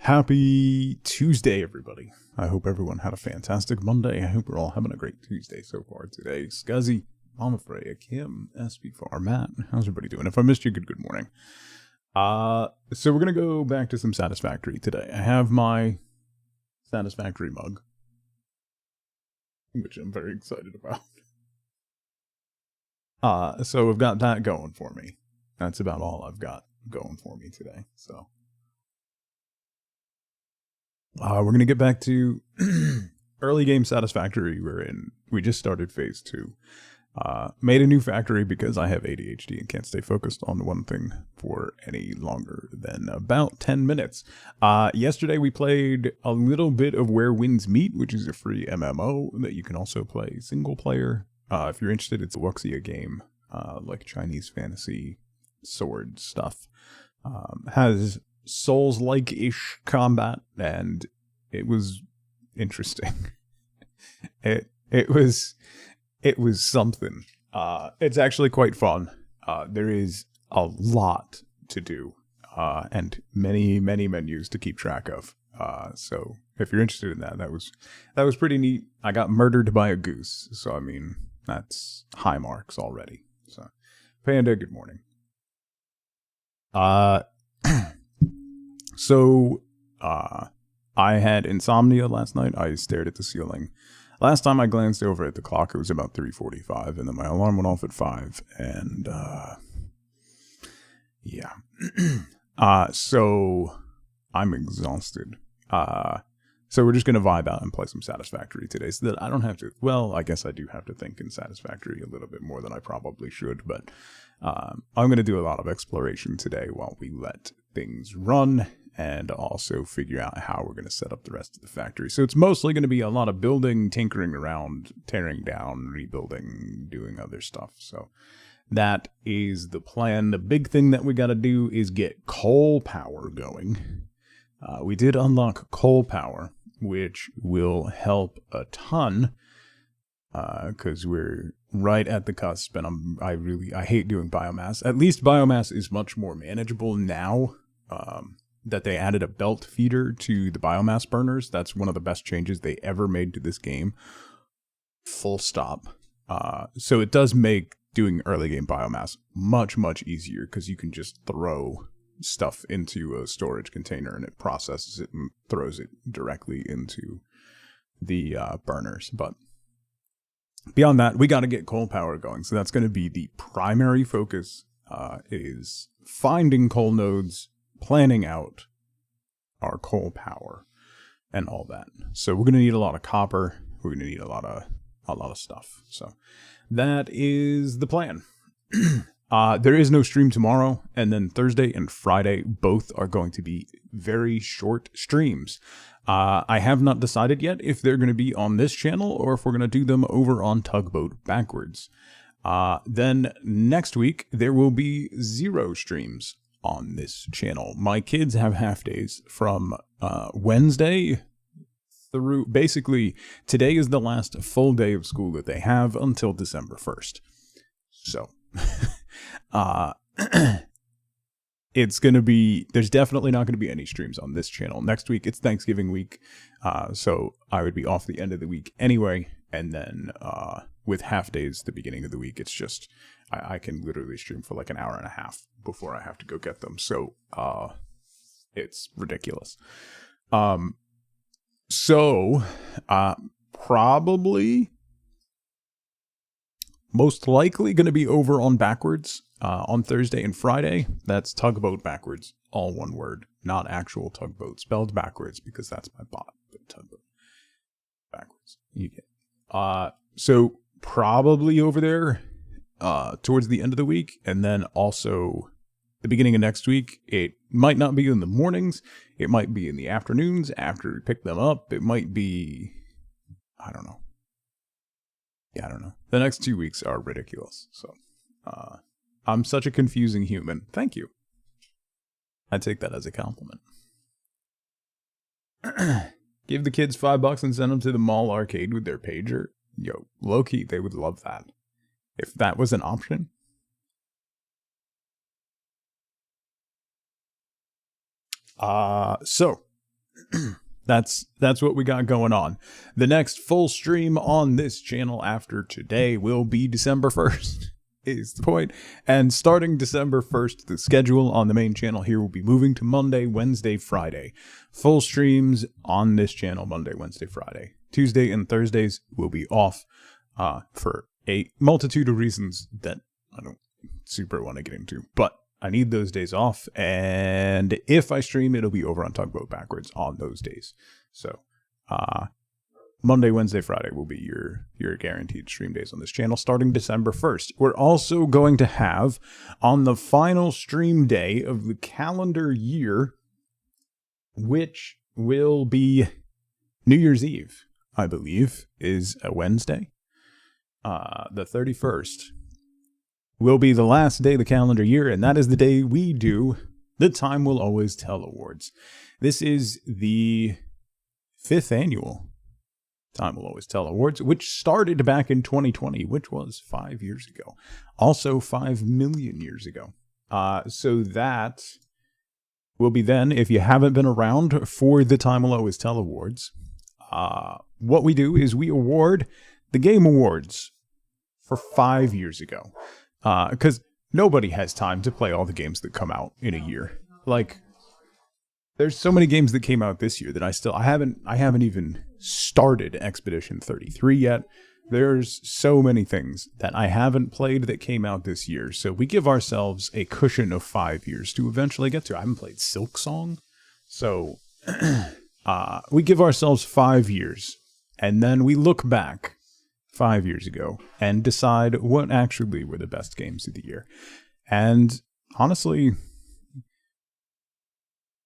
Happy Tuesday, everybody. I hope everyone had a fantastic Monday. I hope we're all having a great Tuesday so far today. Scuzzy, Mama Freya, Kim, SB4, Matt, how's everybody doing? If I missed you, good morning. So we're going to go back to some Satisfactory today. I have my Satisfactory mug, which I'm very excited about. So we've got that going for me. That's about all I've got going for me today, so... we're going to get back to early game Satisfactory. We just started phase 2. Made a new factory because I have ADHD and can't stay focused on one thing for any longer than about 10 minutes. Yesterday we played a little bit of Where Winds Meet, which is a free MMO that you can also play single player. If you're interested, it's a Wuxia game, like Chinese fantasy sword stuff. Has Souls-like-ish combat, and it was interesting. It was something. It's actually quite fun. There is a lot to do, and many menus to keep track of. So if you're interested in that was pretty neat. I got murdered by a goose, so I mean that's high marks already. So Panda, good morning. So, I had insomnia last night. I stared at the ceiling. Last time I glanced over at the clock, it was about 3:45, and then my alarm went off at 5, and, yeah. So, I'm exhausted. So we're just going to vibe out and play some Satisfactory today, so that I don't have to, well, I guess I do have to think in Satisfactory a little bit more than I probably should, but, I'm going to do a lot of exploration today while we let things run, and also figure out how we're going to set up the rest of the factory. So it's mostly going to be a lot of building, tinkering around, tearing down, rebuilding, doing other stuff. So that is the plan. The big thing that we got to do is get coal power going. We did unlock coal power, which will help a ton, because we're right at the cusp, and I hate doing biomass. At least biomass is much more manageable now, that they added a belt feeder to the biomass burners. That's one of the best changes they ever made to this game. Full stop. So it does make doing early game biomass much easier, because you can just throw stuff into a storage container and it processes it and throws it directly into the burners. But beyond that, we got to get coal power going. So that's going to be the primary focus, is finding coal nodes, planning out our coal power and all that. So we're going to need a lot of copper. We're going to need a lot of stuff. So that is the plan. There is no stream tomorrow, and then Thursday and Friday both are going to be very short streams. I have not decided yet if they're going to be on this channel or if we're going to do them over on Tugboat Backwards. Then next week there will be 0 streams on this channel. My kids have half days from Wednesday through, basically today is the last full day of school that they have until December 1st. So it's going to be, there's definitely not going to be any streams on this channel. Next week it's Thanksgiving week, so I would be off the end of the week anyway, and then with half days the beginning of the week, it's just I can literally stream for like an hour and a half before I have to go get them. So it's ridiculous. So probably most likely going to be over on Backwards on Thursday and Friday. That's Tugboat Backwards, all one word, not actual tugboat spelled backwards, because that's my bot, but Tugboat Backwards. You get so probably over there towards the end of the week, and then also the beginning of next week. It might not be in the mornings, it might be in the afternoons after we pick them up. It might be, I don't know. Yeah, I don't know. The next 2 weeks are ridiculous. So I'm such a confusing human. Thank you. I take that as a compliment. Give the kids $5 and send them to the mall arcade with their pager. Yo, low-key, they would love that. If that was an option. So That's what we got going on. The next full stream on this channel after today will be December 1st. Is the point. And starting December 1st, the schedule on the main channel here will be moving to Monday, Wednesday, Friday. Full streams on this channel Monday, Wednesday, Friday. Tuesday and Thursdays will be off for a multitude of reasons that I don't super want to get into. But I need those days off, and if I stream, it'll be over on Tugboat Backwards on those days. So Monday, Wednesday, Friday will be your guaranteed stream days on this channel starting December 1st. We're also going to have, on the final stream day of the calendar year, which will be New Year's Eve, I believe, is a Wednesday. The 31st will be the last day of the calendar year, and that is the day we do the Time Will Always Tell Awards. This is the 5th annual Time Will Always Tell Awards, which started back in 2020, which was 5 years ago. Also 5 million years ago. So that will be then, if you haven't been around for the Time Will Always Tell Awards, what we do is we award the Game Awards for 5 years ago. Because nobody has time to play all the games that come out in a year. Like, there's so many games that came out this year that I haven't even started Expedition 33 yet. There's so many things that I haven't played that came out this year. So we give ourselves a cushion of 5 years to eventually get to. I haven't played Silk Song. So we give ourselves 5 years, and then we look back 5 years ago and decide what actually were the best games of the year. And honestly,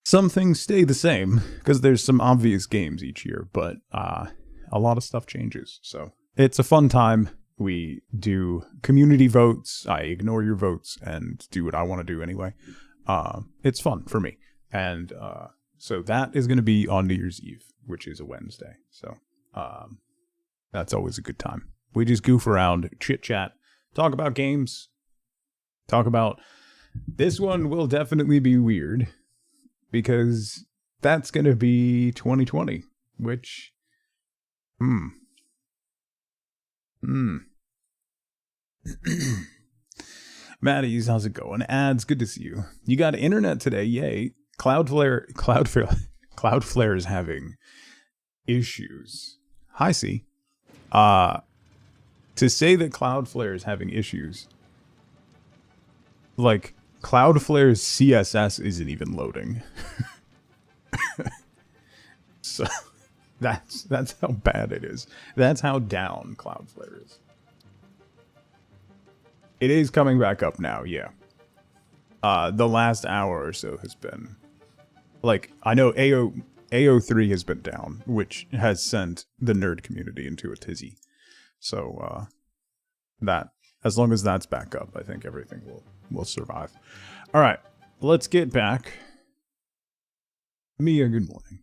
some things stay the same because there's some obvious games each year, but a lot of stuff changes. So it's a fun time. We do community votes. I ignore your votes and do what I want to do anyway. It's fun for me. And so that is going to be on New Year's Eve, which is a Wednesday. So that's always a good time. We just goof around, chit chat, talk about games, talk about this one will definitely be weird because that's going to be 2020, which, Maddie's, how's it going? Ads, good to see you. You got internet today, yay. Cloudflare is having issues. Hi, C. To say that Cloudflare is having issues, like, Cloudflare's CSS isn't even loading. So, that's how bad it is. That's how down Cloudflare is. It is coming back up now, yeah. The last hour or so has been, like, I know AO3 has been down, which has sent the nerd community into a tizzy. So, that, as long as that's back up, I think everything will survive. All right, let's get back. Mia, good morning.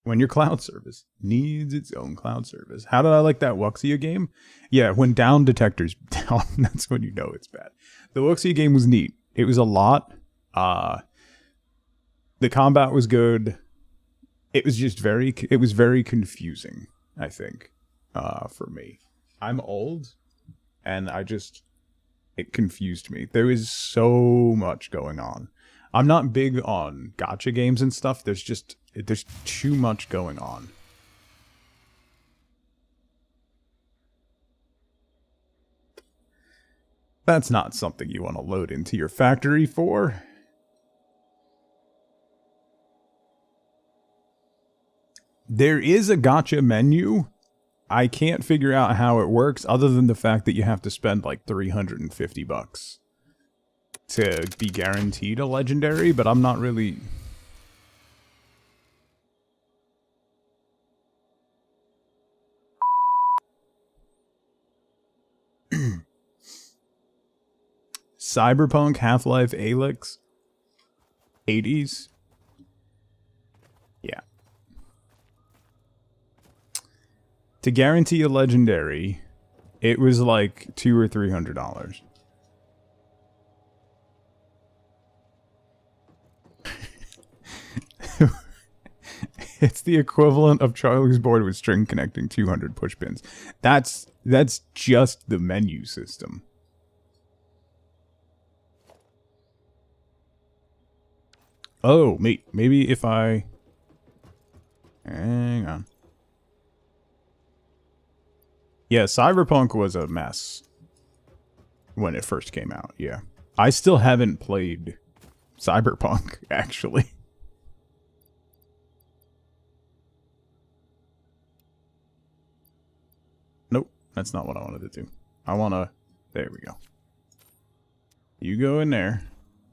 When your cloud service needs its own cloud service. How did I like that Wuxia game? Yeah, when down detector's down, that's when you know it's bad. The Wuxia game was neat. It was a lot. The combat was good. It was just very confusing, I think, for me. I'm old, and it confused me. There is so much going on. I'm not big on gacha games and stuff. There's too much going on. That's not something you want to load into your factory for. There is a gacha menu. I can't figure out how it works other than the fact that you have to spend like $350 to be guaranteed a legendary, but I'm not really... Cyberpunk, Half-Life, Alyx, 80s. Yeah. To guarantee a legendary, it was like $200 or $300. It's the equivalent of Charlie's board with string connecting 200 push pins. That's just the menu system. Oh, maybe if I... Hang on. Yeah, Cyberpunk was a mess when it first came out, yeah. I still haven't played Cyberpunk, actually. Nope, that's not what I wanted to do. I want to... There we go. You go in there.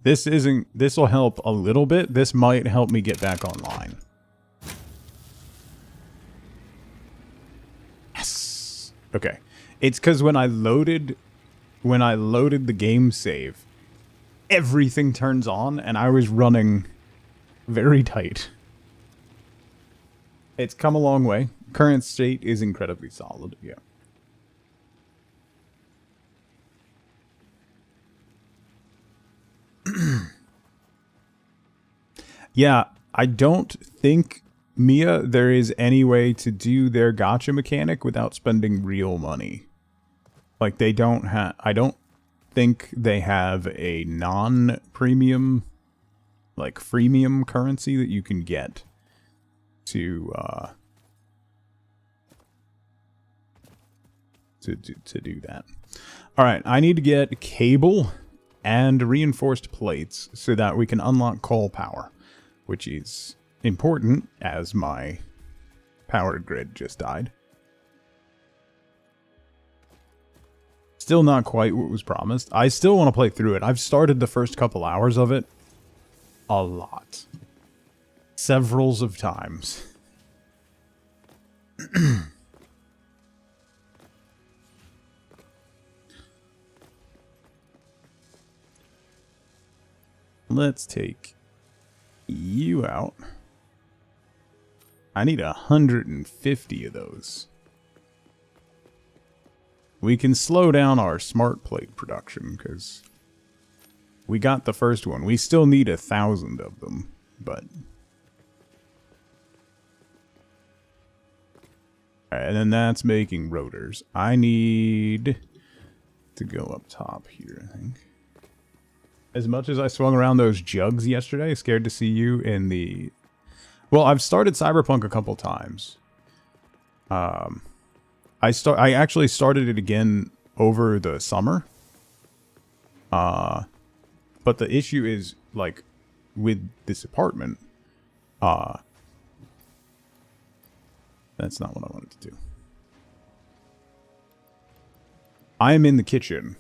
This will help a little bit. This might help me get back online. Yes. Okay. It's because when I loaded the game save, everything turns on and I was running very tight. It's come a long way. Current state is incredibly solid. Yeah. Yeah, I don't think, Mia, there is any way to do their gacha mechanic without spending real money. Like, they don't have... I don't think they have a non-premium, like, freemium currency that you can get to do that. Alright, I need to get cable and reinforced plates so that we can unlock coal power, which is important as my power grid just died. Still not quite what was promised. I still want to play through it. I've started the first couple hours of it a lot. Severals of times. Let's take you out. I need 150 of those. We can slow down our smart plate production because we got the first one. We still need 1,000 of them, but... Alright, and then that's making rotors. I need to go up top here, I think. As much as I swung around those jugs yesterday, scared to see you in the... Well, I've started Cyberpunk a couple times. I actually started it again over the summer. But the issue is, like, with this apartment, that's not what I wanted to do. I am in the kitchen.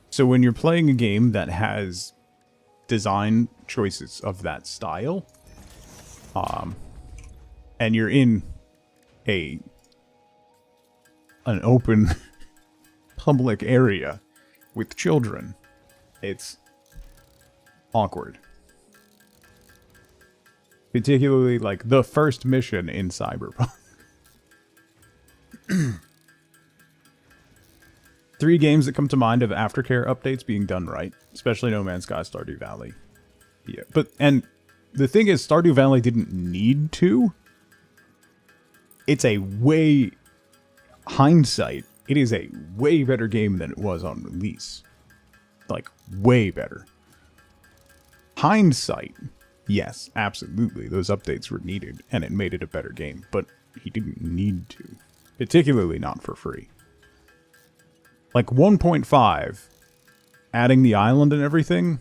So when you're playing a game that has design choices of that style, and you're in an open public area with children, it's awkward. Particularly, like, the first mission in Cyberpunk. 3 games that come to mind of aftercare updates being done right, especially No Man's Sky, Stardew Valley. Yeah, and the thing is, Stardew Valley didn't need to. It's a way... Hindsight, it is a way better game than it was on release. Like, way better. Hindsight, yes, absolutely, those updates were needed, and it made it a better game, but he didn't need to. Particularly not for free. Like, 1.5, adding the island and everything,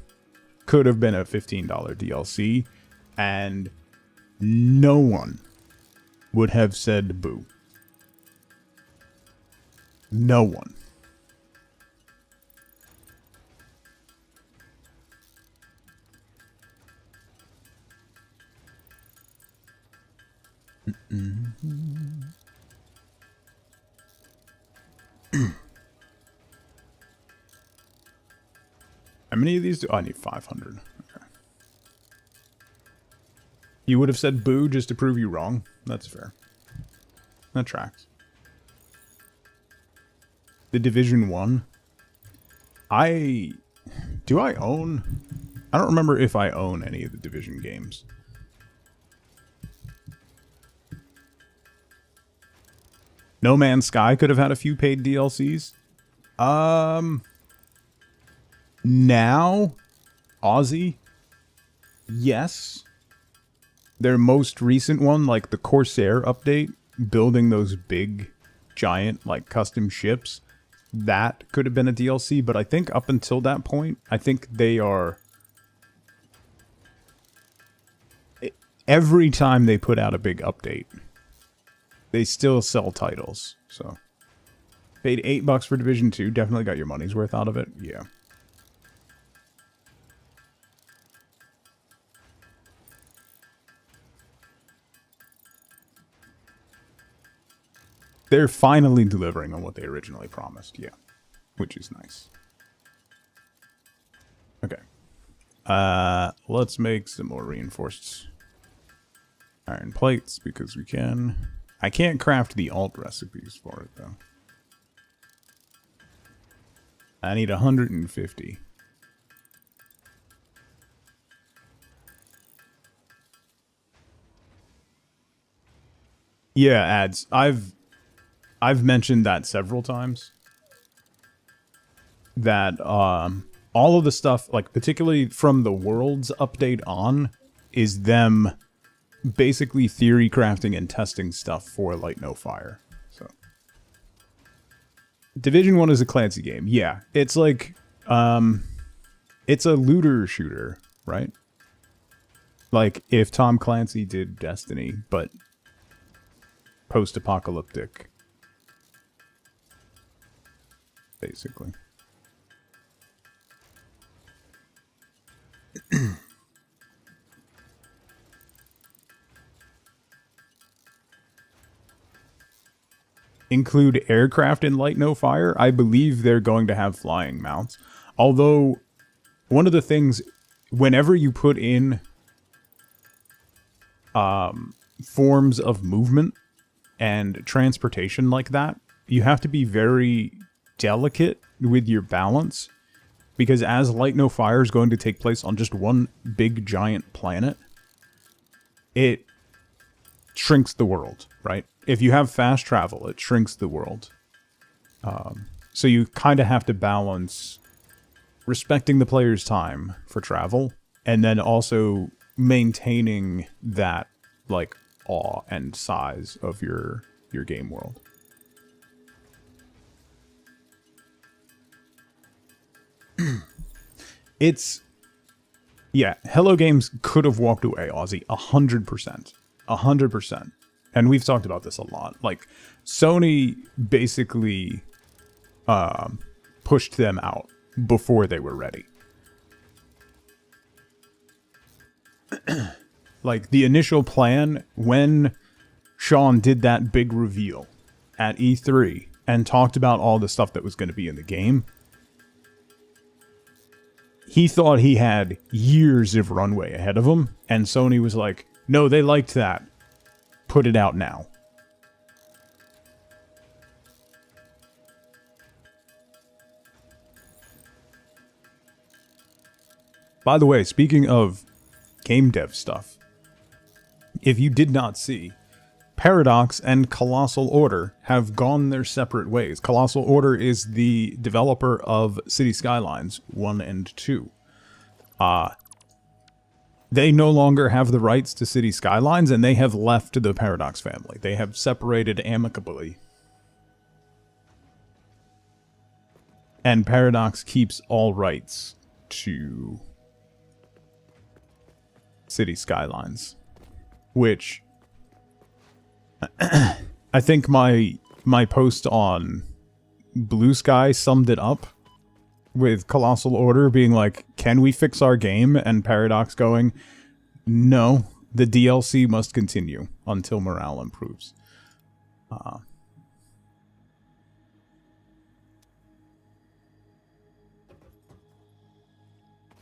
could have been a $15 DLC, and no one would have said boo. No one. How many of these do I need? 500. Okay. You would have said boo just to prove you wrong. That's fair. That tracks. The Division 1. Do I own? I don't remember if I own any of the Division games. No Man's Sky could have had a few paid DLCs. Now, Aussie, yes. Their most recent one, like the Corsair update, building those big, giant, like, custom ships, that could have been a DLC, but I think up until that point, I think they are... Every time they put out a big update, they still sell titles, so... Paid $8 for Division 2, definitely got your money's worth out of it, yeah. They're finally delivering on what they originally promised, yeah. Which is nice. Okay. Let's make some more reinforced iron plates, because we can. I can't craft the alt recipes for it, though. I need 150. Yeah, ads. I've mentioned that several times. That all of the stuff, like particularly from the Worlds update on, is them basically theory crafting and testing stuff for Light No Fire. So Division 1 is a Clancy game. Yeah, it's like it's a looter shooter, right? Like if Tom Clancy did Destiny, but post-apocalyptic. Basically. Include aircraft in Light No Fire? I believe they're going to have flying mounts. Although, one of the things, whenever you put in forms of movement and transportation like that, you have to be very delicate with your balance, because as Light No Fire is going to take place on just one big giant planet, it shrinks the world, right? If you have fast travel, it shrinks the world. So you kind of have to balance respecting the player's time for travel, and then also maintaining that, like, awe and size of your game world. It's... Yeah, Hello Games could have walked away, Aussie, 100%. 100%. And we've talked about this a lot. Like, Sony basically pushed them out before they were ready. Like, the initial plan, when Sean did that big reveal at E3 and talked about all the stuff that was going to be in the game, he thought he had years of runway ahead of him, and Sony was like, no, they liked that. Put it out now. By the way, speaking of game dev stuff, if you did not see, Paradox and Colossal Order have gone their separate ways. Colossal Order is the developer of City Skylines 1 and 2. They no longer have the rights to City Skylines, and they have left the Paradox family. They have separated amicably. And Paradox keeps all rights to City Skylines. Which... I think my post on Blue Sky summed it up, with Colossal Order being like, can we fix our game? And Paradox going, no, the DLC must continue until morale improves.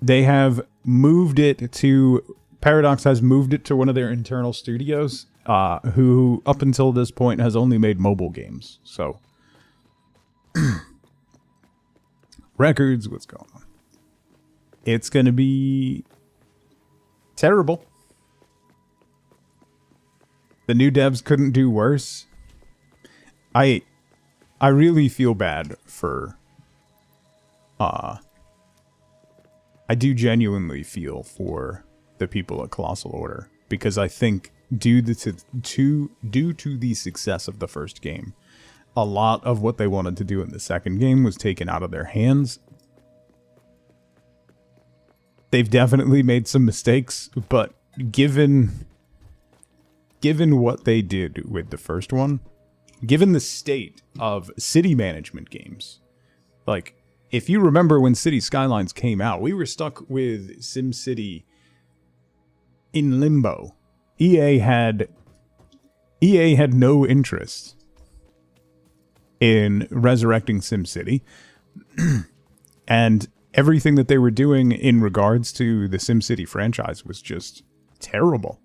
They have moved it to... Paradox has moved it to one of their internal studios, who, up until this point, has only made mobile games. So, records, what's going on? It's going to be terrible. The new devs couldn't do worse. I really feel bad for I do genuinely feel for the people at Colossal Order, because I think due to the success of the first game, a lot of what they wanted to do in the second game was taken out of their hands. They've definitely made some mistakes, but given what they did with the first one, given the state of city management games, like, if you remember when City Skylines came out, we were stuck with SimCity in limbo. EA had no interest in resurrecting SimCity, and everything that they were doing in regards to the SimCity franchise was just terrible.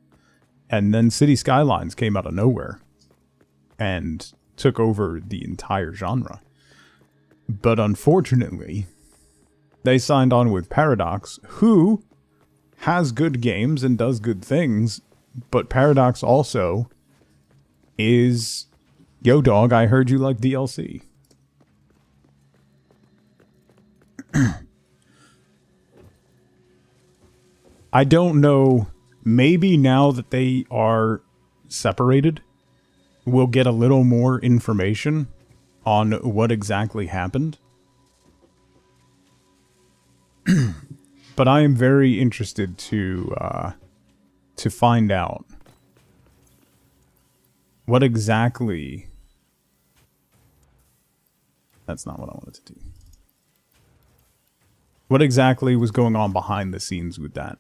And then City Skylines came out of nowhere and took over the entire genre. But unfortunately, they signed on with Paradox, who has good games and does good things, but Paradox also is, yo dog, I heard you like DLC. I don't know, maybe now that they are separated, we'll get a little more information on what exactly happened. But I am very interested to find out what exactly... That's not what I wanted to do. What exactly was going on behind the scenes with that?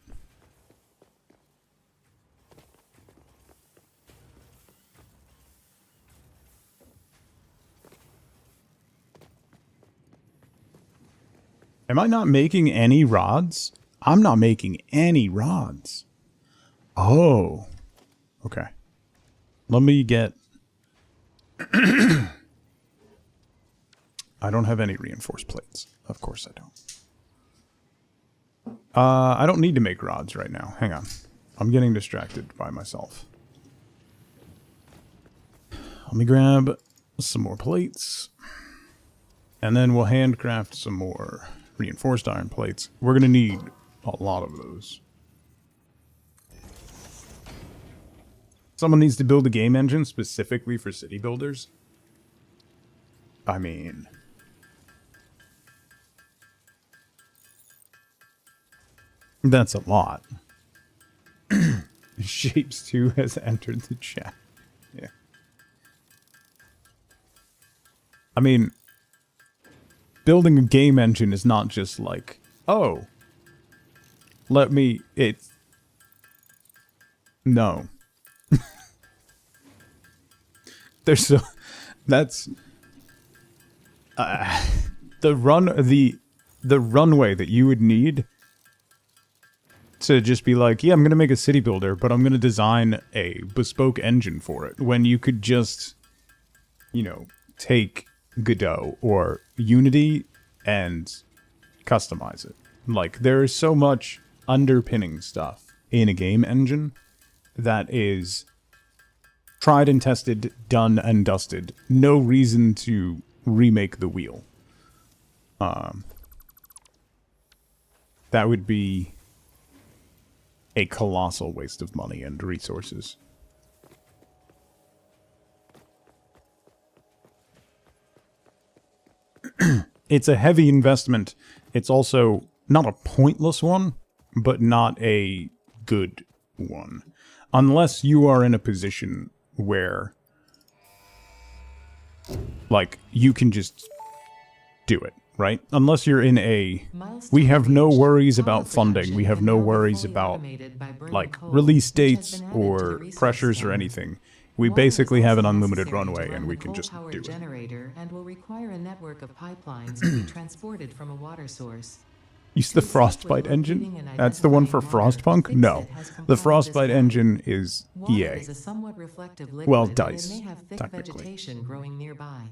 Am I not making any rods? I'm not making any rods. Oh. Okay. Let me get... I don't have any reinforced plates. Of course I don't. I don't need to make rods right now. Hang on. I'm getting distracted by myself. Let me grab some more plates. And then we'll handcraft some more reinforced iron plates. We're going to need a lot of those. Someone needs to build a game engine specifically for city builders. I mean... that's a lot. Shapes 2 has entered the chat. Yeah. I mean... building a game engine is not just like, oh, let me, it's, no. There's so, that's, the runway that you would need to just be like, yeah, I'm going to make a city builder, but I'm going to design a bespoke engine for it, when you could just, you know, take Godot or Unity and customize it. Like, there is so much underpinning stuff in a game engine that is tried and tested, done and dusted. No reason to remake the wheel. That would be a colossal waste of money and resources. It's a heavy investment. It's also not a pointless one, but not a good one. Unless you are in a position where, like, you can just do it, right? Unless you're in a... we have no worries about funding. We have no worries about, like, release dates or pressures or anything. We basically have an unlimited runway, and we can just do it. And will require a network of pipelines to be transported from a water source. Use the Frostbite engine? That's the one for Frostpunk? No. The Frostbite engine is EA. Well, DICE, technically. Growing nearby.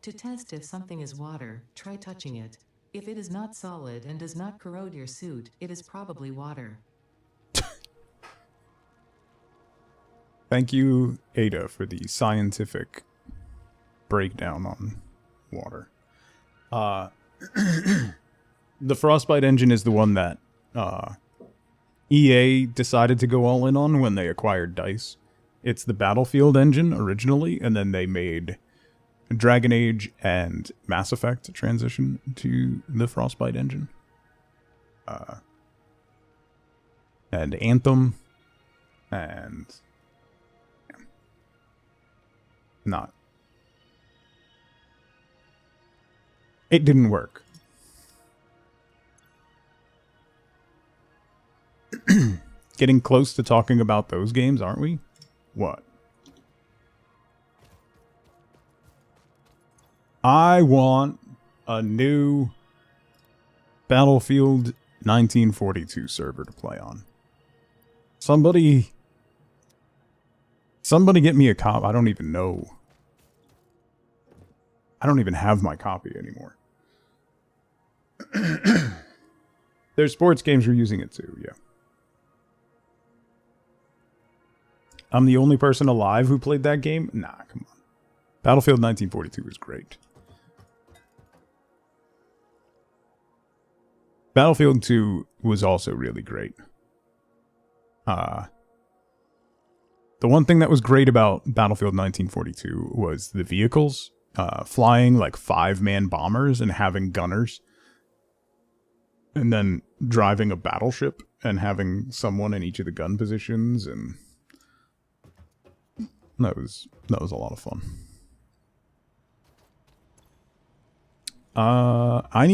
To test if something is water, try touching it. If it is not solid and does not corrode your suit, it is probably water. Thank you, Ada, for the scientific breakdown on water. The Frostbite engine is the one that EA decided to go all in on when they acquired DICE. It's the Battlefield engine originally, and then they made Dragon Age and Mass Effect transition to the Frostbite engine. And Anthem, and not. It didn't work. Getting close to talking about those games, aren't we? What? I want a new Battlefield 1942 server to play on. Somebody get me a copy. I don't even know. I don't even have my copy anymore. There's sports games we're using it too, yeah. I'm the only person alive who played that game? Nah, come on. Battlefield 1942 is great. Battlefield 2 was also really great. The one thing that was great about Battlefield 1942 was the vehicles. Flying like 5-man bombers and having gunners. And then driving a battleship and having someone in each of the gun positions, and that was a lot of fun. I want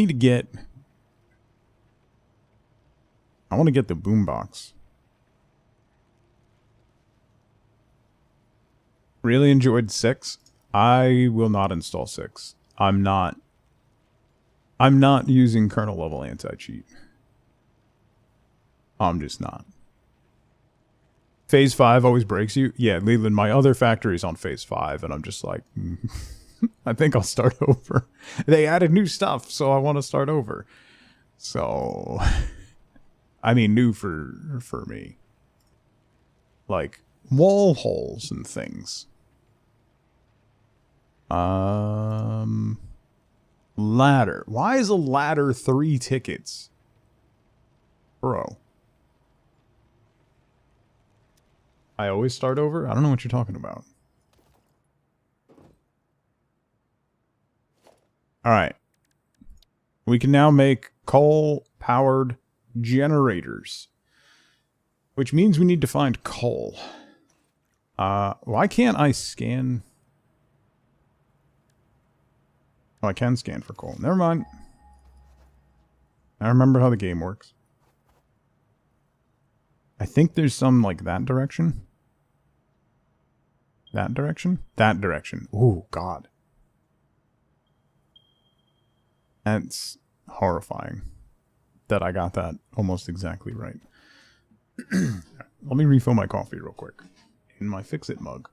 to get the boombox. Really enjoyed 6. I will not install 6. I'm not using kernel level anti-cheat. I'm just not. Phase 5 always breaks you. Yeah, Leland, my other factory's on phase 5, and I'm just like, I think I'll start over. They added new stuff, so I want to start over. So, I mean, new for me. Like, wall holes and things. Ladder. Why is a ladder 3 tickets? Bro. I always start over? I don't know what you're talking about. Alright. We can now make coal-powered generators. Which means we need to find coal. Why can't I scan... Oh, I can scan for coal. Never mind. I remember how the game works. I think there's some, like, that direction. That direction? That direction. Ooh, God. That's horrifying that I got that almost exactly right. Let me refill my coffee real quick. In my Fix-It mug.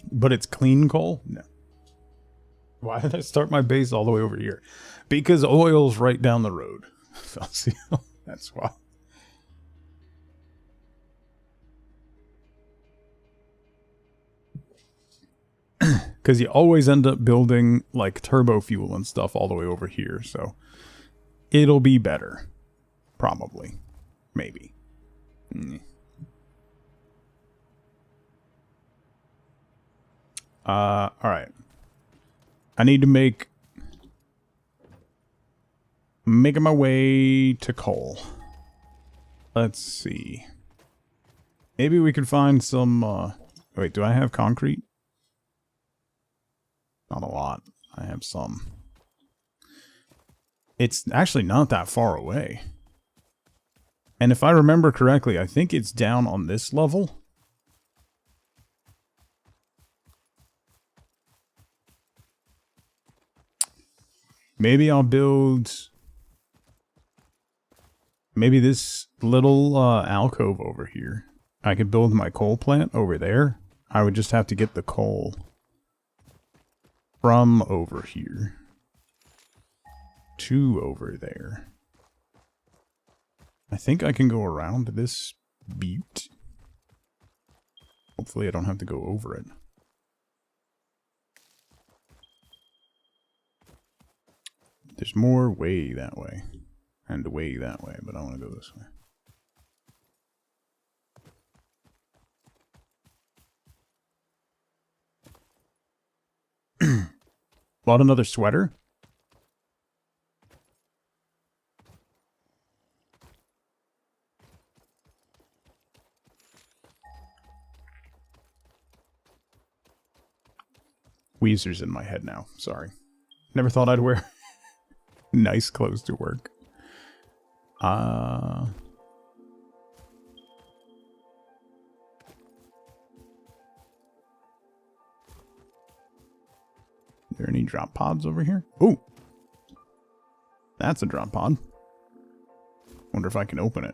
But it's clean coal? No. Why did I start my base all the way over here? Because oil's right down the road. That's why. Because you always end up building, like, turbo fuel and stuff all the way over here, so it'll be better. Probably. Maybe. Alright. I need to making my way to coal. Let's see. Maybe we could find some, wait, do I have concrete? Not a lot. I have some. It's actually not that far away. And if I remember correctly, I think it's down on this level. Maybe I'll build Maybe this little alcove over here. I could build my coal plant over there. I would just have to get the coal from over here to over there. I think I can go around this butte. Hopefully I don't have to go over it. There's more way that way. And way that way, but I want to go this way. Bought another sweater? Weezer's in my head now. Sorry. Never thought I'd wear nice clothes to work. Are there any drop pods over here? Ooh! That's a drop pod. Wonder if I can open it.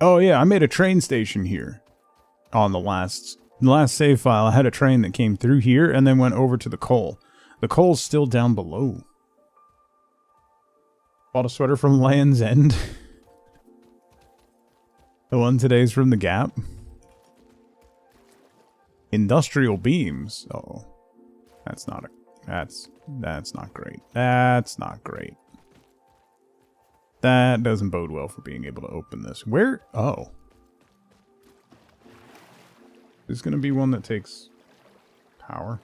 Oh yeah, I made a train station here. On the last save file, I had a train that came through here and then went over to the coal. The coal's still down below. Bought a sweater from Land's End. The one today's from the Gap. Industrial beams. Oh, that's not not great. That's not great. That doesn't bode well for being able to open this. Where? Oh. There's gonna be one that takes power.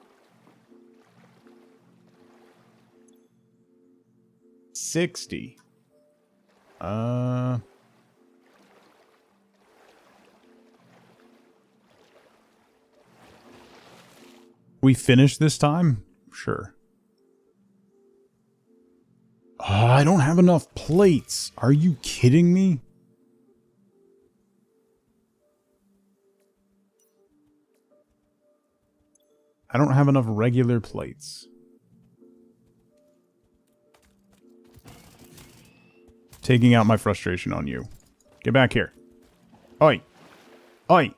60. We finished this time? Sure. I don't have enough plates. Are you kidding me? I don't have enough regular plates. Taking out my frustration on you. Get back here. Oi. Oi.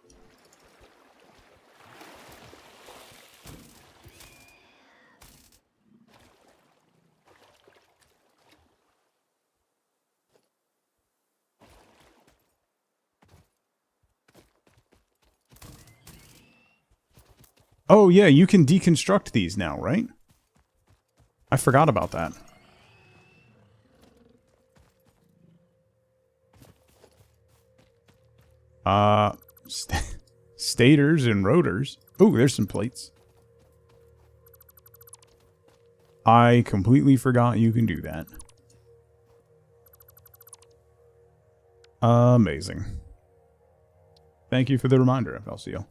Oh yeah, you can deconstruct these now, right? I forgot about that. Stators and rotors. Oh, there's some plates. I completely forgot you can do that. Amazing. Thank you for the reminder, FLCO.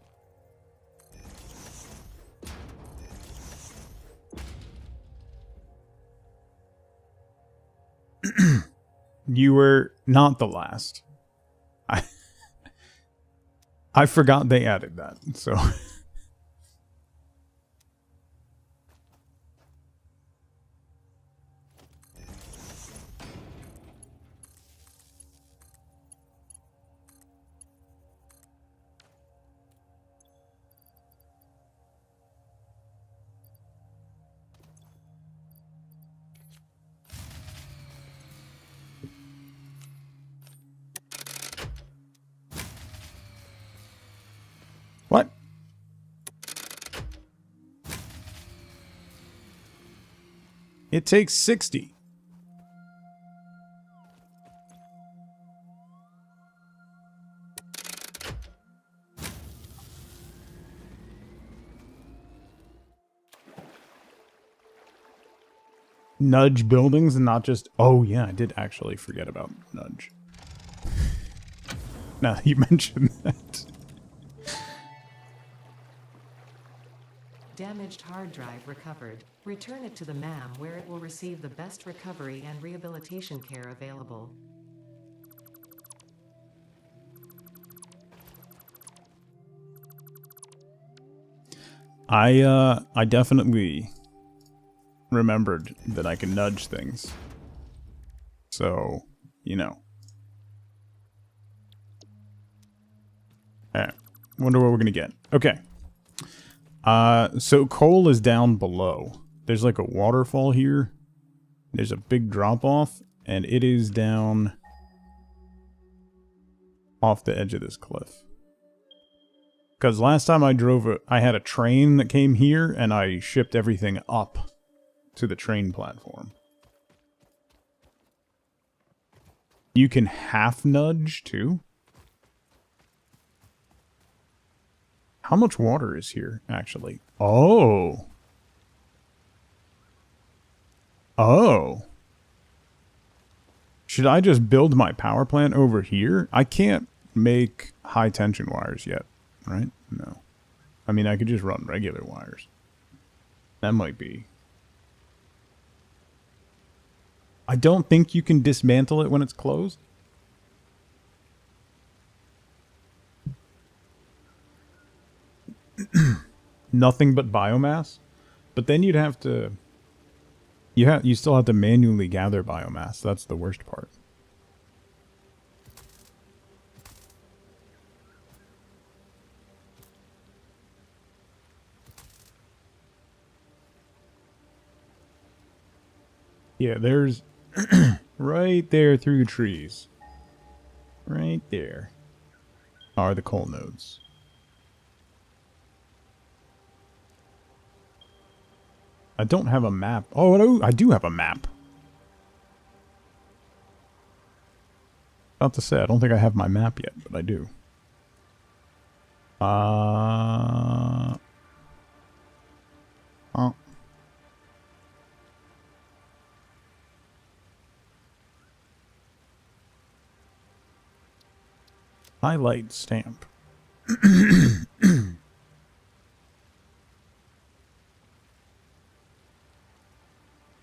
You were not the last. I forgot they added that, so... What? It takes 60. Nudge buildings and not just... Oh yeah, I did actually forget about nudge. Now that you mentioned that. Damaged hard drive recovered. Return it to the MAM where it will receive the best recovery and rehabilitation care available. I definitely remembered that I can nudge things. So, you know. Alright. Wonder what we're gonna get. Okay. So coal is down below. There's like a waterfall here. There's a big drop off, and it is down off the edge of this cliff. Because last time I drove I had a train that came here, and I shipped everything up to the train platform. You can half nudge, too? How much water is here, actually? Oh! Oh! Should I just build my power plant over here? I can't make high tension wires yet, right? No. I mean, I could just run regular wires. That might be... I don't think you can dismantle it when it's closed. Nothing but biomass. But then you'd have to... You still have to manually gather biomass. That's the worst part. Yeah, there's... right there through the trees. Right there are the coal nodes. I don't have a map. Oh, no, I do have a map. About to say, I don't think I have my map yet, but I do. Oh. Highlight stamp.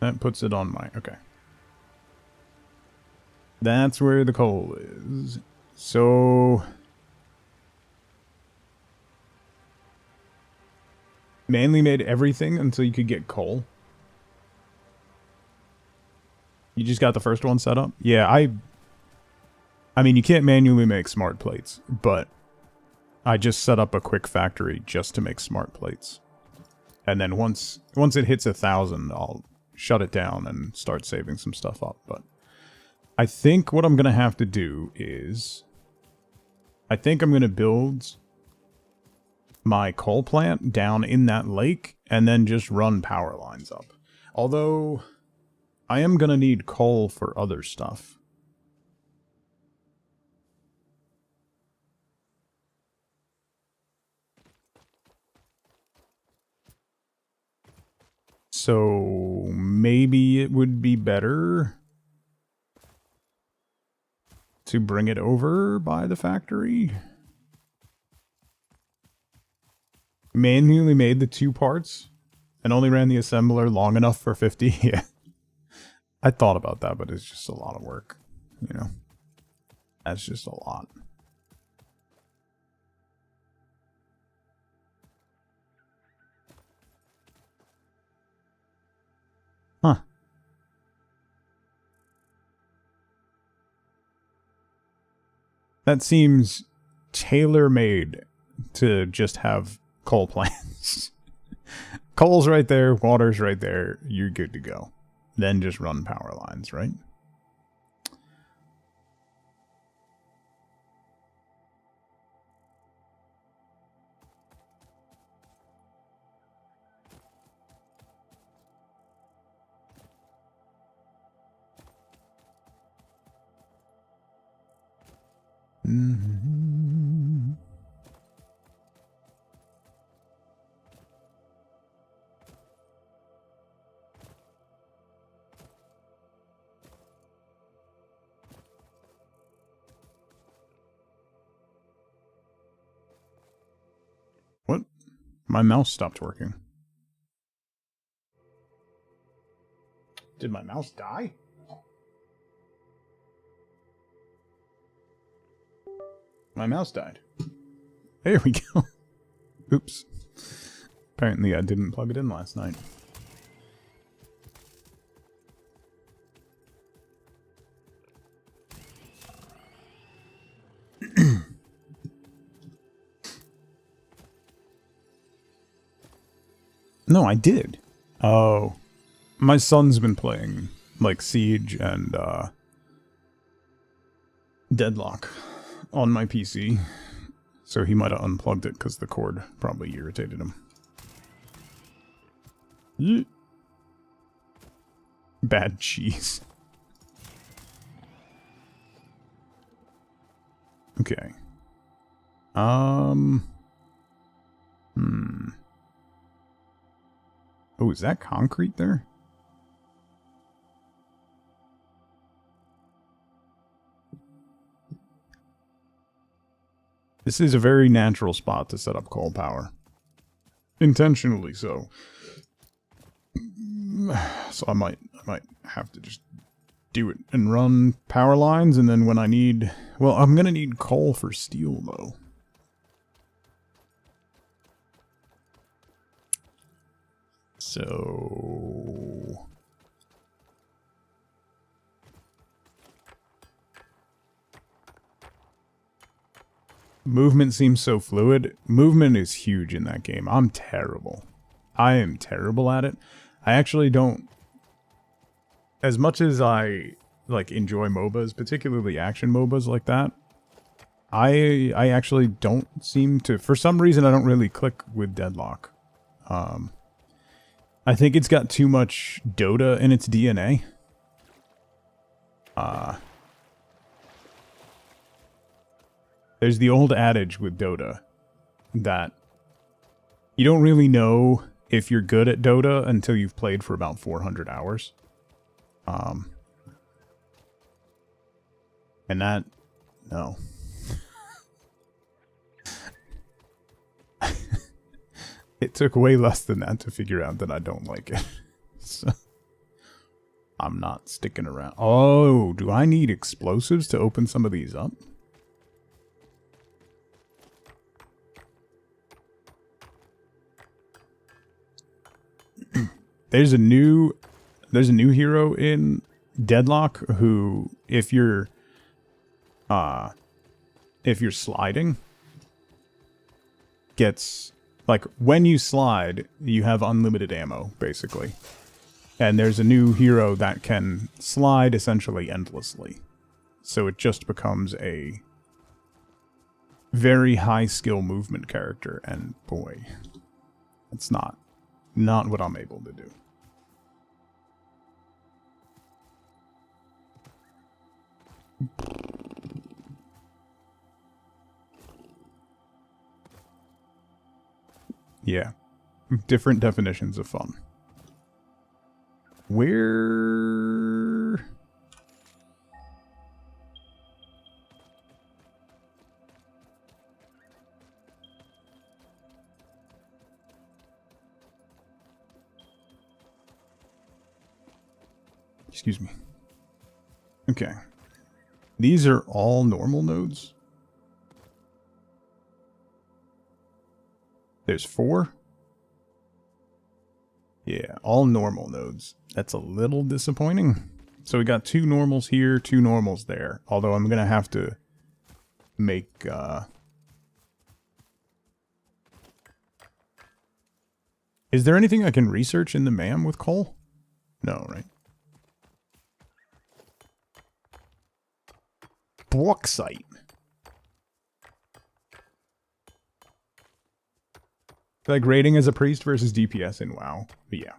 That puts it on my... Okay. That's where the coal is. So... Manually made everything until you could get coal. You just got the first one set up? Yeah, I mean, you can't manually make smart plates, but I just set up a quick factory just to make smart plates. And then once it hits 1,000, I'll shut it down and start saving some stuff up. But I think what I'm going to have to do is... I think I'm going to build my coal plant down in that lake and then just run power lines up. Although, I am going to need coal for other stuff. So maybe it would be better to bring it over by the factory. Manually made the 2 parts and only ran the assembler long enough for 50. Yeah. I thought about that, but it's just a lot of work, you know. That's just a lot. Huh. That seems tailor-made to just have coal plants. Coal's right there, water's right there, you're good to go. Then just run power lines, right? Mm-hmm. What? My mouse stopped working. Did my mouse die? My mouse died. There we go. Oops. Apparently I didn't plug it in last night. No, I did. Oh. My son's been playing, like, Siege and, Deadlock on my PC. So he might have unplugged it because the cord probably irritated him. Yeet. Bad cheese. Okay. Oh, is that concrete there? This is a very natural spot to set up coal power. Intentionally so. So I might have to just do it and run power lines, and then when I need... Well, I'm gonna need coal for steel, though. So... Movement seems so fluid. Movement is huge in that game. I'm terrible. I am terrible at it. I actually don't... As much as I, like, enjoy MOBAs, particularly action MOBAs like that, I actually don't seem to... For some reason, I don't really click with Deadlock. I think it's got too much Dota in its DNA. There's the old adage with Dota that you don't really know if you're good at Dota until you've played for about 400 hours. And that, no. It took way less than that to figure out that I don't like it. So, I'm not sticking around. Oh, do I need explosives to open some of these up? There's a new hero in Deadlock who, if you're sliding, gets, like, when you slide, you have unlimited ammo, basically. And there's a new hero that can slide essentially endlessly. So it just becomes a very high skill movement character, and boy, it's not what I'm able to do. Yeah. Different definitions of fun. Where... Excuse me. Okay. These are all normal nodes? There's 4? Yeah, all normal nodes. That's a little disappointing. So we got 2 normals here, 2 normals there. Although I'm gonna have to make, Is there anything I can research in the MAM with coal? No, right? Bauxite. Like raiding as a priest versus DPS in WoW. But yeah.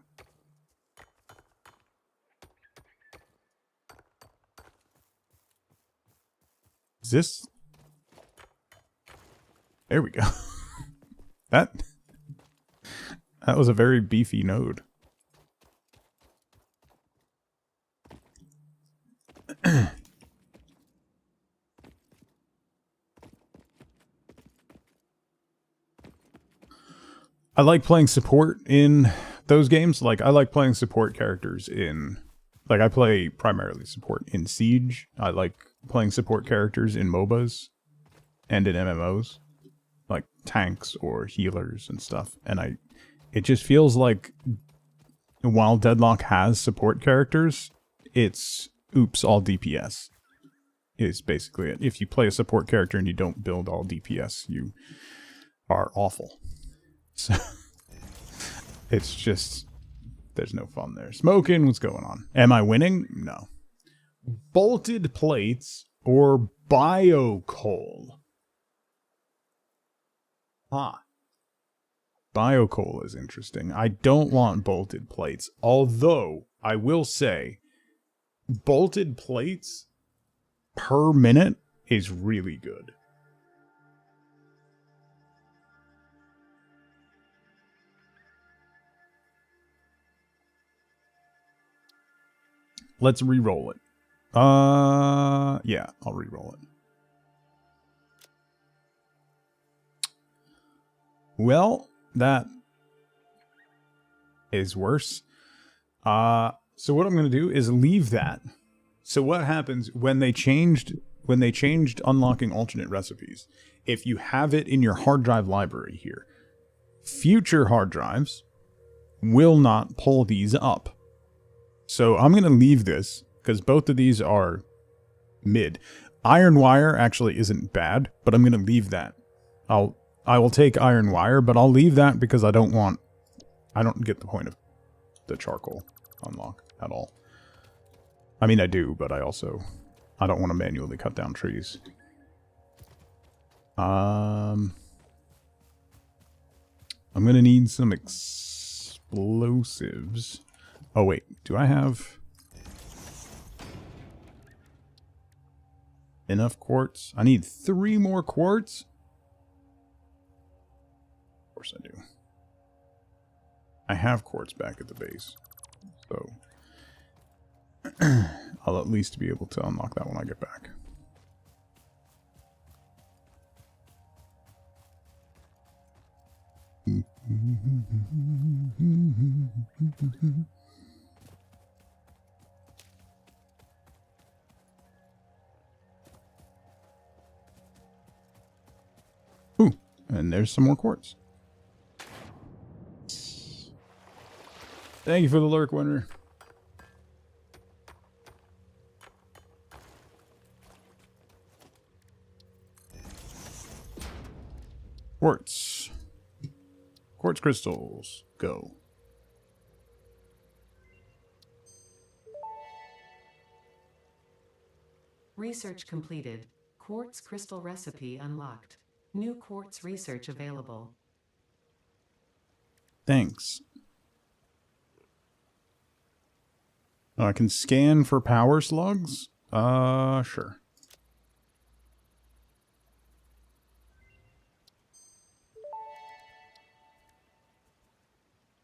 Is this... There we go. That was a very beefy node. I like playing support in those games. Like, I like playing support characters in... Like, I play primarily support in Siege. I like playing support characters in MOBAs and in MMOs. Like, tanks or healers and stuff. And it just feels like while Deadlock has support characters, it's oops, all DPS. Is basically it. If you play a support character and you don't build all DPS, you are awful. So It's just, there's no fun there. Smoking, what's going on? Am I winning? No. Bolted plates or bio-coal? Bio-coal is interesting. I don't want bolted plates, although I will say bolted plates per minute is really good. Let's re-roll it. Yeah, I'll re-roll it. Well, that is worse. So what I'm going to do is leave that. So what happens when they changed unlocking alternate recipes? If you have it in your hard drive library here, future hard drives will not pull these up. So I'm going to leave this because both of these are mid. Iron wire actually isn't bad, but I'm going to leave that. I will take iron wire, but I'll leave that because I don't get the point of the charcoal unlock at all. I mean, I do, but I don't want to manually cut down trees. I'm going to need some explosives. Oh, wait. Do I have enough quartz? I need 3 more quartz? Of course I do. I have quartz back at the base. So I'll at least be able to unlock that when I get back. Ooh, and there's some more quartz. Thank you for the lurk, winner. Quartz. Quartz crystals. Go. Research completed. Quartz crystal recipe unlocked. New quartz research available. Thanks. I can scan for power slugs? Sure.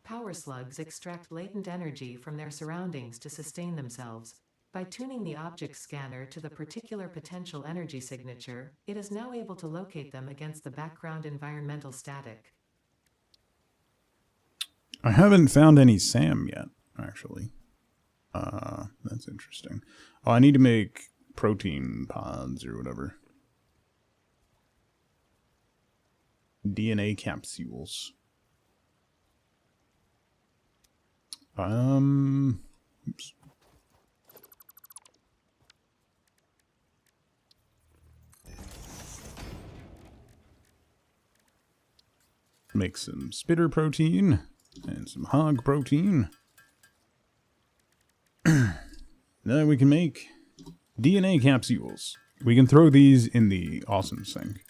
Power slugs extract latent energy from their surroundings to sustain themselves. By tuning the object scanner to the particular potential energy signature, it is now able to locate them against the background environmental static. I haven't found any SAM yet, actually. That's interesting. Oh, I need to make protein pods or whatever. DNA capsules. Oops. Make some spitter protein and some hog protein. Then we can make DNA capsules. We can throw these in the awesome sink.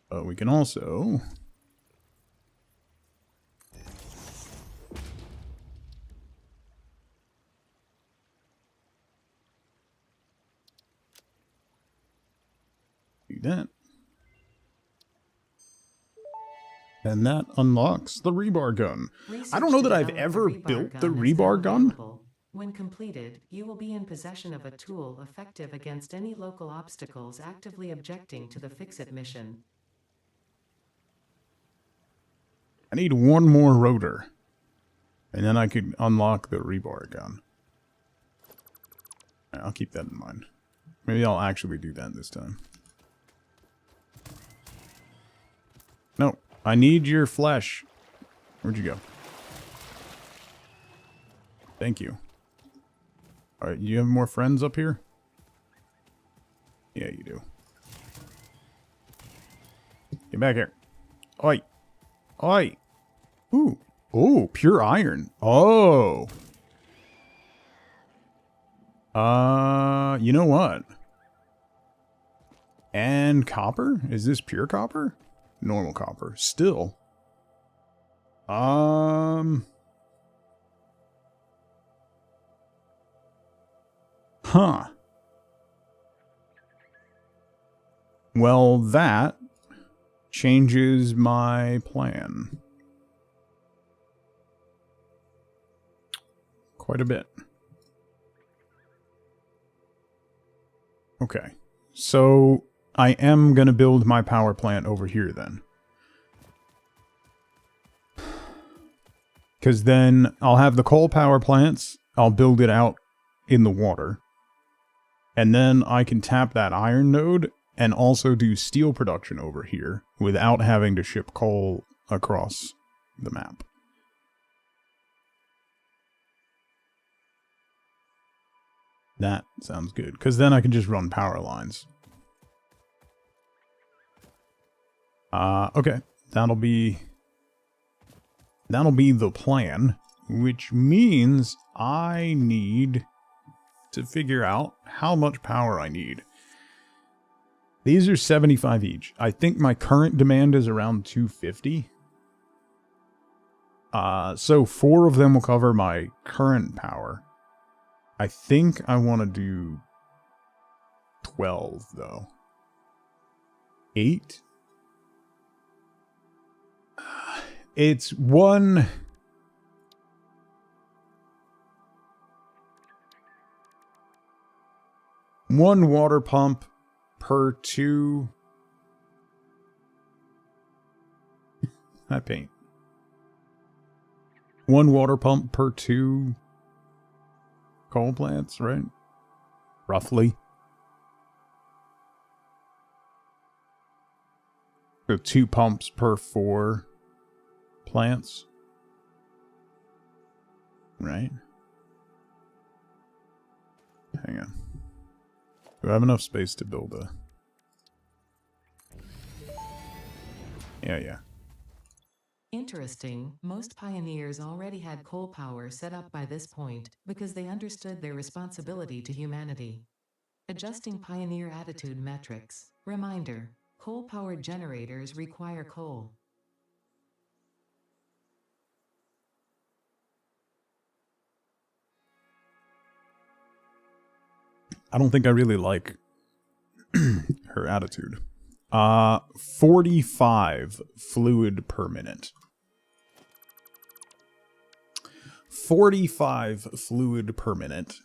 But we can also do that. And that unlocks the rebar gun. I don't know that I've ever built the rebar gun. When completed, you will be in possession of a tool effective against any local obstacles actively objecting to the Fix-It mission. I need 1 more rotor. And then I could unlock the rebar gun. I'll keep that in mind. Maybe I'll actually do that this time. No, I need your flesh. Where'd you go? Thank you. Alright, you have more friends up here? Yeah, you do. Get back here. Oi. Oi. Ooh. Ooh, pure iron. Oh. You know what? And copper? Is this pure copper? Normal copper. Still. Huh. Well, that changes my plan. Quite a bit. Okay. So, I am going to build my power plant over here then. Because then I'll have the coal power plants. I'll build it out in the water. And then I can tap that iron node and also do steel production over here without having to ship coal across the map. That sounds good, because then I can just run power lines. Okay, that'll be the plan, which means I need to figure out how much power I need. These are 75 each. I think my current demand is around 250. So 4 of them will cover my current power. I think I want to do 12, though. 8? It's one water pump per 2. I paint. 1 water pump per 2 coal plants, right? Roughly. So 2 pumps per 4 plants. Right? Hang on. Do I have enough space to build a... Yeah. Interesting, most pioneers already had coal power set up by this point because they understood their responsibility to humanity. Adjusting pioneer attitude metrics. Reminder, coal-powered generators require coal. I don't think I really like her attitude. 45 fluid per minute. 45 fluid per minute.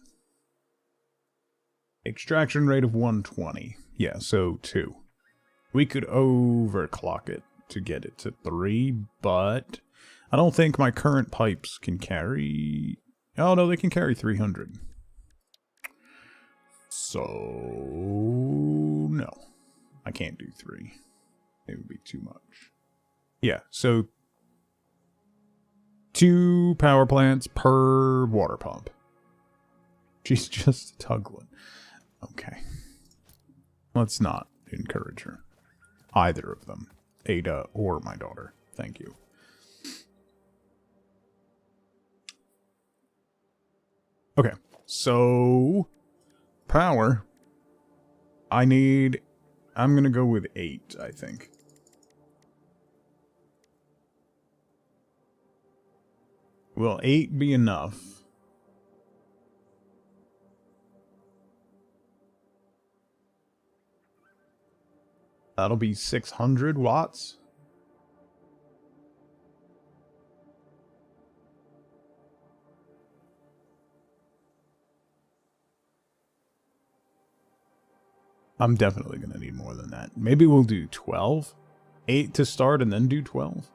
Extraction rate of 120. Yeah, so 2. We could overclock it to get it to 3, but I don't think my current pipes can carry... Oh, no, they can carry 300. So... no. I can't do 3. It would be too much. Yeah, so 2 power plants per water pump. She's just tuggling. Okay. Let's not encourage her. Either of them. Ada or my daughter. Thank you. Okay, so power. I'm gonna go with 8, I think. Will 8 be enough? That'll be 600 watts. I'm definitely going to need more than that. Maybe we'll do 12? 8 to start and then do 12?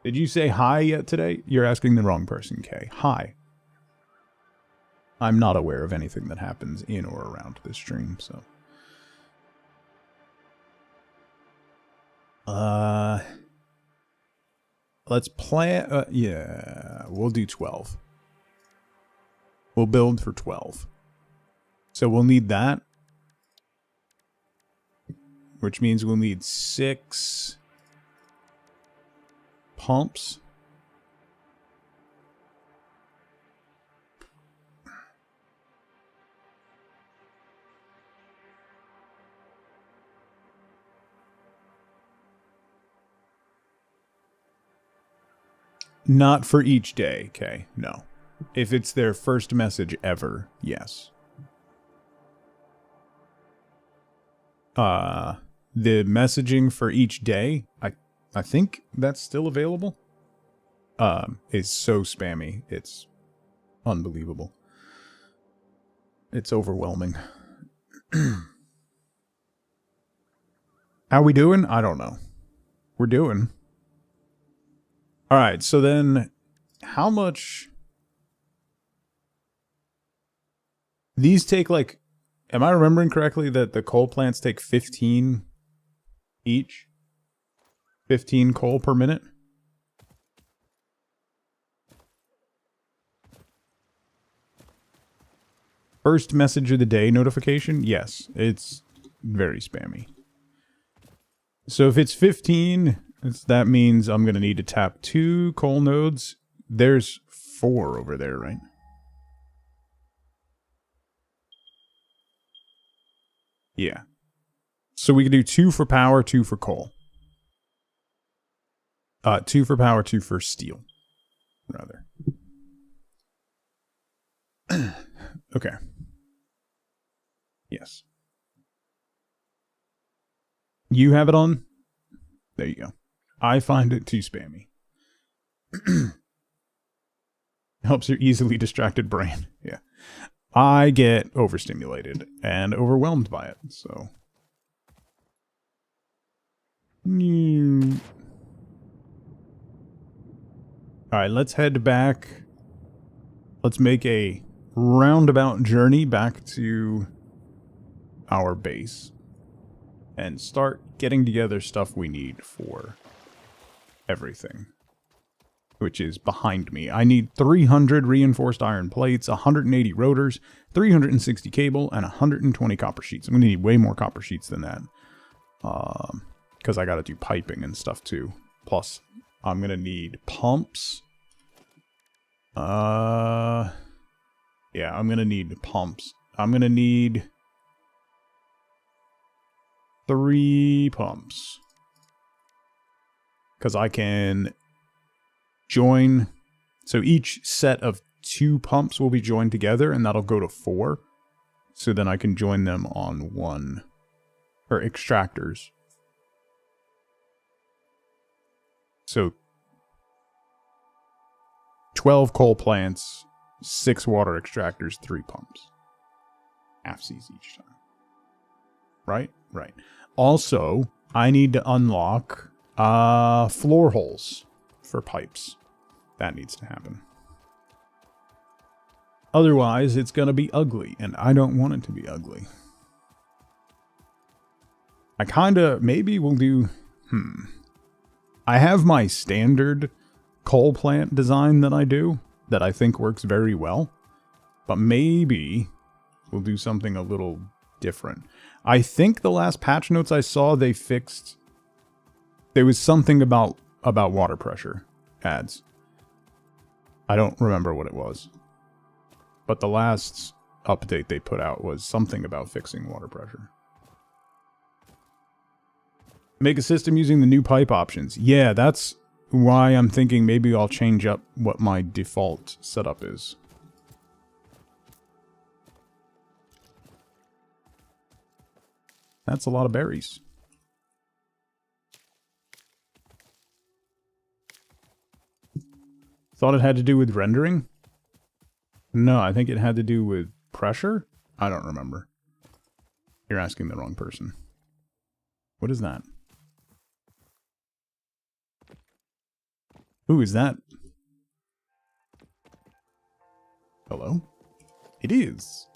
Did you say hi yet today? You're asking the wrong person, Kay. Hi. I'm not aware of anything that happens in or around this stream, so... Let's plan... yeah, we'll do 12. We'll build for 12. So we'll need that. which means we'll need 6 pumps. Not for each day, okay, no. If it's their first message ever, yes. The messaging for each day, I think that's still available. Is so spammy, it's unbelievable. It's overwhelming. How we doing? I don't know. We're doing. Alright, so then how much... These take like... Am I remembering correctly that the coal plants take 15 each? 15 coal per minute? First message of the day notification? Yes, it's very spammy. So if it's 15, that means I'm going to need to tap 2 coal nodes. There's 4 over there, right? Yeah. So we can do 2 for power, 2 for coal. 2 for power, 2 for steel, rather. Okay. Yes. You have it on? There you go. I find it too spammy. Helps your easily distracted brain. Yeah. I get overstimulated and overwhelmed by it, so... Alright, let's head back. Let's make a roundabout journey back to our base. And start getting together stuff we need for everything. Which is behind me. I need 300 reinforced iron plates, 180 rotors, 360 cable, and 120 copper sheets. I'm going to need way more copper sheets than that. Because I got to do piping and stuff too. Plus, I'm going to need pumps. Yeah, I'm going to need pumps. I'm going to need 3 pumps. Because I can join... So each set of 2 pumps will be joined together, and that'll go to 4. So then I can join them on 1... Or extractors. So 12 coal plants, 6 water extractors, 3 pumps. Half Cs each time. Right? Right. Also, I need to unlock floor holes for pipes. That needs to happen. Otherwise, it's going to be ugly, and I don't want it to be ugly. I kind of... Maybe we'll do... I have my standard coal plant design that I do, that I think works very well. But maybe we'll do something a little different. I think the last patch notes I saw, they fixed... There was something about water pressure ads. I don't remember what it was. But the last update they put out was something about fixing water pressure. Make a system using the new pipe options. Yeah, that's why I'm thinking maybe I'll change up what my default setup is. That's a lot of berries. Thought it had to do with rendering? No, I think it had to do with pressure? I don't remember. You're asking the wrong person. What is that? Ooh, is that... Hello? It is.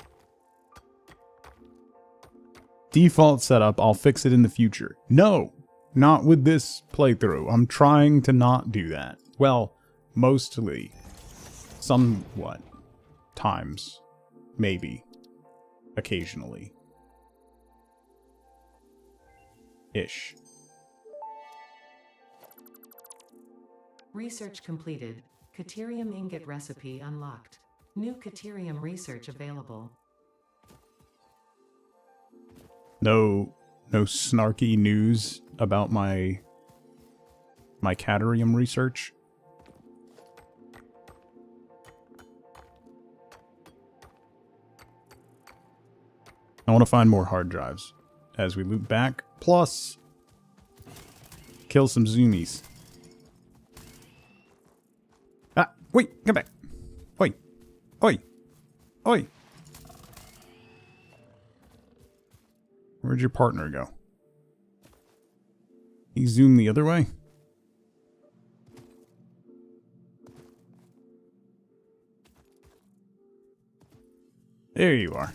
Default setup, I'll fix it in the future. No! Not with this playthrough. I'm trying to not do that. Well, mostly. Somewhat. Times. Maybe. Occasionally. Ish. Research completed. Caterium ingot recipe unlocked. New caterium research available. No snarky news about my caterium research. I want to find more hard drives as we loop back. Plus, kill some zoomies. Ah, wait, come back. Oi, oi, oi. Where'd your partner go? He zoomed the other way? There you are.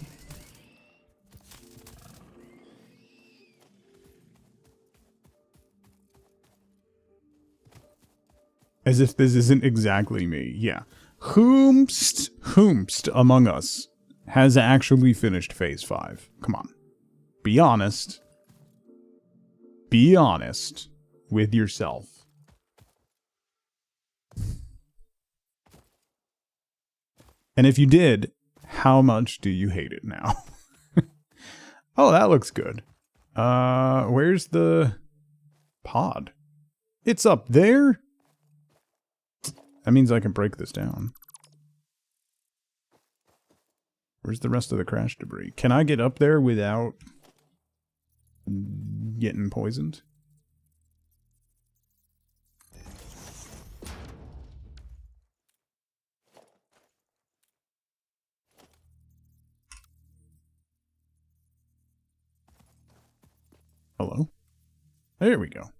As if this isn't exactly me. Yeah. Whomst among us has actually finished Phase 5. Come on. Be honest. Be honest with yourself. And if you did, how much do you hate it now? Oh, that looks good. Where's the pod? It's up there? That means I can break this down. Where's the rest of the crash debris? Can I get up there without getting poisoned? Hello? There we go.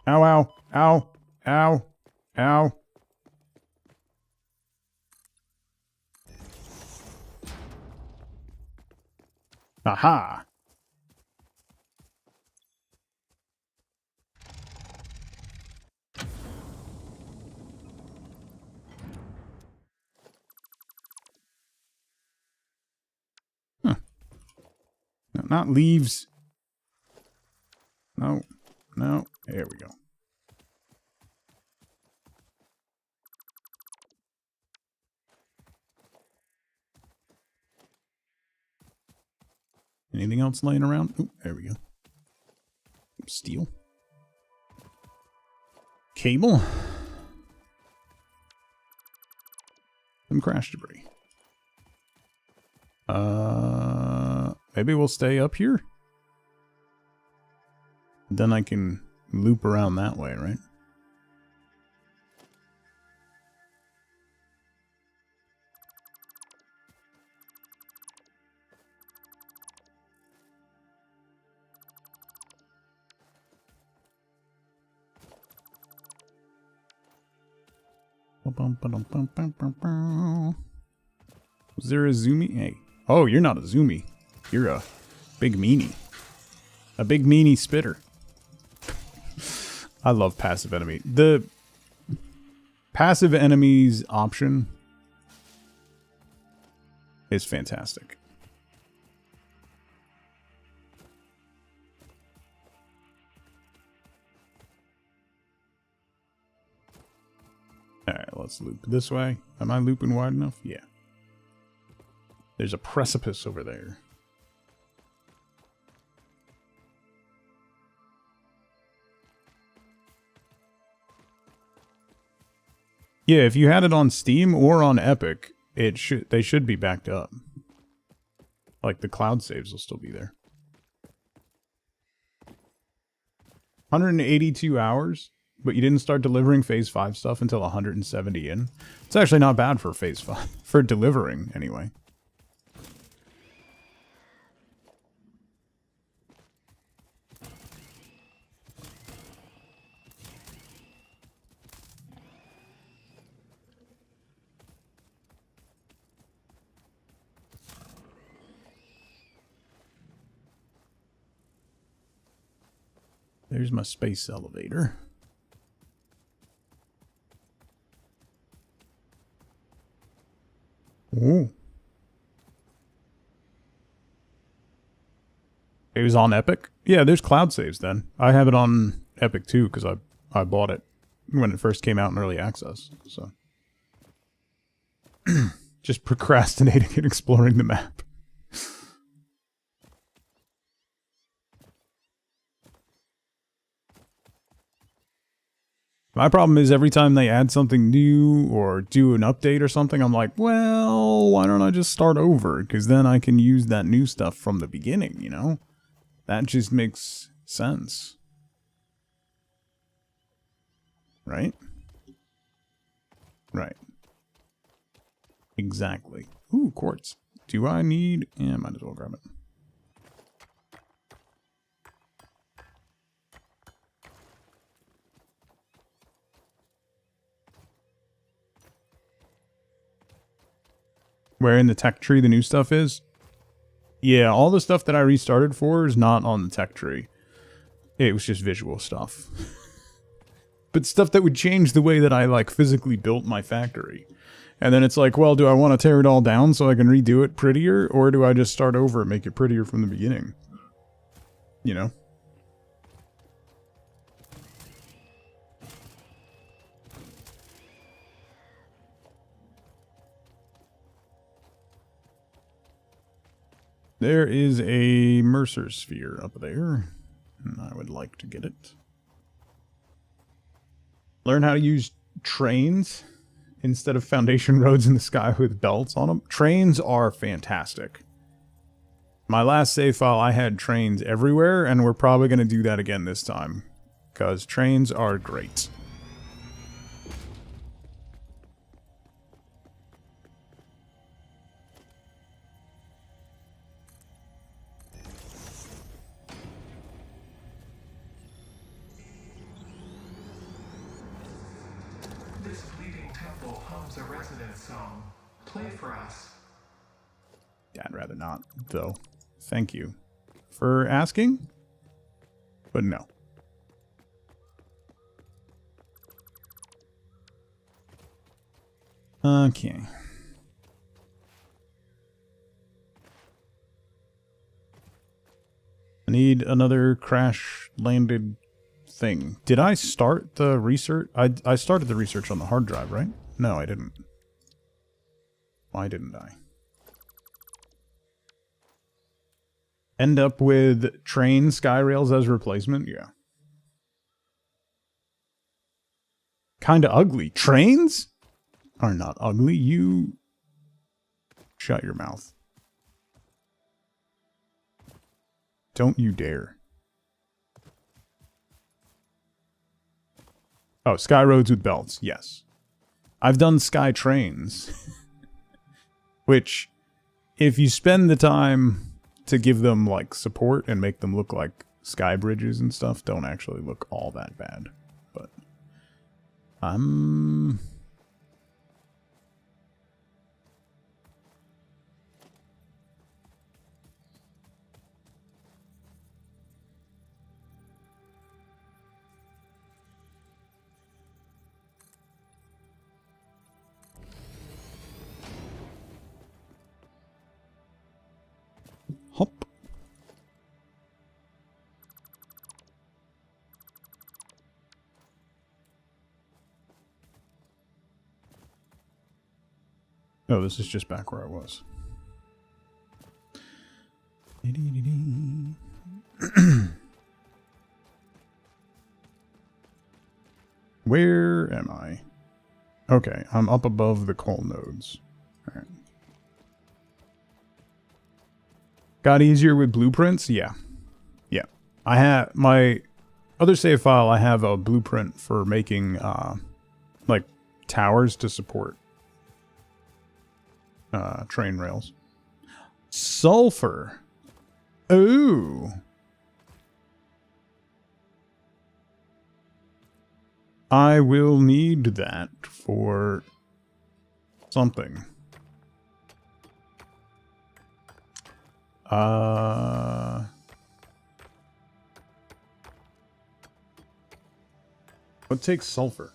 Ow, ow, ow, ow, ow. Aha! Huh. No, not leaves. No, no. There we go. Anything else laying around? Oh, there we go. Steel. Cable. Some crash debris. Maybe we'll stay up here? Then I can loop around that way, right? Was there a zoomie? Hey. Oh, you're not a zoomie. You're a big meanie. A big meanie spitter. I love passive enemy. The passive enemies option is fantastic. Alright, let's loop this way. Am I looping wide enough? Yeah. There's a precipice over there. Yeah, if you had it on Steam or on Epic, they should be backed up. Like the cloud saves will still be there. 182 hours, but you didn't start delivering Phase 5 stuff until 170 in. It's actually not bad for Phase 5, for delivering anyway. There's my space elevator. Ooh. It was on Epic? Yeah, there's cloud saves then. I have it on Epic too, because I bought it when it first came out in early access. So just procrastinating and exploring the map. My problem is every time they add something new or do an update or something, I'm like, well, why don't I just start over? Because then I can use that new stuff from the beginning, you know? That just makes sense. Right? Right. Exactly. Ooh, quartz. Do I need... Yeah, might as well grab it. Where in the tech tree the new stuff is? Yeah, all the stuff that I restarted for is not on the tech tree. It was just visual stuff. But stuff that would change the way that I, like, physically built my factory. And then it's like, well, do I want to tear it all down so I can redo it prettier? Or do I just start over and make it prettier from the beginning? You know? There is a Mercer sphere up there, and I would like to get it. Learn how to use trains instead of foundation roads in the sky with belts on them. Trains are fantastic. My last save file, I had trains everywhere, and we're probably going to do that again this time, because trains are great. Play for us. Yeah, I'd rather not, though. Thank you for asking, but no. Okay. I need another crash-landed thing. Did I start the research? I started the research on the hard drive, right? No, I didn't. Why didn't I? End up with train sky rails as replacement? Yeah. Kinda ugly. Trains are not ugly. You shut your mouth. Don't you dare. Oh, sky roads with belts. Yes. I've done sky trains. Which, if you spend the time to give them, like, support and make them look like sky bridges and stuff, don't actually look all that bad. But, hop. Oh, this is just back where I was. Where am I? Okay, I'm up above the coal nodes. All right. Got easier with blueprints? Yeah. Yeah. I have my other save file, I have a blueprint for making like towers to support train rails. Sulfur. Ooh. I will need that for something. What takes sulfur?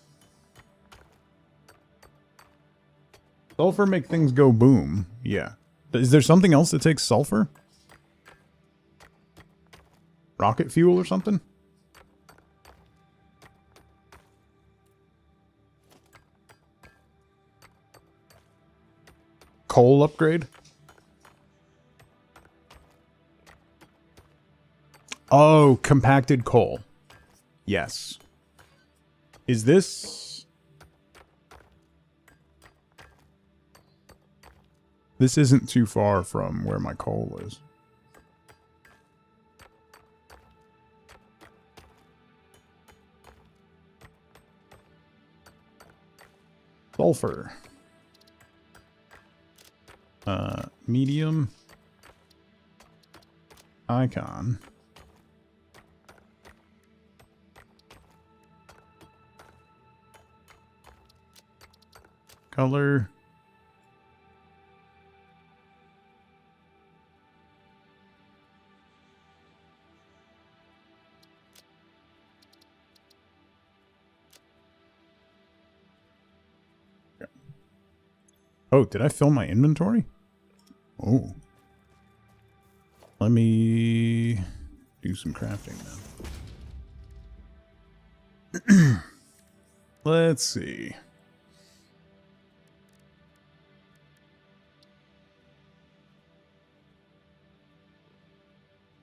Sulfur make things go boom. Yeah. Is there something else that takes sulfur? Rocket fuel or something? Coal upgrade? Oh, compacted coal. Yes. Is this... This isn't too far from where my coal is. Sulfur. Medium. Icon. Color. Oh, did I fill my inventory? Oh. Let me do some crafting then. Let's see.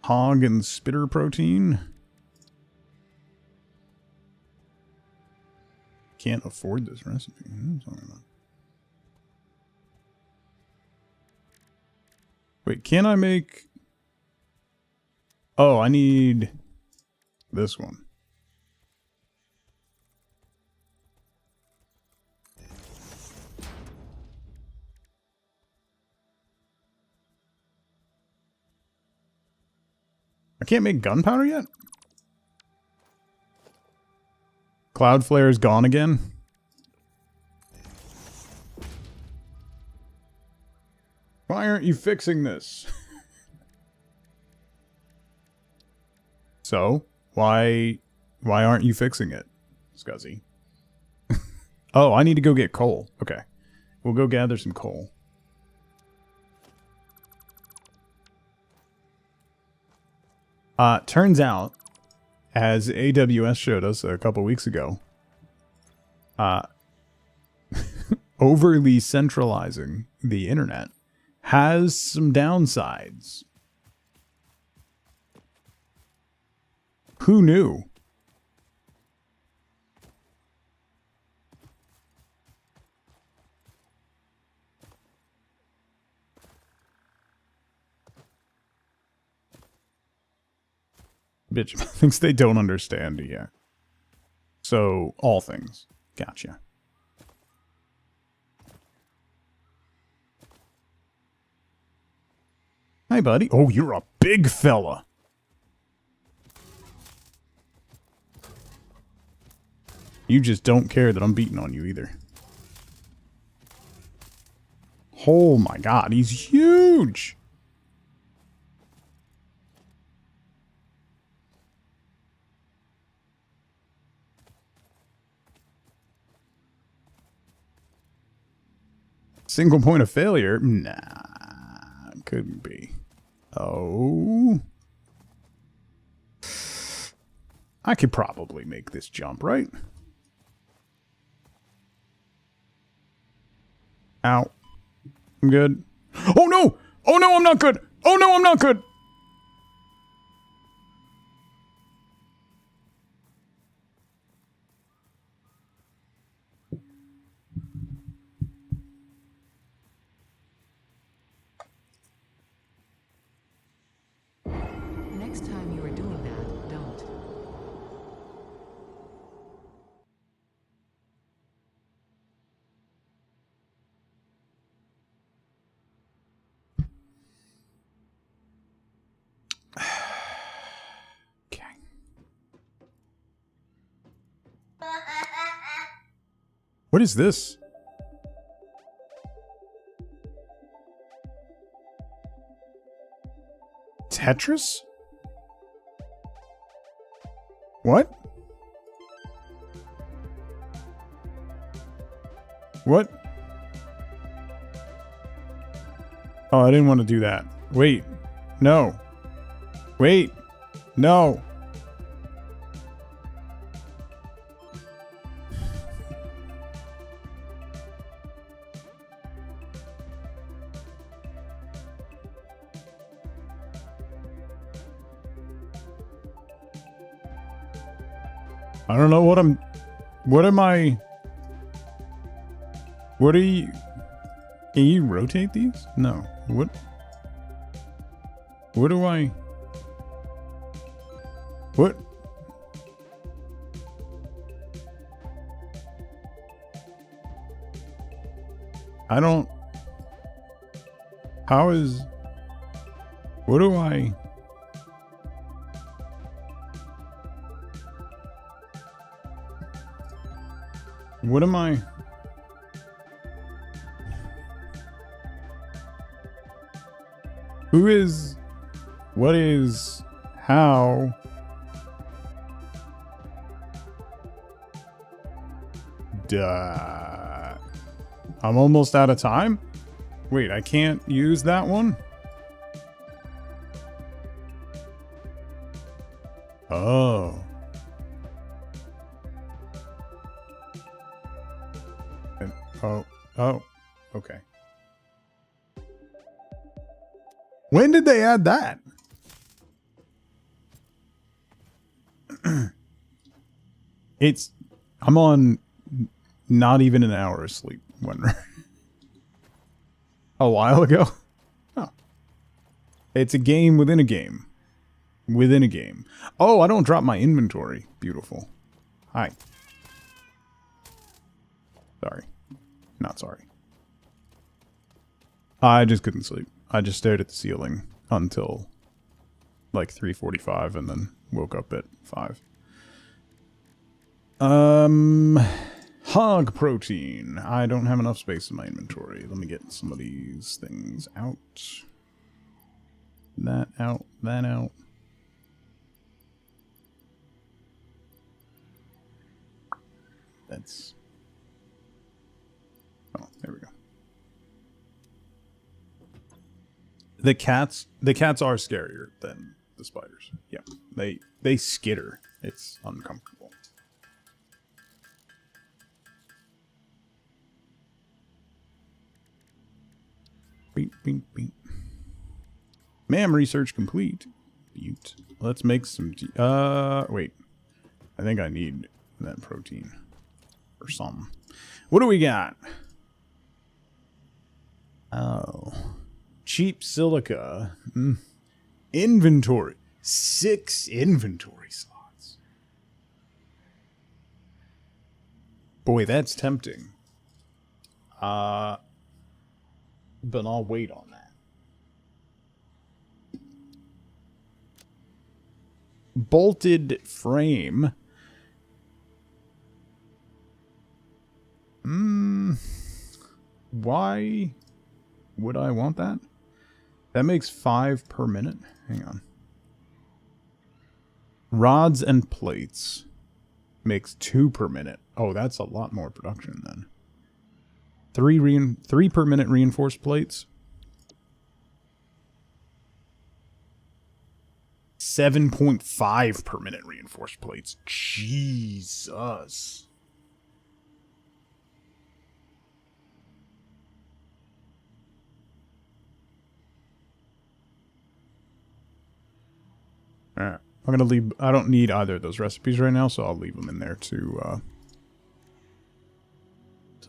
Hog and spitter protein. Can't afford this recipe. What are you talking about? Wait, can I make... Oh, I need this one. I can't make gunpowder yet? Cloudflare's gone again? Why aren't you fixing this? So, why aren't you fixing it, Scuzzy? Oh, I need to go get coal. Okay. We'll go gather some coal. Turns out, as AWS showed us a couple weeks ago, overly centralizing the internet has some downsides. Who knew? Bitch thinks they don't understand yet. So, all things. Gotcha. Hi, buddy. Oh, you're a big fella. You just don't care that I'm beating on you either. Oh my god, he's huge! Single point of failure? Nah, couldn't be. Oh. I could probably make this jump, right? Ow. I'm good. Oh no! Oh no, I'm not good! Oh no, I'm not good! Next time you are doing that, don't. Okay. What is this? Tetris? What? What? Oh, I didn't want to do that. Wait. No. Wait. No. I don't know what I'm... What am I... What are you... Can you rotate these? No. What? What do I... What? I don't... How is... What do I... What am I... Who is... What is... How... Duh. I'm almost out of time? Wait, I can't use that one? Oh. Oh, okay. When did they add that? I'm on not even an hour of sleep. A while ago? Oh. It's a game within a game. Within a game. Oh, I don't drop my inventory. Beautiful. Hi. Sorry. Not sorry. I just couldn't sleep. I just stared at the ceiling until like 3:45 and then woke up at 5. Hog protein. I don't have enough space in my inventory. Let me get some of these things out. That out. That out. That's... Oh, there we go. The cats are scarier than the spiders. Yeah, they skitter. It's uncomfortable. Beep, beep, beep. Ma'am, research complete. Butte. Let's make some wait. I think I need that protein or something. What do we got? Oh. Cheap silica. Inventory. 6 inventory slots. Boy, that's tempting. But I'll wait on that. Bolted frame. Why would I want that? That makes 5 per minute. Hang on. Rods and plates makes 2 per minute. Oh, that's a lot more production then. 3 per minute reinforced plates. 7.5 per minute reinforced plates. Jesus. Alright. I'm gonna leave. I don't need either of those recipes right now, so I'll leave them in there to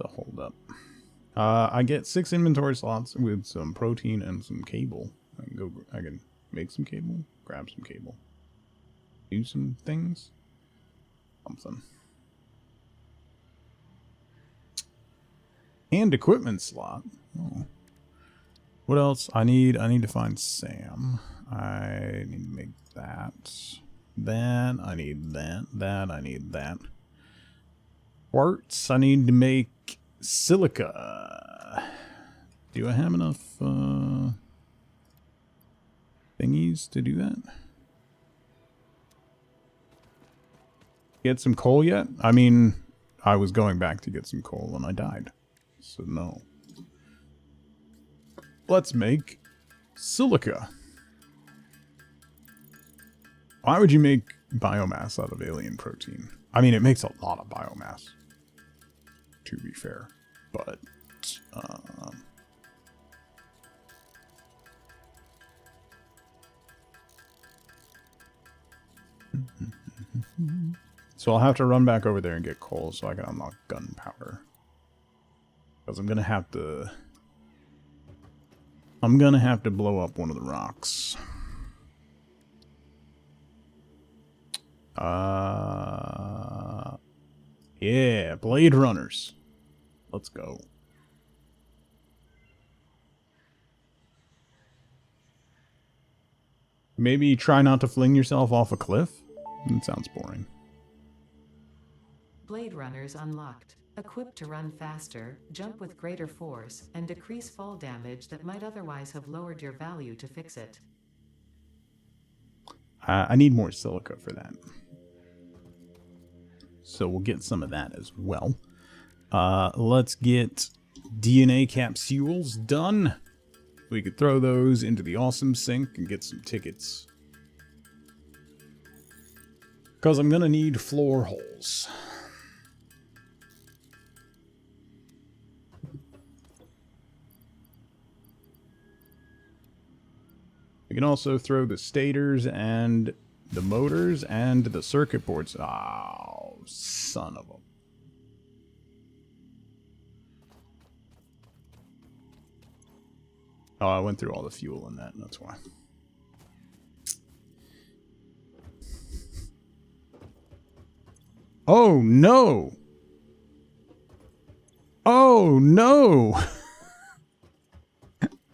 hold up. I get 6 inventory slots with some protein and some cable. I can make some cable, grab some cable, do some things. Something. And equipment slot. Oh. What else? I need to find Sam. I need to make that. That. I need that. That. I need that. Quartz. I need to make silica. Do I have enough thingies to do that? Get some coal yet? I mean, I was going back to get some coal and I died. So no. let's make silica. Why would you make biomass out of alien protein? I mean, it makes a lot of biomass, to be fair, but so I'll have to run back over there and get coal so I can unlock gunpowder. Because I'm gonna have to blow up one of the rocks. Yeah, Blade Runners. Let's go. Maybe try not to fling yourself off a cliff? That sounds boring. Blade Runners unlocked. Equipped to run faster, jump with greater force, and decrease fall damage that might otherwise have lowered your value to fix it. I need more silica for that. So we'll get some of that as well. Let's get DNA capsules done. We could throw those into the awesome sink and get some tickets. Because I'm going to need floor holes. We can also throw the stators and the motors and the circuit boards. Oh, son of a... Oh, I went through all the fuel in that, and that's why. Oh, no! Oh, no!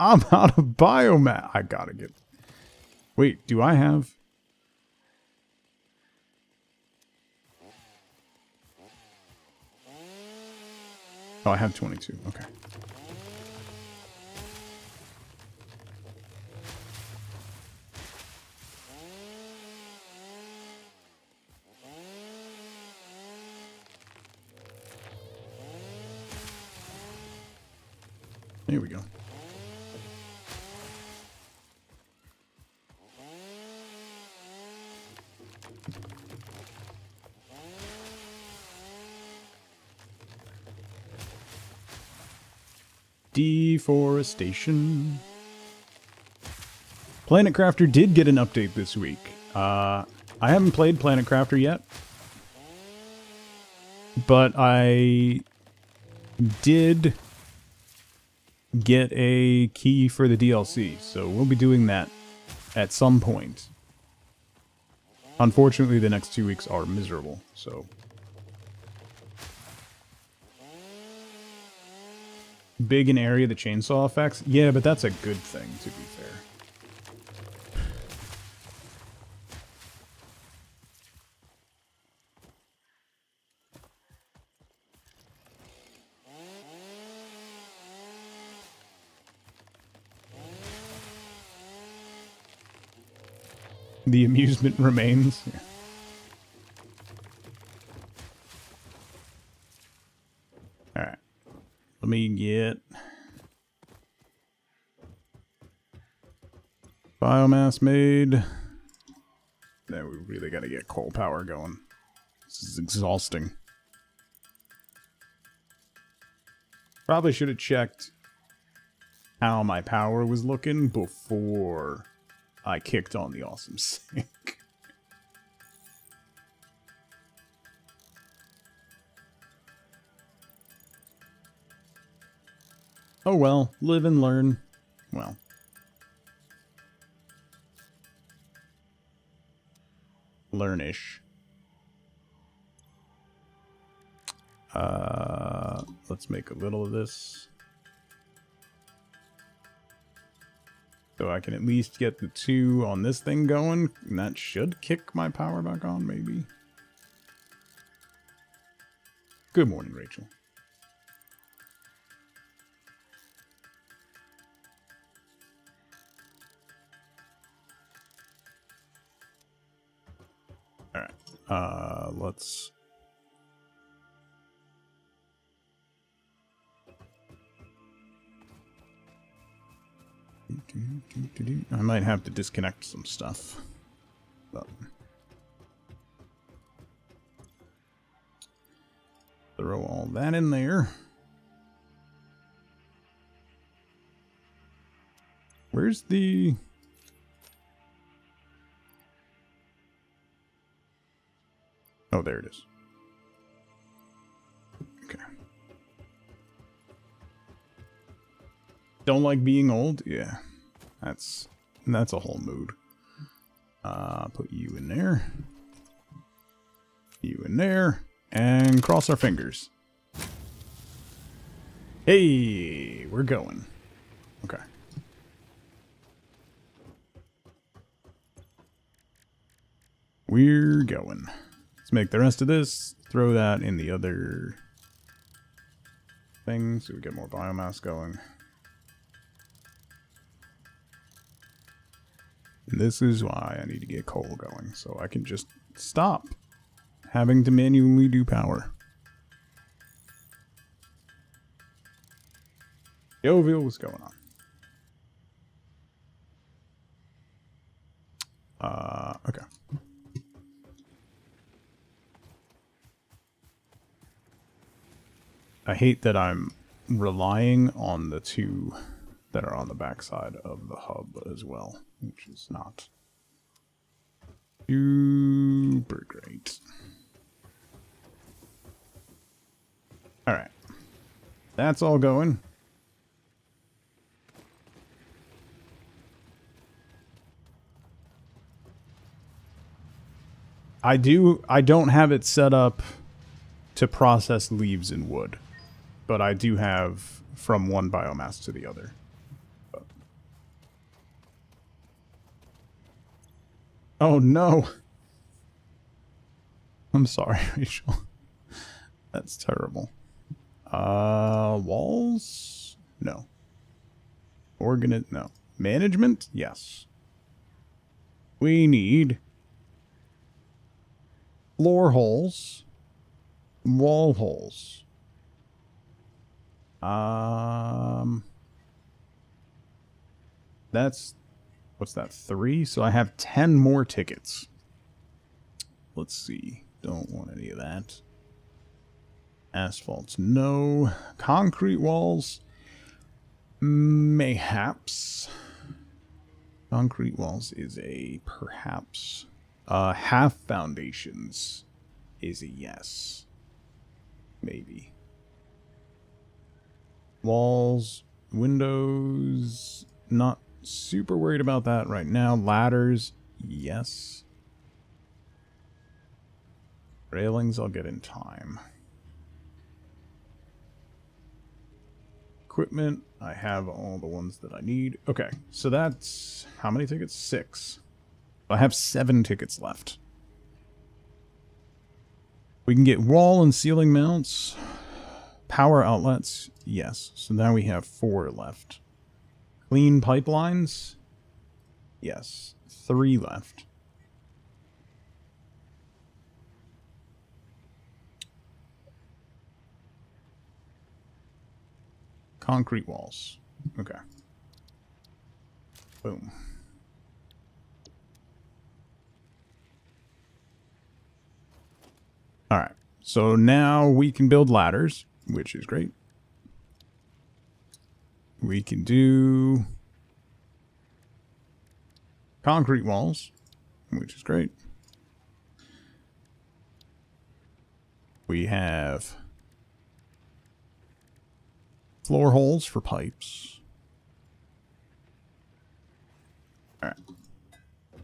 I'm out of biomass. I gotta get... Wait, do I have... Oh, I have 22. Okay. Here we go. Deforestation. Planet Crafter did get an update this week. I haven't played Planet Crafter yet, but I did get a key for the DLC, so we'll be doing that at some point. Unfortunately, the next 2 weeks are miserable, so... Big in area, the chainsaw effects? Yeah, but that's a good thing, to be fair. The amusement remains. Yeah. Alright. Let me get biomass made. Then we really gotta get coal power going. This is exhausting. Probably should have checked how my power was looking before I kicked on the awesome sink. Oh well, live and learn. Well. Learnish. Let's make a little of this. So I can at least get the 2 on this thing going, and that should kick my power back on, maybe. Good morning, Rachel. Alright, let's... I might have to disconnect some stuff. But throw all that in there. Where's the... Oh, there it is. Okay. Don't like being old? Yeah. That's a whole mood. Put you in there. You in there. And cross our fingers. Hey, we're going. Okay. We're going. Let's make the rest of this. Throw that in the other thing so we get more biomass going. And this is why I need to get coal going, so I can just stop having to manually do power. Yoville, what's going on? Okay. I hate that I'm relying on the two that are on the backside of the hub as well, which is not super great. Alright. That's all going. I don't have it set up to process leaves and wood, but I do have from one biomass to the other. But. Oh no! I'm sorry, Rachel. That's terrible. Walls? No. No. Management? Yes. We need floor holes, wall holes. That's, what's that, 3? So I have 10 more tickets. Let's see. Don't want any of that. Asphalts, no. Concrete walls, mayhaps. Concrete walls is a perhaps. Half foundations is a yes. Maybe. Walls, windows, not super worried about that right now. Ladders, yes. Railings I'll get in time. Equipment, I have all the ones that I need. Okay, so that's... how many tickets? 6. I have 7 tickets left. We can get wall and ceiling mounts. Power outlets, yes. So now we have 4 left. Clean pipelines, yes. 3 left. Concrete walls. Okay. Boom. Alright. So now we can build ladders, which is great. We can do concrete walls, which is great. We have floor holes for pipes. Alright.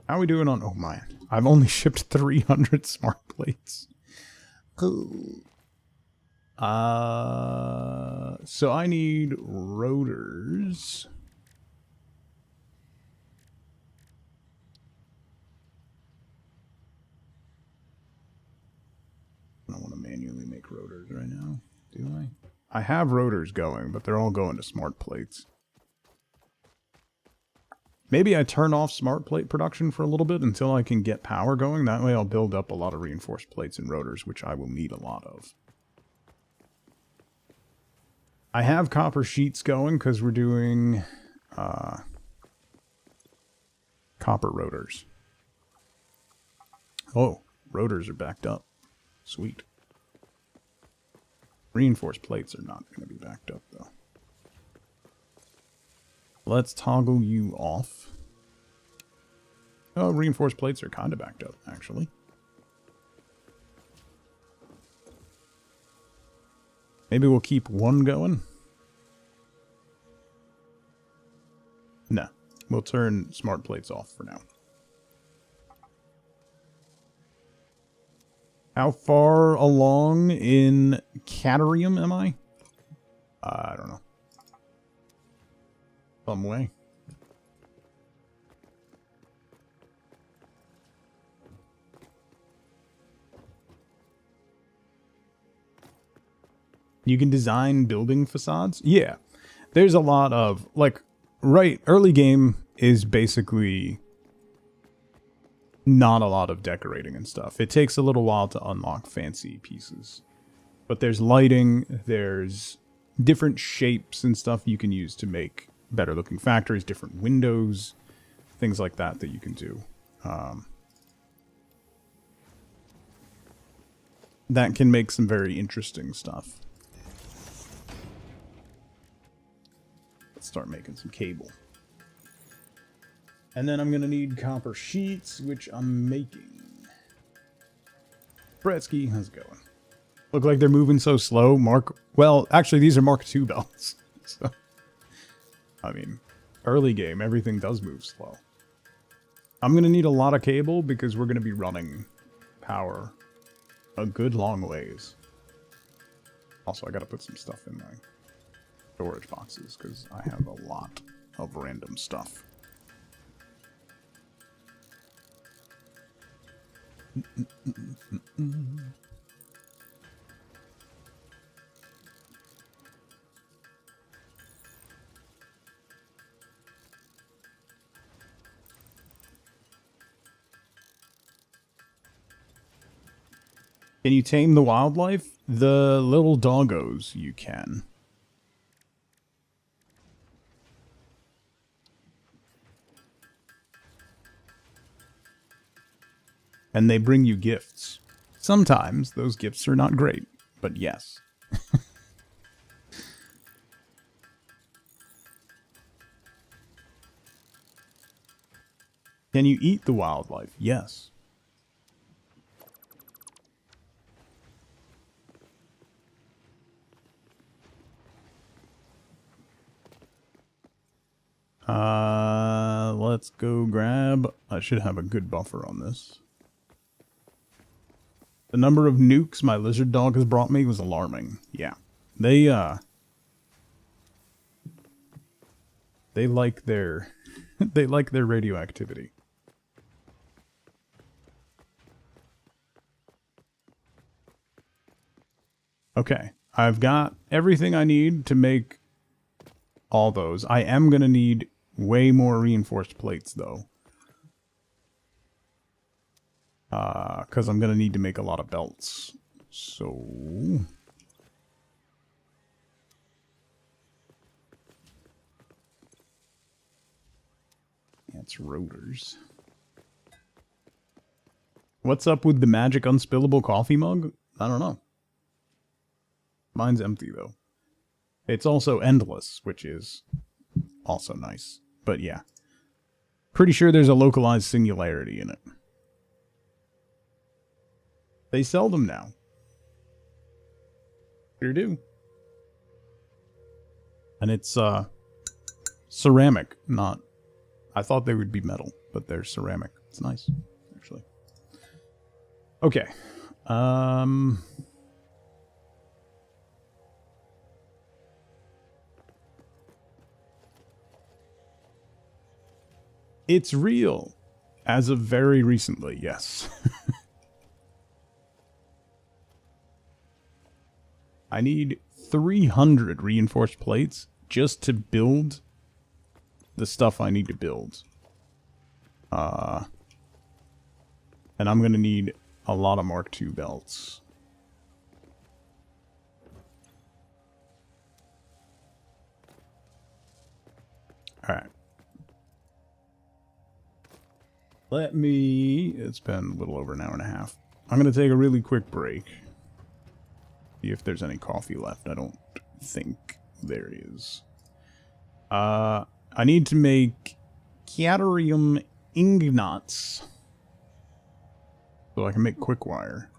How are we doing on... oh my. I've only shipped 300 smart plates. Cool. So I need rotors. I don't want to manually make rotors right now, do I? I have rotors going, but they're all going to smart plates. Maybe I turn off smart plate production for a little bit until I can get power going. That way I'll build up a lot of reinforced plates and rotors, which I will need a lot of. I have copper sheets going because we're doing Copper rotors. Oh, rotors are backed up. Sweet. Reinforced plates are not going to be backed up, though. Let's toggle you off. Oh, reinforced plates are kind of backed up, actually. Maybe we'll keep one going. No, we'll turn smart plates off for now. How far along in Caterium am I? I don't know. Some way. You can design building facades? Yeah. There's a lot of, like, right, early game is basically not a lot of decorating and stuff. It takes a little while to unlock fancy pieces. But there's lighting, there's different shapes and stuff you can use to make better looking factories, different windows, things like that that you can do. That can make some very interesting stuff. Let's start making some cable. And then I'm going to need copper sheets, which I'm making. Bretsky, how's it going? Look like they're moving so slow. Well, actually, these are Mark II belts. So, I mean, early game, everything does move slow. I'm going to need a lot of cable because we're going to be running power a good long ways. Also, I got to put some stuff in my storage boxes because I have a lot of random stuff. Can you tame the wildlife? The little doggos you can. And they bring you gifts. Sometimes those gifts are not great, but yes. Can you eat the wildlife? Yes. Let's go grab... I should have a good buffer on this. The number of nukes my lizard dog has brought me was alarming. Yeah. They like their... they like their radioactivity. Okay. I've got everything I need to make all those. I am going to need way more reinforced plates, though. Because I'm going to need to make a lot of belts. So... that's rotors. What's up with the magic unspillable coffee mug? I don't know. Mine's empty, though. It's also endless, which is also nice. But yeah. Pretty sure there's a localized singularity in it. They sell them now. Sure do. And it's ceramic, not... I thought they would be metal, but they're ceramic. It's nice, actually. Okay. It's real. As of very recently, yes. I need 300 reinforced plates just to build the stuff I need to build. And I'm going to need a lot of Mark II belts. Alright. It's been a little over an hour and a half. I'm going to take a really quick break. See if there's any coffee left. I don't think there is. I need to make cadmium ingots so I can make quick wire.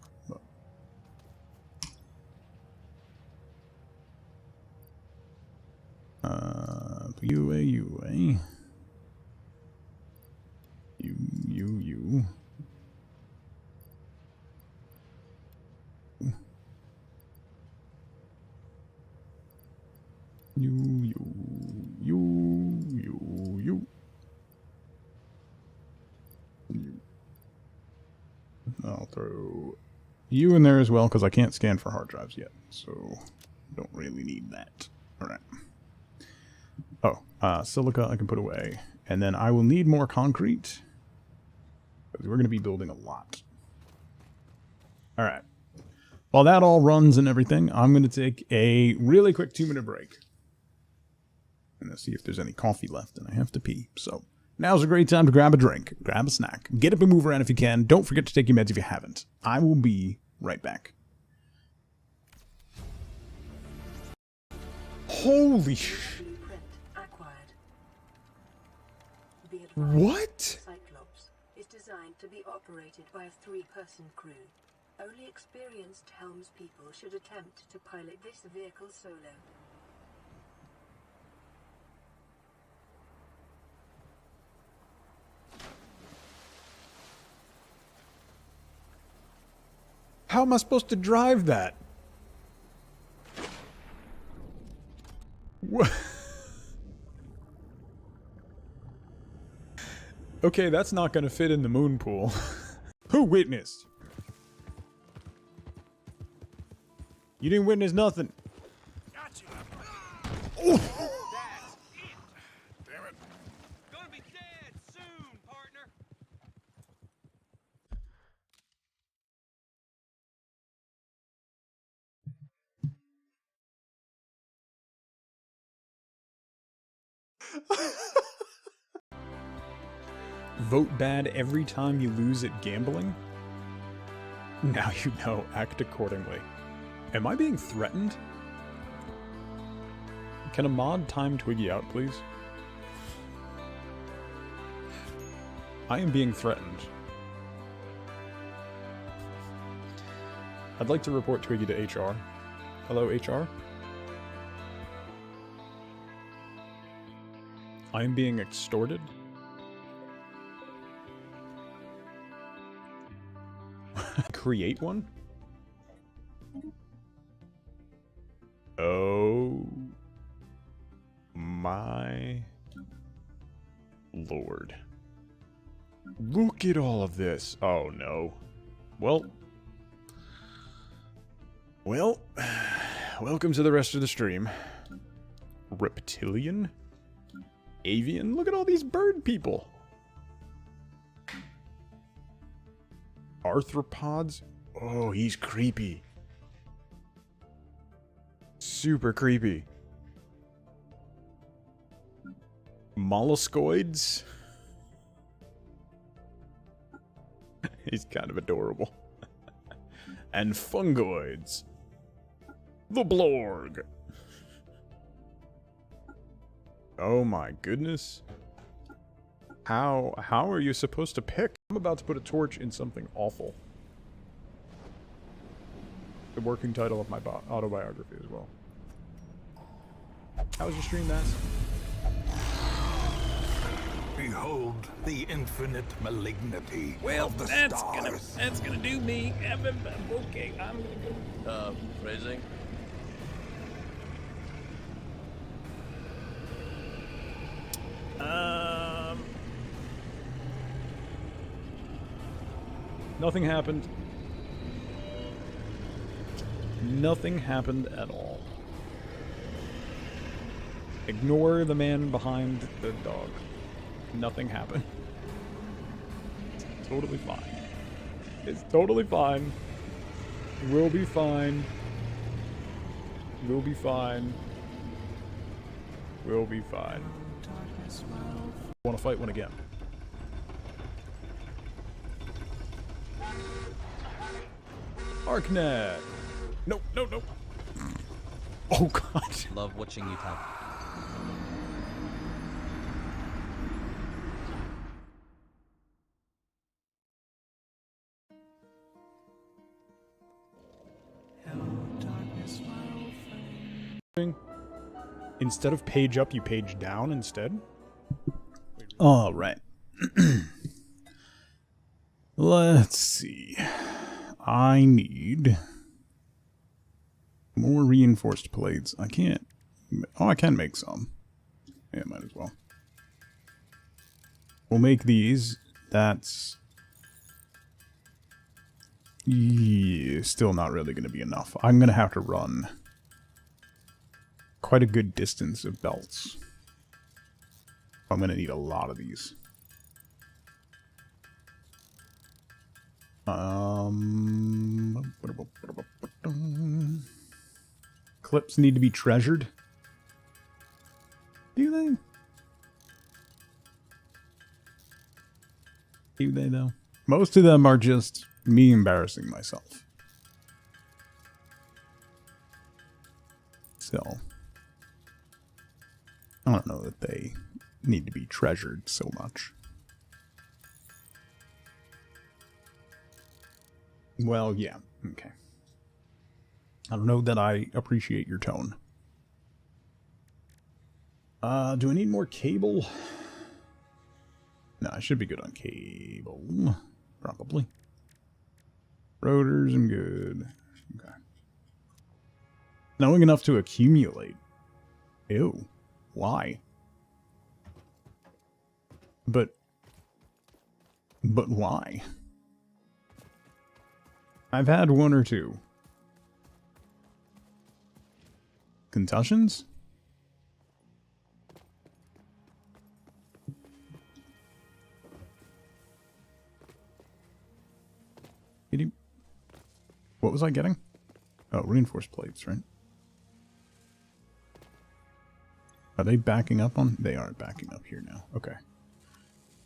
UA. You. I'll throw you in there as well because I can't scan for hard drives yet, so don't really need that. All right. Oh, silica I can put away, and then I will need more concrete because we're going to be building a lot. All right. While that all runs and everything, I'm going to take a really quick 2-minute break. And let's see if there's any coffee left, and I have to pee. So now's a great time to grab a drink, grab a snack, get up and move around if you can. Don't forget to take your meds if you haven't. I will be right back. Holy sh... What? Cyclops is designed to be operated by a 3-person crew. Only experienced helmspeople should attempt to pilot this vehicle solo. How am I supposed to drive that? What? Okay, that's not going to fit in the moon pool. Who witnessed? You didn't witness nothing. Gotcha. Oh. That's it. Damn it. Gonna be dead soon, partner. Vote bad every time you lose at gambling? Now you know, act accordingly. Am I being threatened? Can a mod time Twiggy out, please? I am being threatened. I'd like to report Twiggy to HR. Hello, HR? I am being extorted? Create one? Oh my lord. Look at all of this. Oh no. Well, welcome to the rest of the stream. Reptilian? Avian? Look at all these bird people. Arthropods? Oh, he's creepy. Super creepy. Molluscoids? He's kind of adorable. And fungoids. The Blorg. Oh my goodness. How are you supposed to pick? I'm about to put a torch in something awful. The working title of my autobiography as well. How was your stream, Mass? Behold the infinite malignity Well, of the that's stars. gonna do me. Okay, I'm gonna go. Phrasing. Nothing happened. Nothing happened at all. Ignore the man behind the dog. Nothing happened. It's totally fine. It's totally fine. We'll be fine. We'll be fine. We'll be fine. Want to fight one again? Arknet. No, no, no. Oh, God. Love watching you type. Instead of page up, you page down instead? All right. Let's see. I need more reinforced plates. I can't. Oh, I can make some. Yeah, might as well. We'll make these. That's... yeah, still not really going to be enough. I'm going to have to run quite a good distance of belts. I'm going to need a lot of these. Clips need to be treasured. Do they? Do they, though? Most of them are just me embarrassing myself. So, I don't know that they need to be treasured so much. Well, yeah, okay. I don't know that I appreciate your tone. Do I need more cable? No, I should be good on cable. Probably. Rotors, I'm good. Okay. Knowing enough to accumulate. Ew. Why? But why? I've had one or two. Concussions? What was I getting? Oh, reinforced plates, right? Are they backing up on? They are backing up here now. Okay.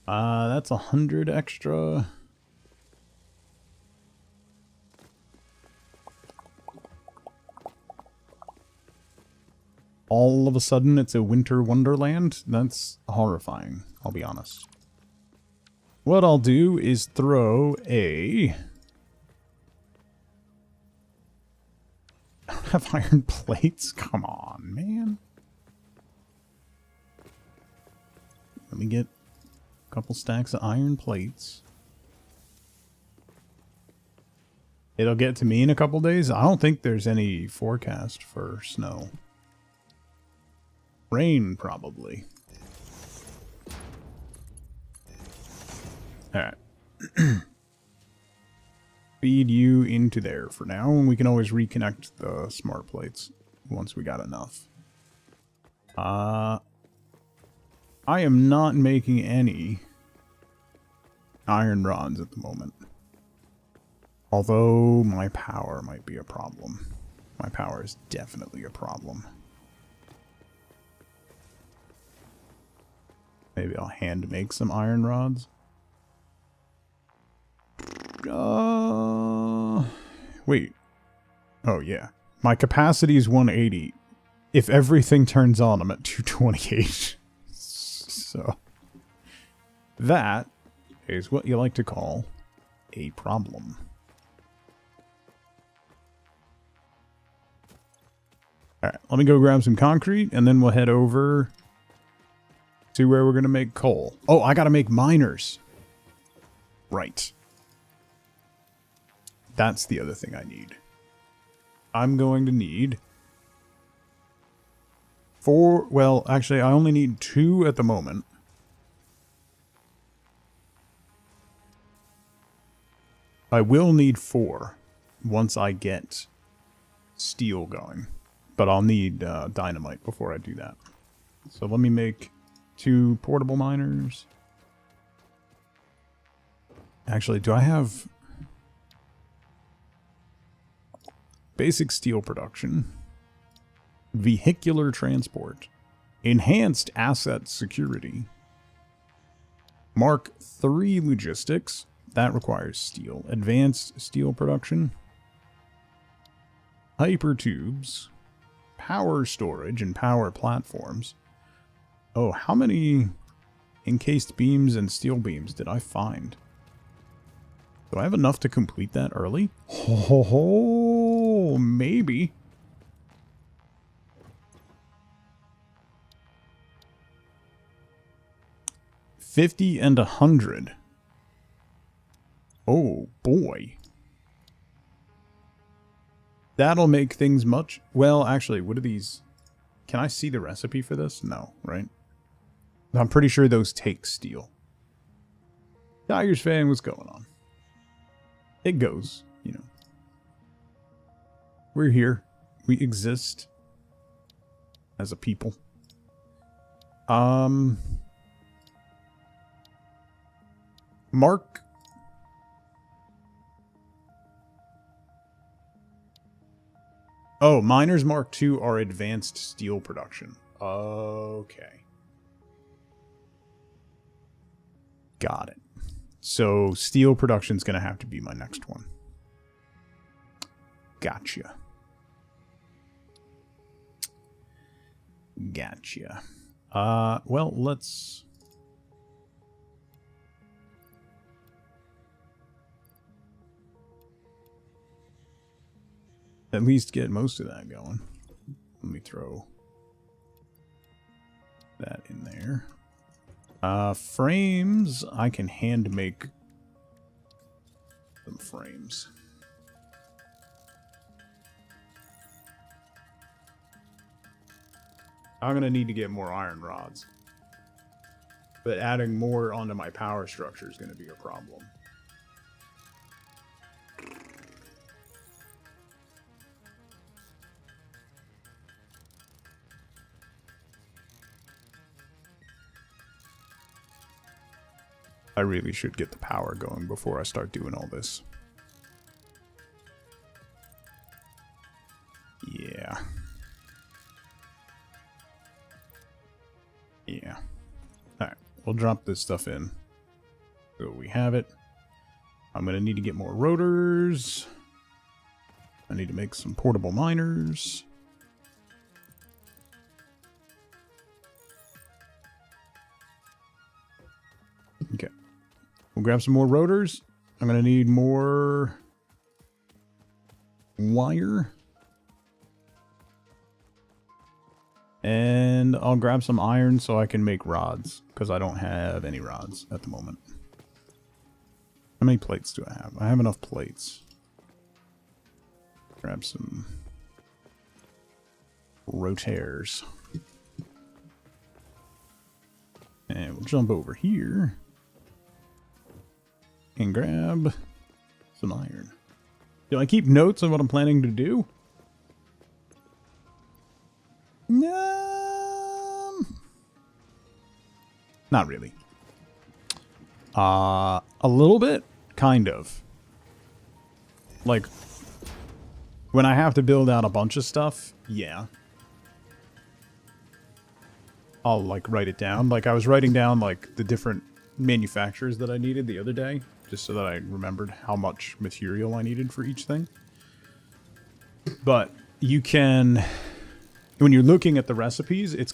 That's 100 extra. All of a sudden, it's a winter wonderland? That's horrifying, I'll be honest. What I'll do is throw a... I don't have iron plates? Come on, man. Let me get a couple stacks of iron plates. It'll get to me in a couple days. I don't think there's any forecast for snow. Rain, probably. Alright. Feed you into there for now, and we can always reconnect the smart plates once we got enough. I am not making any iron rods at the moment. Although my power might be a problem. My power is definitely a problem. Maybe I'll hand make some iron rods. Wait. Oh, yeah. My capacity is 180. If everything turns on, I'm at 228. So, that is what you like to call a problem. Alright, let me go grab some concrete, and then we'll head over to where we're going to make coal. Oh, I got to make miners. Right. That's the other thing I need. I'm going to need 4... Well, actually, I only need 2 at the moment. I will need 4 once I get steel going. But I'll need dynamite before I do that. So let me make 2 portable miners. Actually, do I have... Basic steel production, vehicular transport, enhanced asset security, Mark III logistics, that requires steel, advanced steel production, hyper tubes, power storage, and power platforms. Oh, how many encased beams and steel beams did I find? Do I have enough to complete that early? Oh, maybe. $50 and $100. Oh boy. That'll make things much... Well, actually, what are these? Can I see the recipe for this? No, right? I'm pretty sure those take steel. Tiger's fan, what's going on? It goes, you know. We're here. We exist as a people. Mark. Oh, Miners Mark II are advanced steel production. Okay. Got it. So steel production's going to have to be my next one. Gotcha. Gotcha. Well, let's... at least get most of that going. Let me throw that in there. Frames, I can hand make some frames. I'm gonna need to get more iron rods. But adding more onto my power structure is gonna be a problem. I really should get the power going before I start doing all this. Yeah. Yeah. Alright, we'll drop this stuff in. So we have it. I'm going to need to get more rotors. I need to make some portable miners. Okay. We'll grab some more rotors. I'm going to need more wire. And I'll grab some iron so I can make rods, because I don't have any rods at the moment. How many plates do I have? I have enough plates. Grab some rotors. And we'll jump over here and grab some iron. Do I keep notes on what I'm planning to do? No. Not really. A little bit, kind of. Like, when I have to build out a bunch of stuff, yeah. I'll, like, write it down. Like, I was writing down, like, the different manufacturers that I needed the other day, just so that I remembered how much material I needed for each thing. But you can... when you're looking at the recipes, it's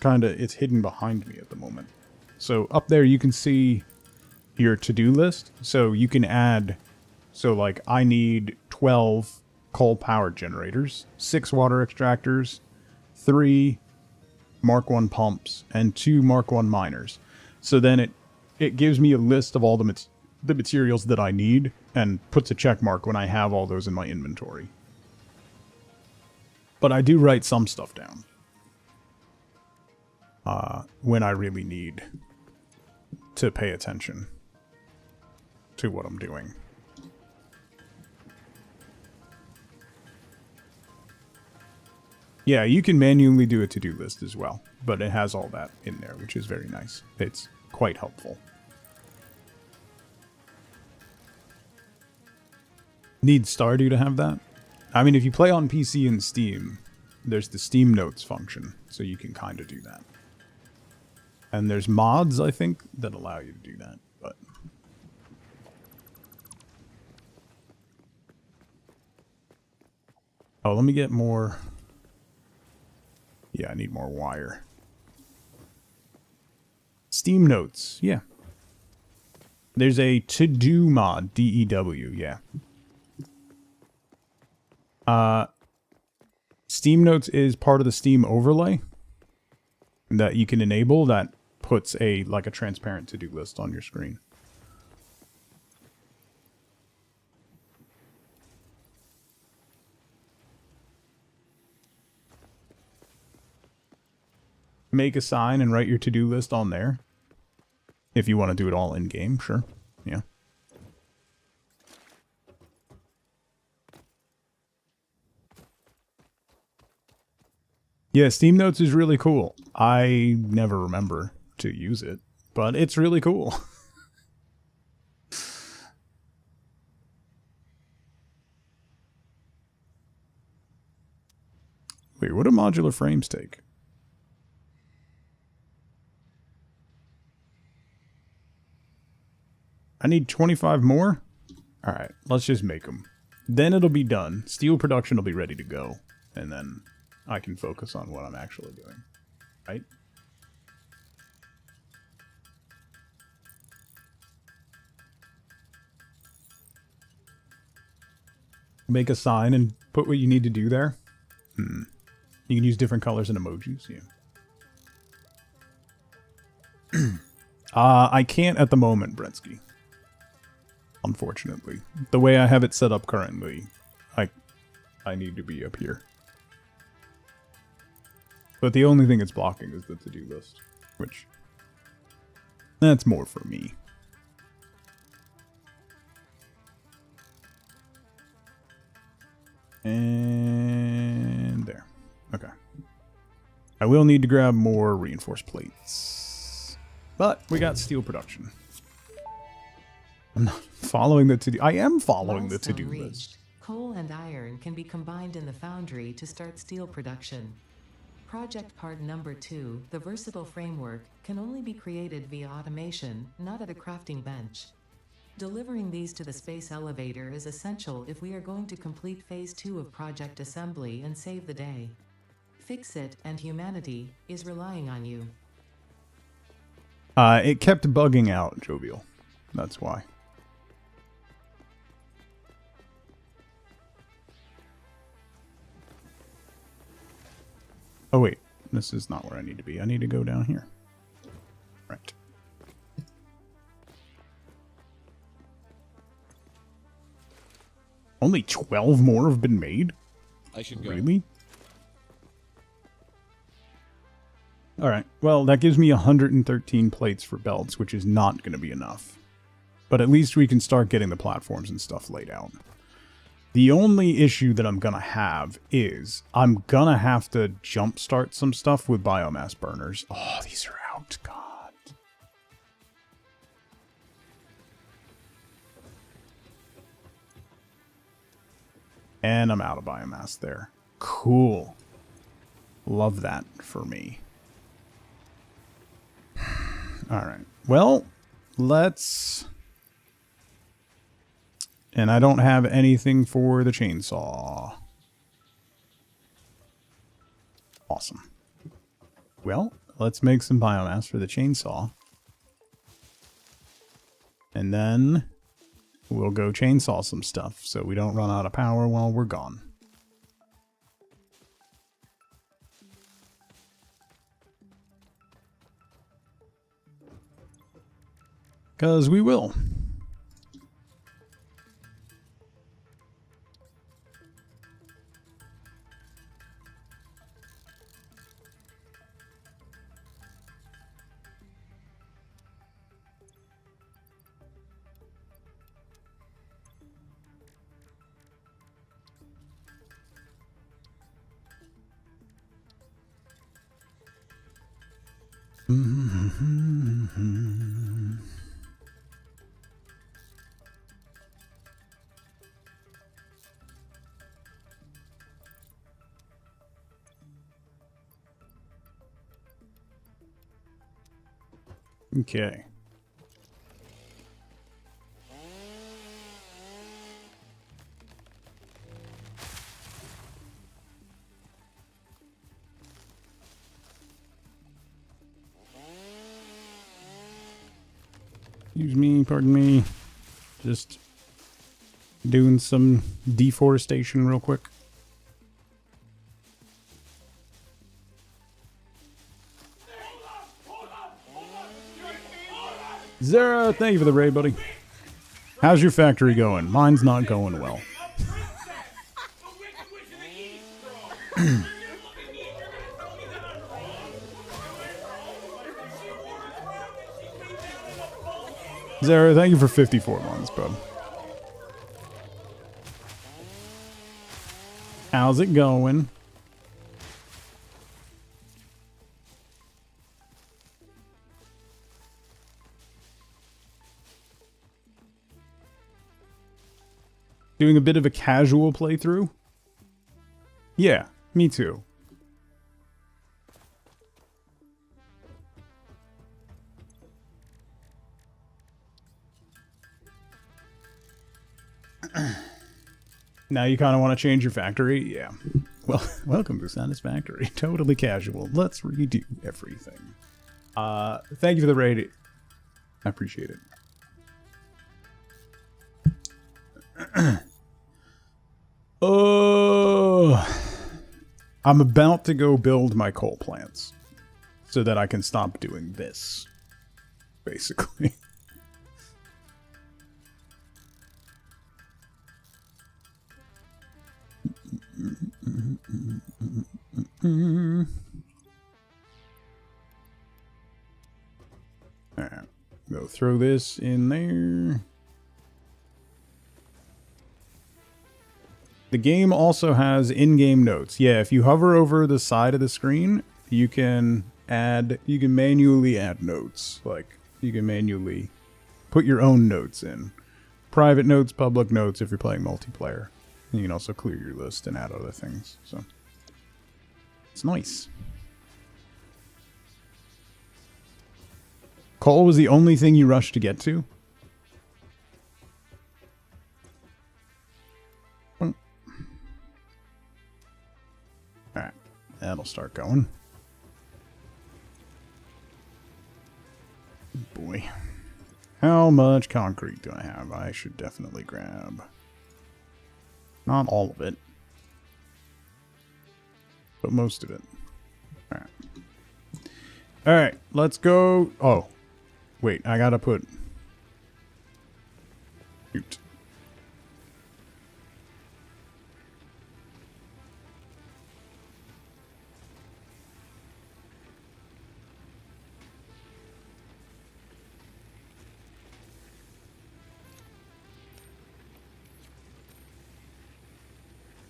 hidden behind me at the moment. So up there you can see your to-do list. So you can add, so like I need 12 coal power generators, 6 water extractors, 3 Mark 1 pumps, and 2 Mark 1 miners. So then it gives me a list of all the materials that I need and puts a check mark when I have all those in my inventory. But I do write some stuff down. When I really need to pay attention to what I'm doing. Yeah, you can manually do a to-do list as well, but it has all that in there, which is very nice. It's quite helpful. Need Stardew to have that? I mean, if you play on PC and Steam, there's the Steam Notes function, so you can kind of do that. And there's mods, I think, that allow you to do that, but... Oh, let me get more. Yeah, I need more wire. Steam notes, yeah. There's a to-do mod, D-E-W, yeah. Steam notes is part of the Steam overlay that you can enable that puts a transparent to-do list on your screen. Make a sign and write your to-do list on there. If you want to do it all in-game, sure. Yeah. Yeah, Steam Notes is really cool. I never remember to use it, but it's really cool. Wait, what do modular frames take? I need 25 more? Alright, let's just make them. Then it'll be done. Steel production will be ready to go. And then I can focus on what I'm actually doing. Right? Make a sign and put what you need to do there. You can use different colors and emojis, yeah. I can't at the moment, Bretsky. Unfortunately. The way I have it set up currently, I need to be up here. But the only thing it's blocking is the to-do list, which that's more for me. And there. Okay. I will need to grab more reinforced plates. But we got steel production. I'm not following the to-do. I am following the to-do list. Coal and iron can be combined in the foundry to start steel production. Project part number 2, the versatile framework, can only be created via automation, not at a crafting bench. Delivering these to the space elevator is essential if we are going to complete phase 2 of project assembly and save the day. Fix It and humanity is relying on you. It kept bugging out, Jovial. That's why. Oh wait, this is not where I need to be. I need to go down here. Right. Only 12 more have been made? I should go. Really? Alright, well, that gives me 113 plates for belts, which is not going to be enough. But at least we can start getting the platforms and stuff laid out. The only issue that I'm going to have is I'm going to have to jumpstart some stuff with biomass burners. Oh, these are out. God. And I'm out of biomass there. Cool. Love that for me. Alright. Well, let's... And I don't have anything for the chainsaw. Awesome. Well, let's make some biomass for the chainsaw. And then we'll go chainsaw some stuff so we don't run out of power while we're gone. Because we will. Okay. Excuse me, pardon me. Just doing some deforestation real quick. Zara, thank you for the raid, buddy. How's your factory going? Mine's not going well. Zara, thank you for 54 months, bud. How's it going? Doing a bit of a casual playthrough? Yeah, me too. Now you kind of want to change your factory? Yeah. Well, welcome to Satisfactory. Totally casual. Let's redo everything. Thank you for the raid. I appreciate it. I'm about to go build my coal plants so that I can stop doing this, basically. Alright, go throw this in there. The game also has in-game notes. Yeah, if you hover over the side of the screen, you can manually add notes. Like, you can manually put your own notes in. Private notes, public notes if you're playing multiplayer. You can also clear your list and add other things. So, it's nice. Coal was the only thing you rushed to get to? Alright, that'll start going. Boy. How much concrete do I have? I should definitely grab... not all of it. But most of it. Alright. Alright, let's go... oh. Wait, I gotta put... shoot.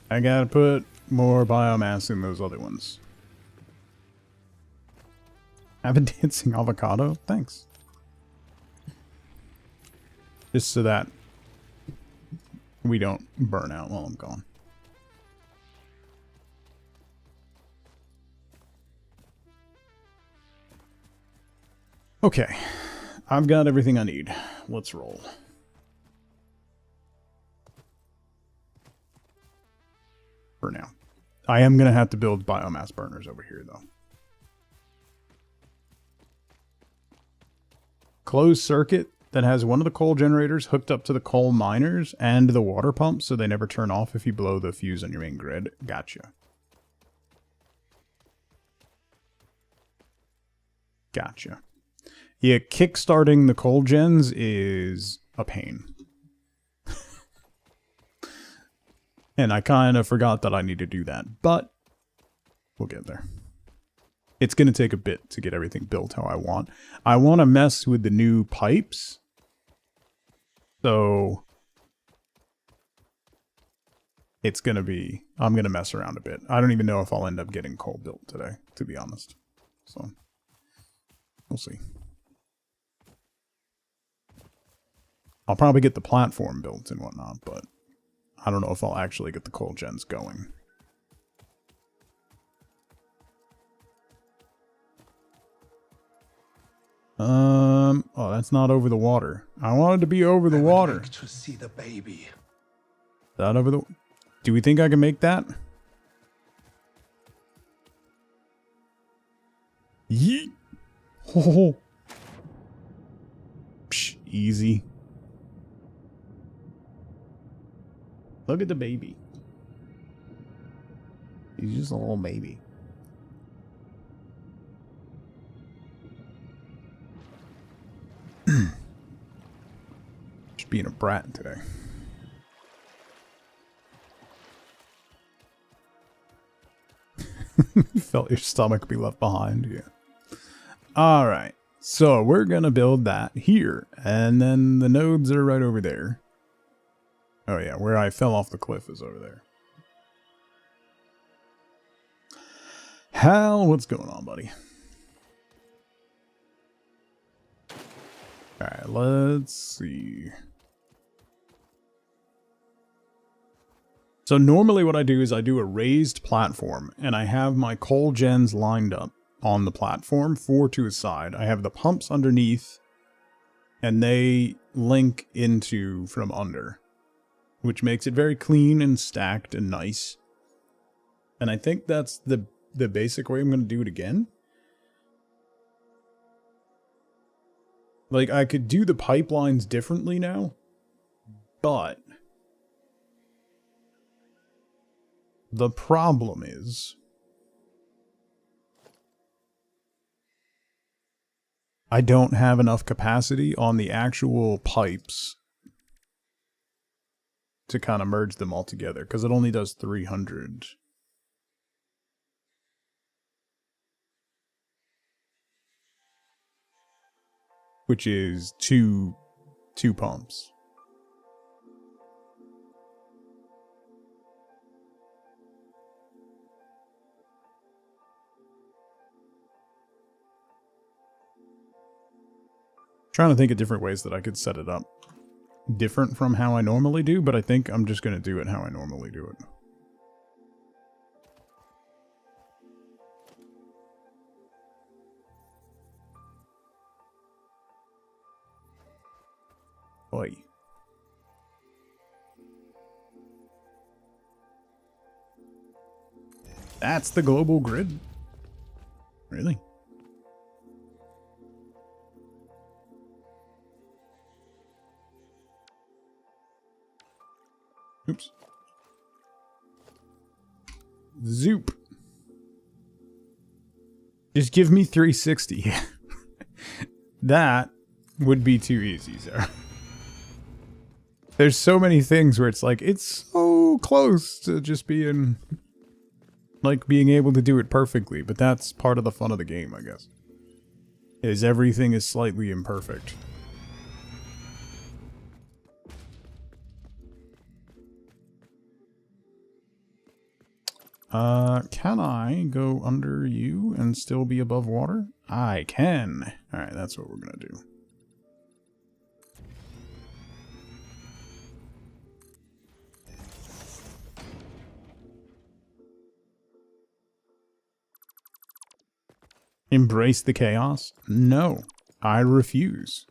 I gotta put more biomass in those other ones. Have a dancing avocado? Thanks. Just so that we don't burn out while I'm gone. Okay. I've got everything I need. Let's roll. For now. I am going to have to build biomass burners over here, though. Closed circuit that has one of the coal generators hooked up to the coal miners and the water pump, so they never turn off if you blow the fuse on your main grid. Gotcha. Gotcha. Yeah, kickstarting the coal gens is a pain. And I kind of forgot that I need to do that, but we'll get there. It's going to take a bit to get everything built how I want. I want to mess with the new pipes. So it's going to be, I'm going to mess around a bit. I don't even know if I'll end up getting coal built today, to be honest. So we'll see. I'll probably get the platform built and whatnot, but I don't know if I'll actually get the coal gens going. Oh, that's not over the water. I wanted to be over the water. Like to see the baby. That over the... do we think I can make that? Yeet. Oh. Psh, easy. Look at the baby. He's just a little baby. Just being a brat today. You felt your stomach be left behind. Yeah. Alright. So we're going to build that here. And then the nodes are right over there. Oh yeah, where I fell off the cliff is over there. Hal, what's going on, buddy? Alright, let's see. So normally what I do is I do a raised platform, and I have my coal gens lined up on the platform, 4 to a side. I have the pumps underneath, and they link into from under, which makes it very clean and stacked and nice. And I think that's the basic way I'm going to do it again. Like, I could do the pipelines differently now, but the problem is I don't have enough capacity on the actual pipes to kind of merge them all together, because it only does 300. Which is two pumps. Trying to think of different ways that I could set it up different from how I normally do, but I think I'm just going to do it how I normally do it. Oi. That's the global grid? Really? Oops. Zoop. Just give me 360. That would be too easy, sir. There's so many things where it's like, it's so close to just being, like, being able to do it perfectly, but that's part of the fun of the game, I guess. Is everything is slightly imperfect. Can I go under you and still be above water? I can. Alright, that's what we're gonna do. Embrace the chaos? No, I refuse.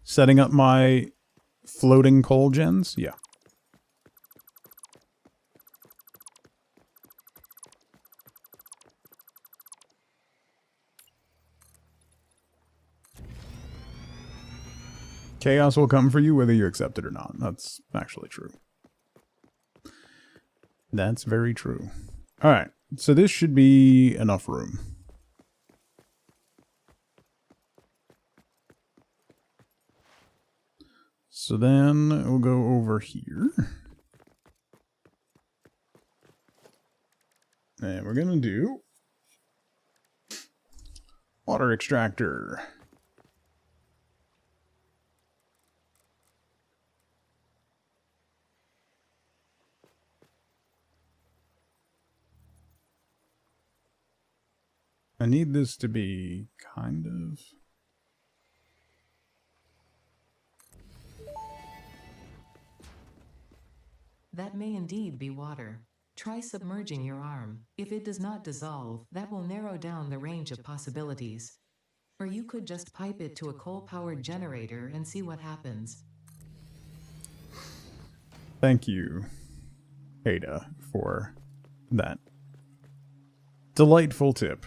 Setting up my floating coal gens? Yeah. Chaos will come for you whether you accept it or not. That's actually true. That's very true. Alright, so this should be enough room. So then we'll go over here. And we're going to do water extractor. I need this to be kind of... That may indeed be water. Try submerging your arm. If it does not dissolve, that will narrow down the range of possibilities. Or you could just pipe it to a coal-powered generator and see what happens. Thank you, Ada, for that delightful tip.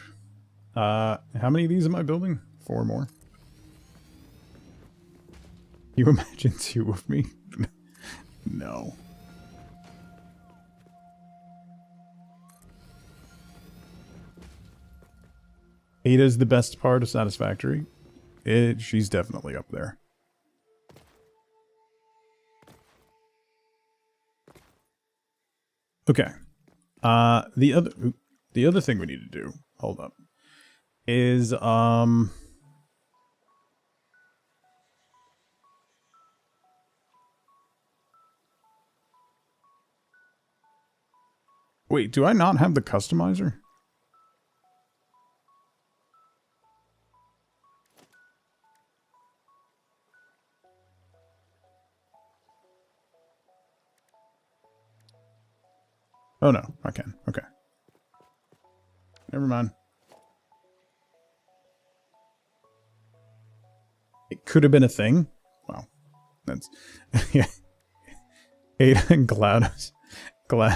How many of these am I building? 4 more. You imagine 2 of me? No. Ada's the best part of Satisfactory. She's definitely up there. Okay. The other thing we need to do, hold up, is wait, do I not have the customizer? Oh no, I can. Okay. Never mind. It could have been a thing. Wow. That's yeah. Ada and GLaDOS.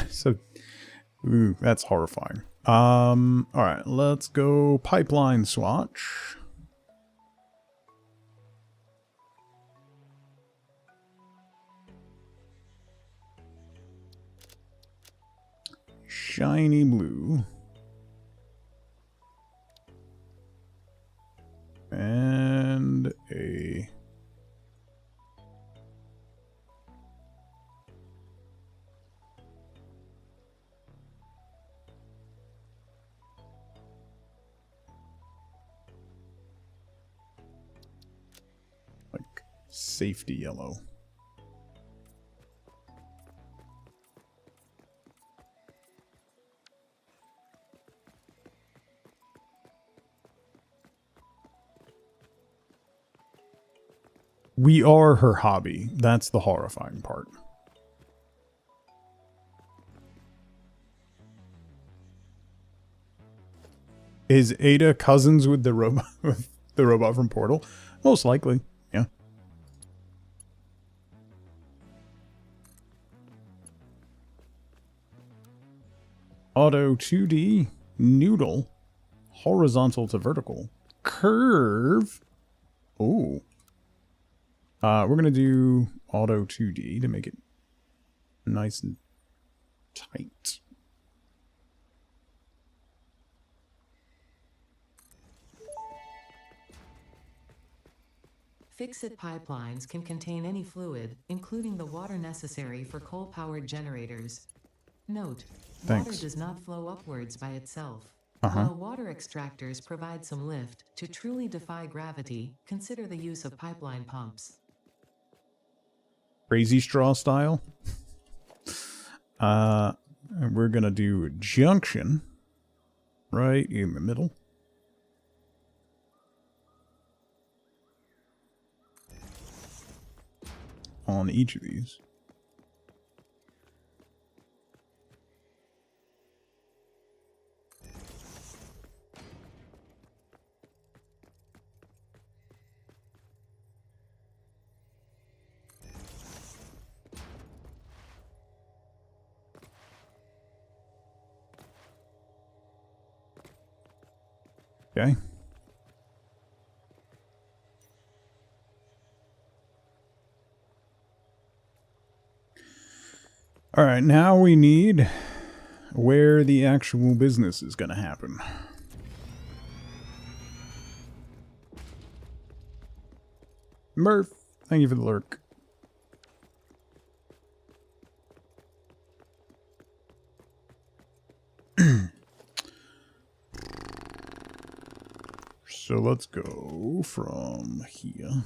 So ooh, that's horrifying. Alright, let's go pipeline swatch. Shiny blue. And a like safety yellow. We are her hobby. That's the horrifying part. Is Ada cousins with the robot from Portal? Most likely, yeah. Auto 2D, noodle, horizontal to vertical, curve. Ooh. We're going to do auto 2D to make it nice and tight. Fix-it pipelines can contain any fluid, including the water necessary for coal-powered generators. Note, water does not flow upwards by itself. While water extractors provide some lift, to truly defy gravity, consider the use of pipeline pumps. Crazy straw style. And we're gonna do a junction right in the middle. On each of these. Okay. All right, now we need where the actual business is going to happen. Murph, thank you for the lurk. So let's go from here.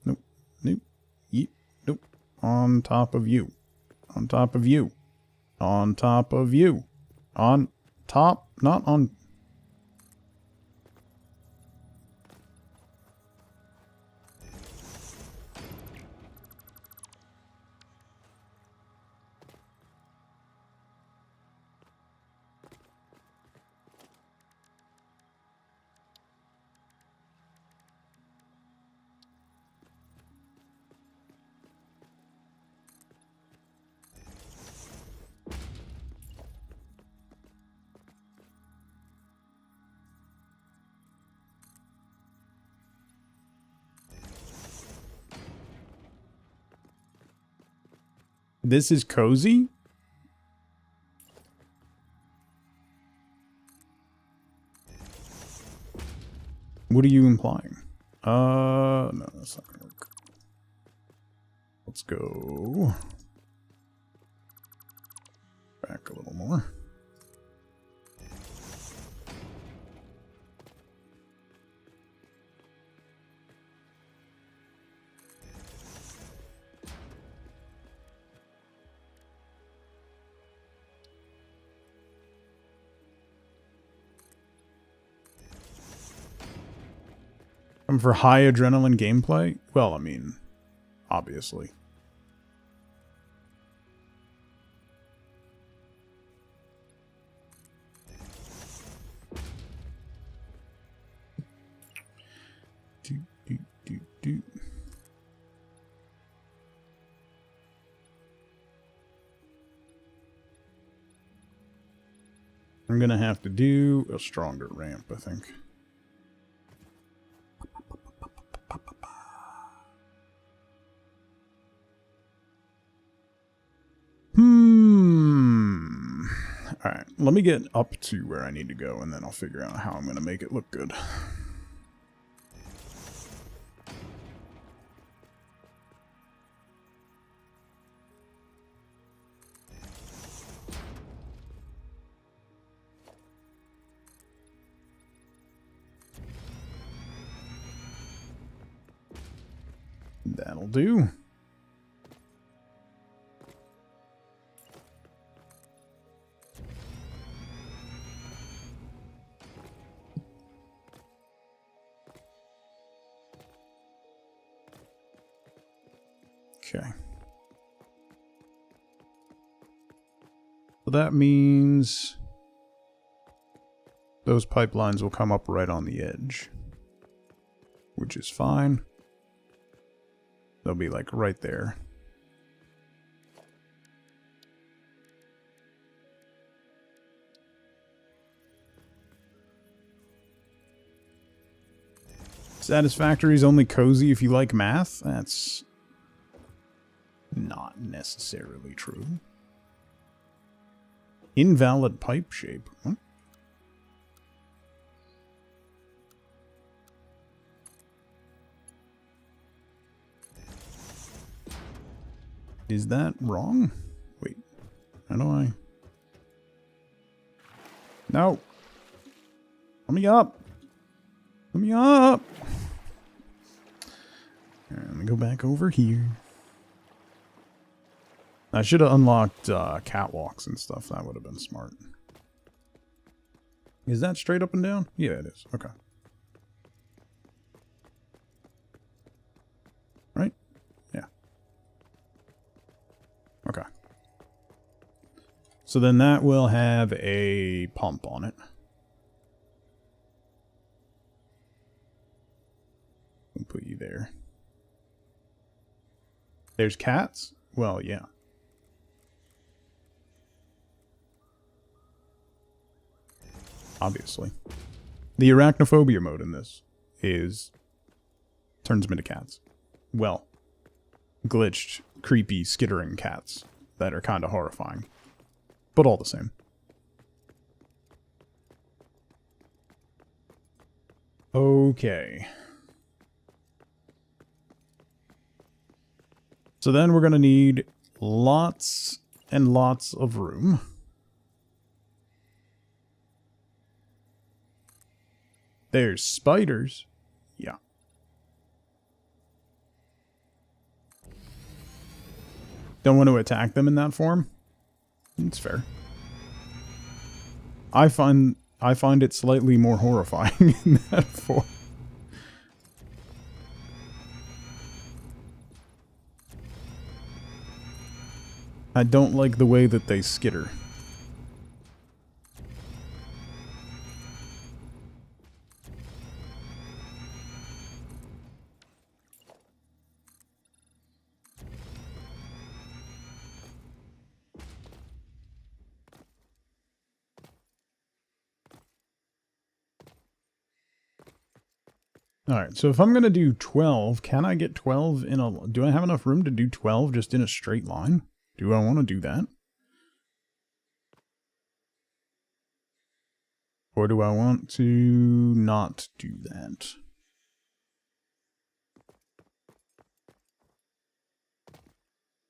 Nope, nope, yep, nope. On top of you. On top of you. On top of you. On top, not on... This is cozy? What are you implying? No, that's not gonna work. Let's go back a little more. For high adrenaline gameplay? Well, I mean, obviously. Do. I'm gonna have to do a stronger ramp, I think. Alright, let me get up to where I need to go, and then I'll figure out how I'm going to make it look good. That'll do. Okay. So that means those pipelines will come up right on the edge, which is fine. They'll be like right there. Satisfactory is only cozy if you like math? That's not necessarily true. Invalid pipe shape. What? Is that wrong? Wait. How do I... No! Let me up! Let me up! Alright, let me go back over here. I should have unlocked catwalks and stuff. That would have been smart. Is that straight up and down? Yeah, it is. Okay. Right? Yeah. Okay. So then that will have a pump on it. We'll put you there. There's cats? Well, yeah. Obviously. The arachnophobia mode in this turns them into cats. Well, glitched, creepy, skittering cats that are kind of horrifying. But all the same. Okay. So then we're going to need lots and lots of room. There's spiders. Yeah. Don't want to attack them in that form? It's fair. I find it slightly more horrifying in that form. I don't like the way that they skitter. Alright, so if I'm going to do 12, can I get 12 in a... Do I have enough room to do 12 just in a straight line? Do I want to do that? Or do I want to not do that?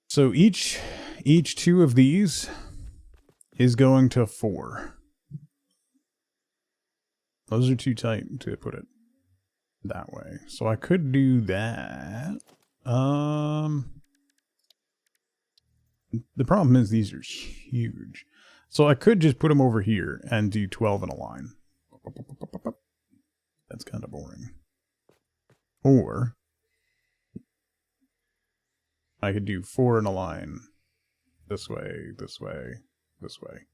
So each two of these is going to 4. Those are too tight to put it that way. So I could do that. The problem is these are huge. So I could just put them over here and do 12 in a line. That's kind of boring. Or I could do 4 in a line. This way, this way, this way.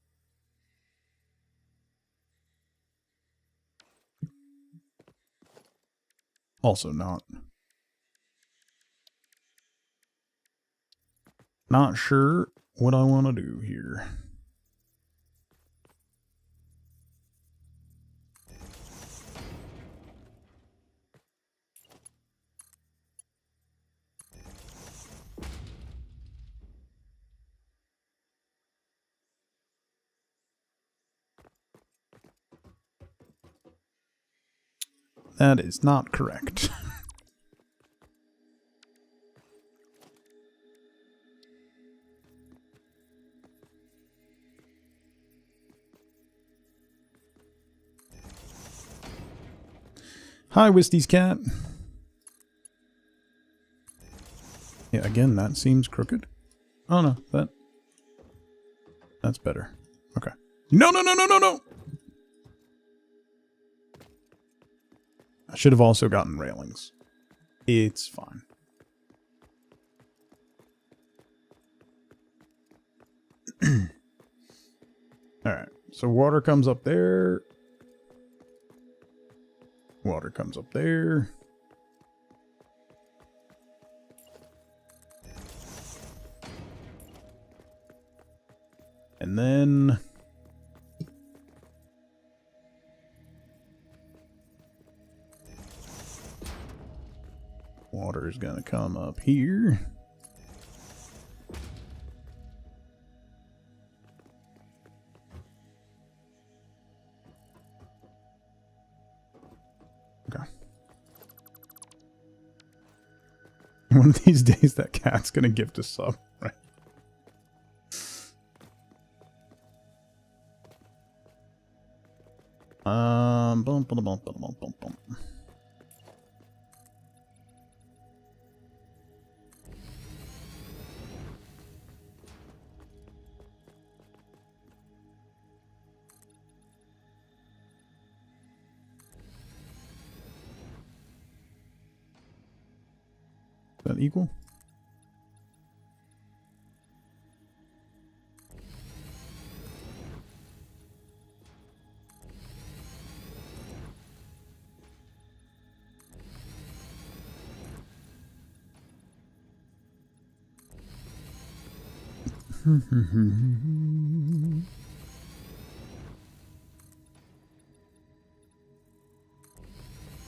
Also not sure what I want to do here. That is not correct. Hi, Wisty's cat. Yeah, again, that seems crooked. Oh no, that's better. Okay. No, no, no, no, no, no! I should have also gotten railings. It's fine. Alright, so water comes up there. Water comes up there. And then water is going to come up here. Okay. One of these days that cat's going to gift a sub, right? Bum, bum, bum, bum, bum, bum, bum. Is that equal?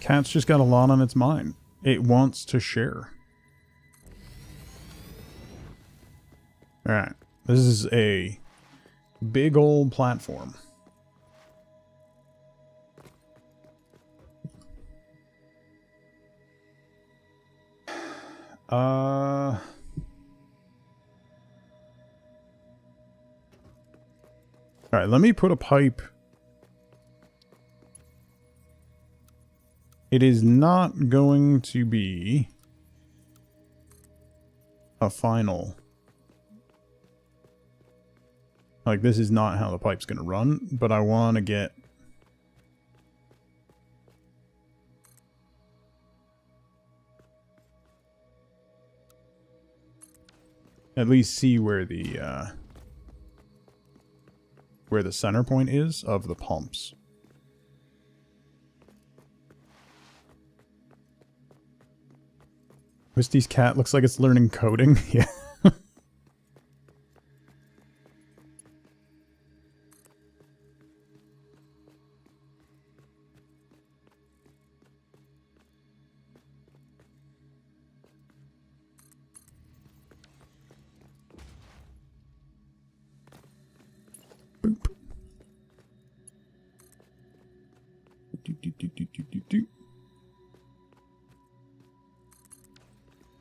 Cat's just got a lot on its mind. It wants to share. Alright. This is a big old platform. Alright, let me put a pipe. It is not going to be a final. Like, this is not how the pipe's going to run, but I want to get at least see where the center point is of the pumps. Wisty's cat looks like it's learning coding. Yeah.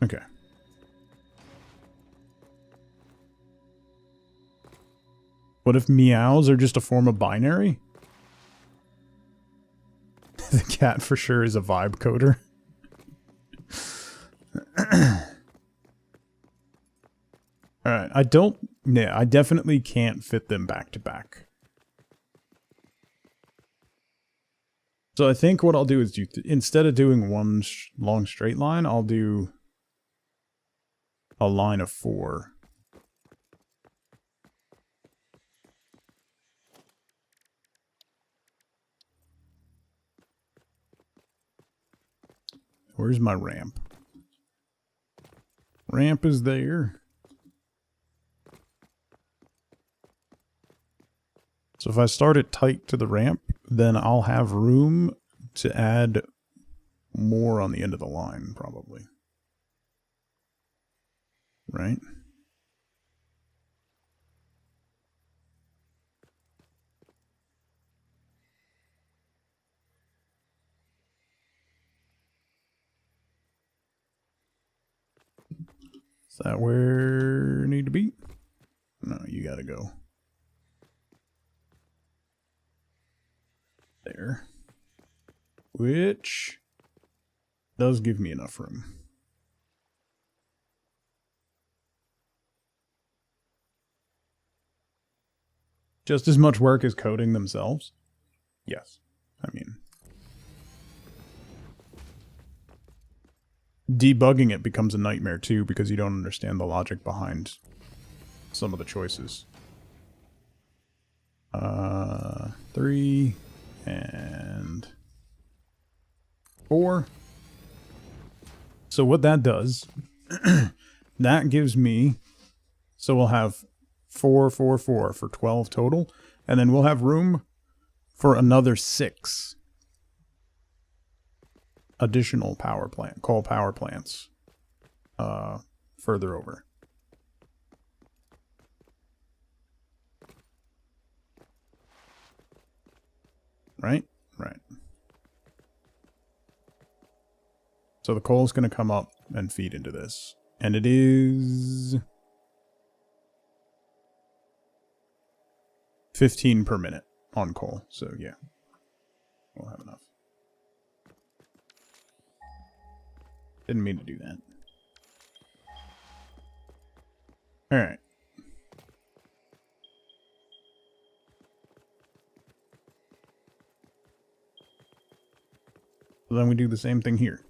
Okay. What if meows are just a form of binary? The cat for sure is a vibe coder. Alright, I definitely can't fit them back to back. So I think what I'll do is instead of doing one long straight line, I'll do a line of 4. Where's my ramp? Ramp is there. So if I start it tight to the ramp, then I'll have room to add more on the end of the line, probably. Right? Is that where I need to be? No, you gotta go there. Which does give me enough room. Just as much work as coding themselves? Yes. I mean, debugging it becomes a nightmare too because you don't understand the logic behind some of the choices. 3 and 4. So what that does, that gives me, so we'll have 4, 4, 4 for 12 total, and then we'll have room for another 6 additional coal power plants further over. Right? Right. So the coal is going to come up and feed into this. And it is 15 per minute on coal. So yeah, we'll have enough. Didn't mean to do that. All right. So then we do the same thing here.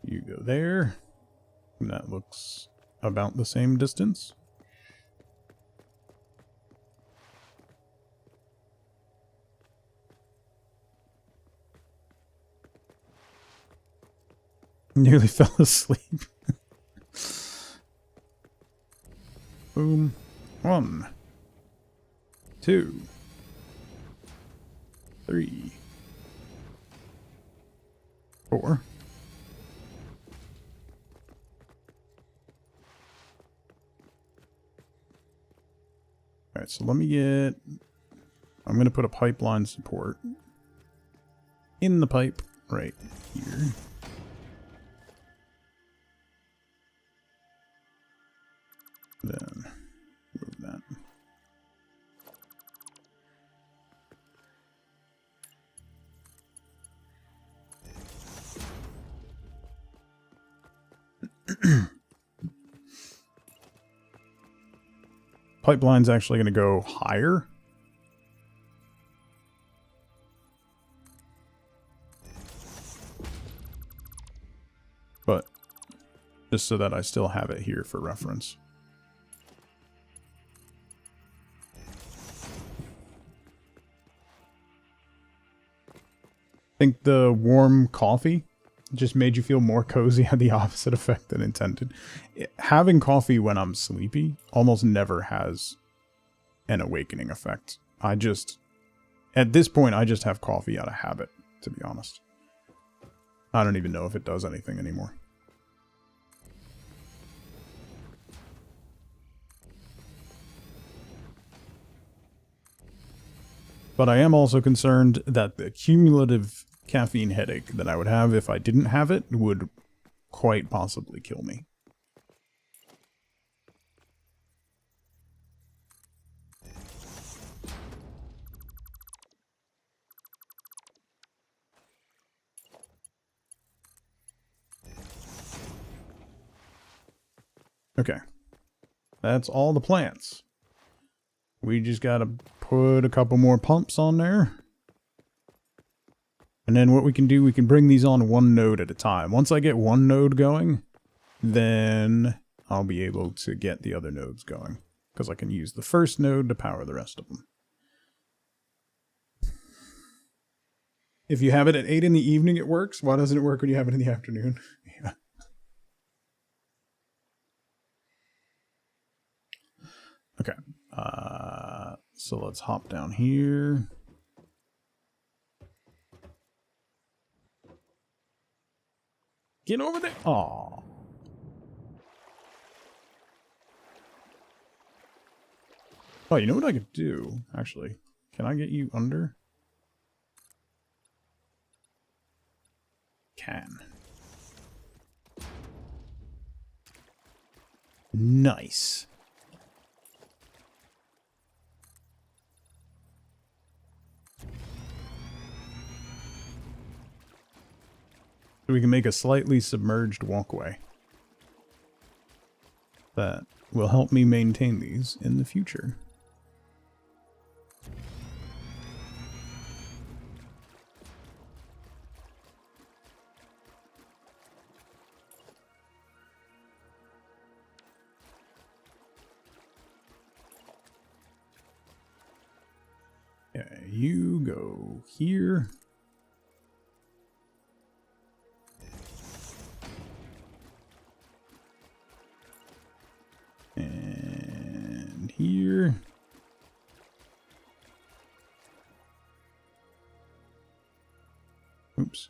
You go there. And that looks about the same distance. Nearly fell asleep. Boom. 1, 2, 3, 4. Alright, so let me get... I'm going to put a pipeline support in the pipe right here. Then move that. Pipeline's actually going to go higher. But just so that I still have it here for reference. I think the warm coffee just made you feel more cozy, had the opposite effect than intended. Having coffee when I'm sleepy almost never has an awakening effect. At this point, I just have coffee out of habit, to be honest. I don't even know if it does anything anymore. But I am also concerned that the cumulative caffeine headache that I would have if I didn't have it would quite possibly kill me. Okay. That's all the plants. We just gotta put a couple more pumps on there. And then what we can do, we can bring these on one node at a time. Once I get one node going, then I'll be able to get the other nodes going. Because I can use the first node to power the rest of them. If you have it at 8 in the evening, it works. Why doesn't it work when you have it in the afternoon? Yeah. Okay. So let's hop down here. Get over there. Aw. Oh, you know what I could do, actually? Can I get you under? Can. Nice. So we can make a slightly submerged walkway that will help me maintain these in the future. Yeah, you go here. And here. Oops.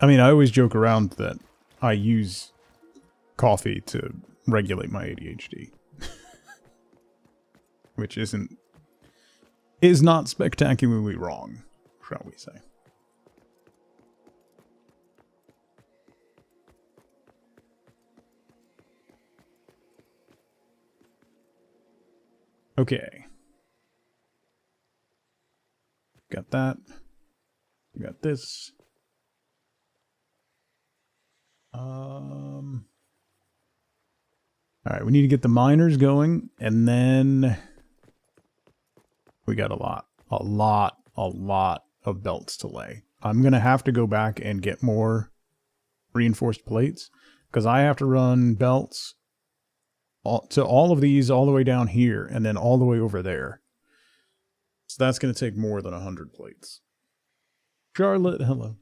I mean, I always joke around that I use coffee to regulate my ADHD. Which is not spectacularly wrong, shall we say. Okay. Got that. Got this. Alright, we need to get the miners going, and then we got a lot of belts to lay. I'm going to have to go back and get more reinforced plates, because I have to run belts to all of these all the way down here, and then all the way over there. So that's going to take more than 100 plates. Charlotte, hello.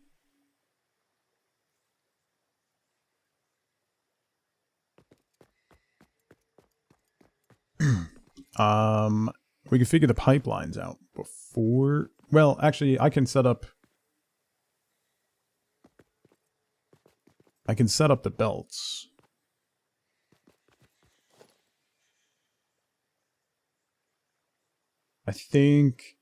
We can figure the pipelines out before. Well, actually, I can set up the belts. I think.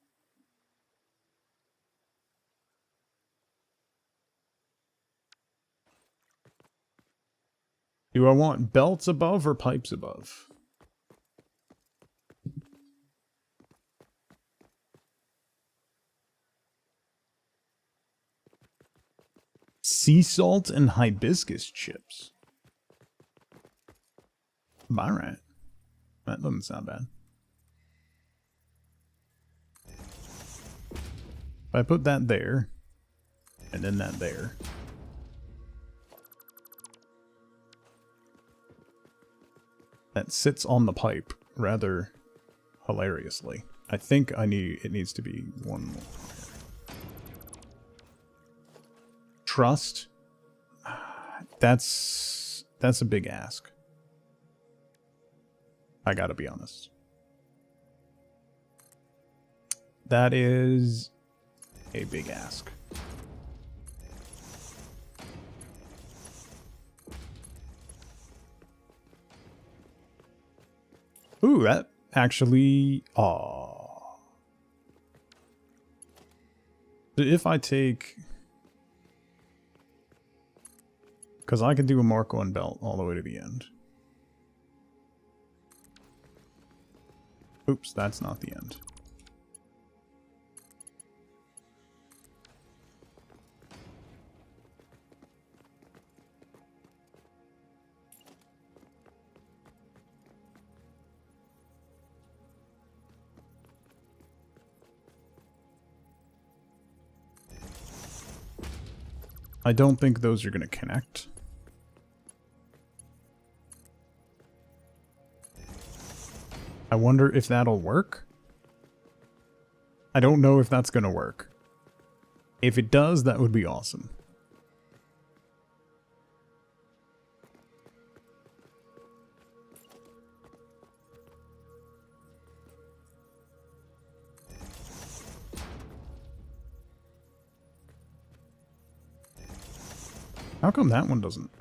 Do I want belts above or pipes above? Sea salt and hibiscus chips. Alright. That doesn't sound bad. If I put that there, and then that there. That sits on the pipe rather hilariously. I think it needs to be one more. Trust? That's a big ask. I gotta be honest. That is a big ask. Ooh, that actually... Aww. If I take... Because I could do a Mark 1 belt all the way to the end. Oops, that's not the end. I don't think those are going to connect. I wonder if that'll work. I don't know if that's going to work. If it does, that would be awesome. How come that one doesn't?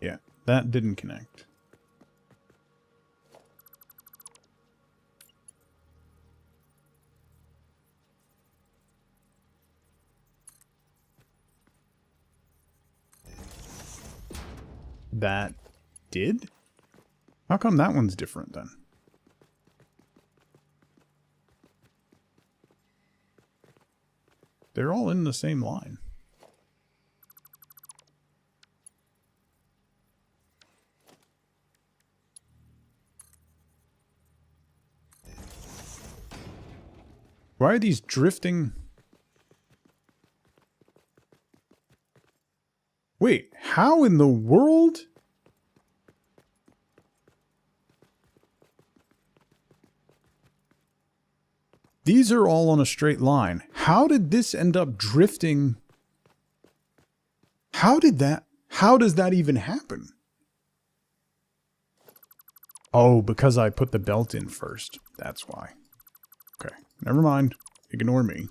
Yeah, that didn't connect. That did? How come that one's different then? They're all in the same line. Why are these drifting? Wait, how in the world? These are all on a straight line. How did this end up drifting? How does that even happen? Oh, because I put the belt in first. That's why. Okay, never mind. Ignore me.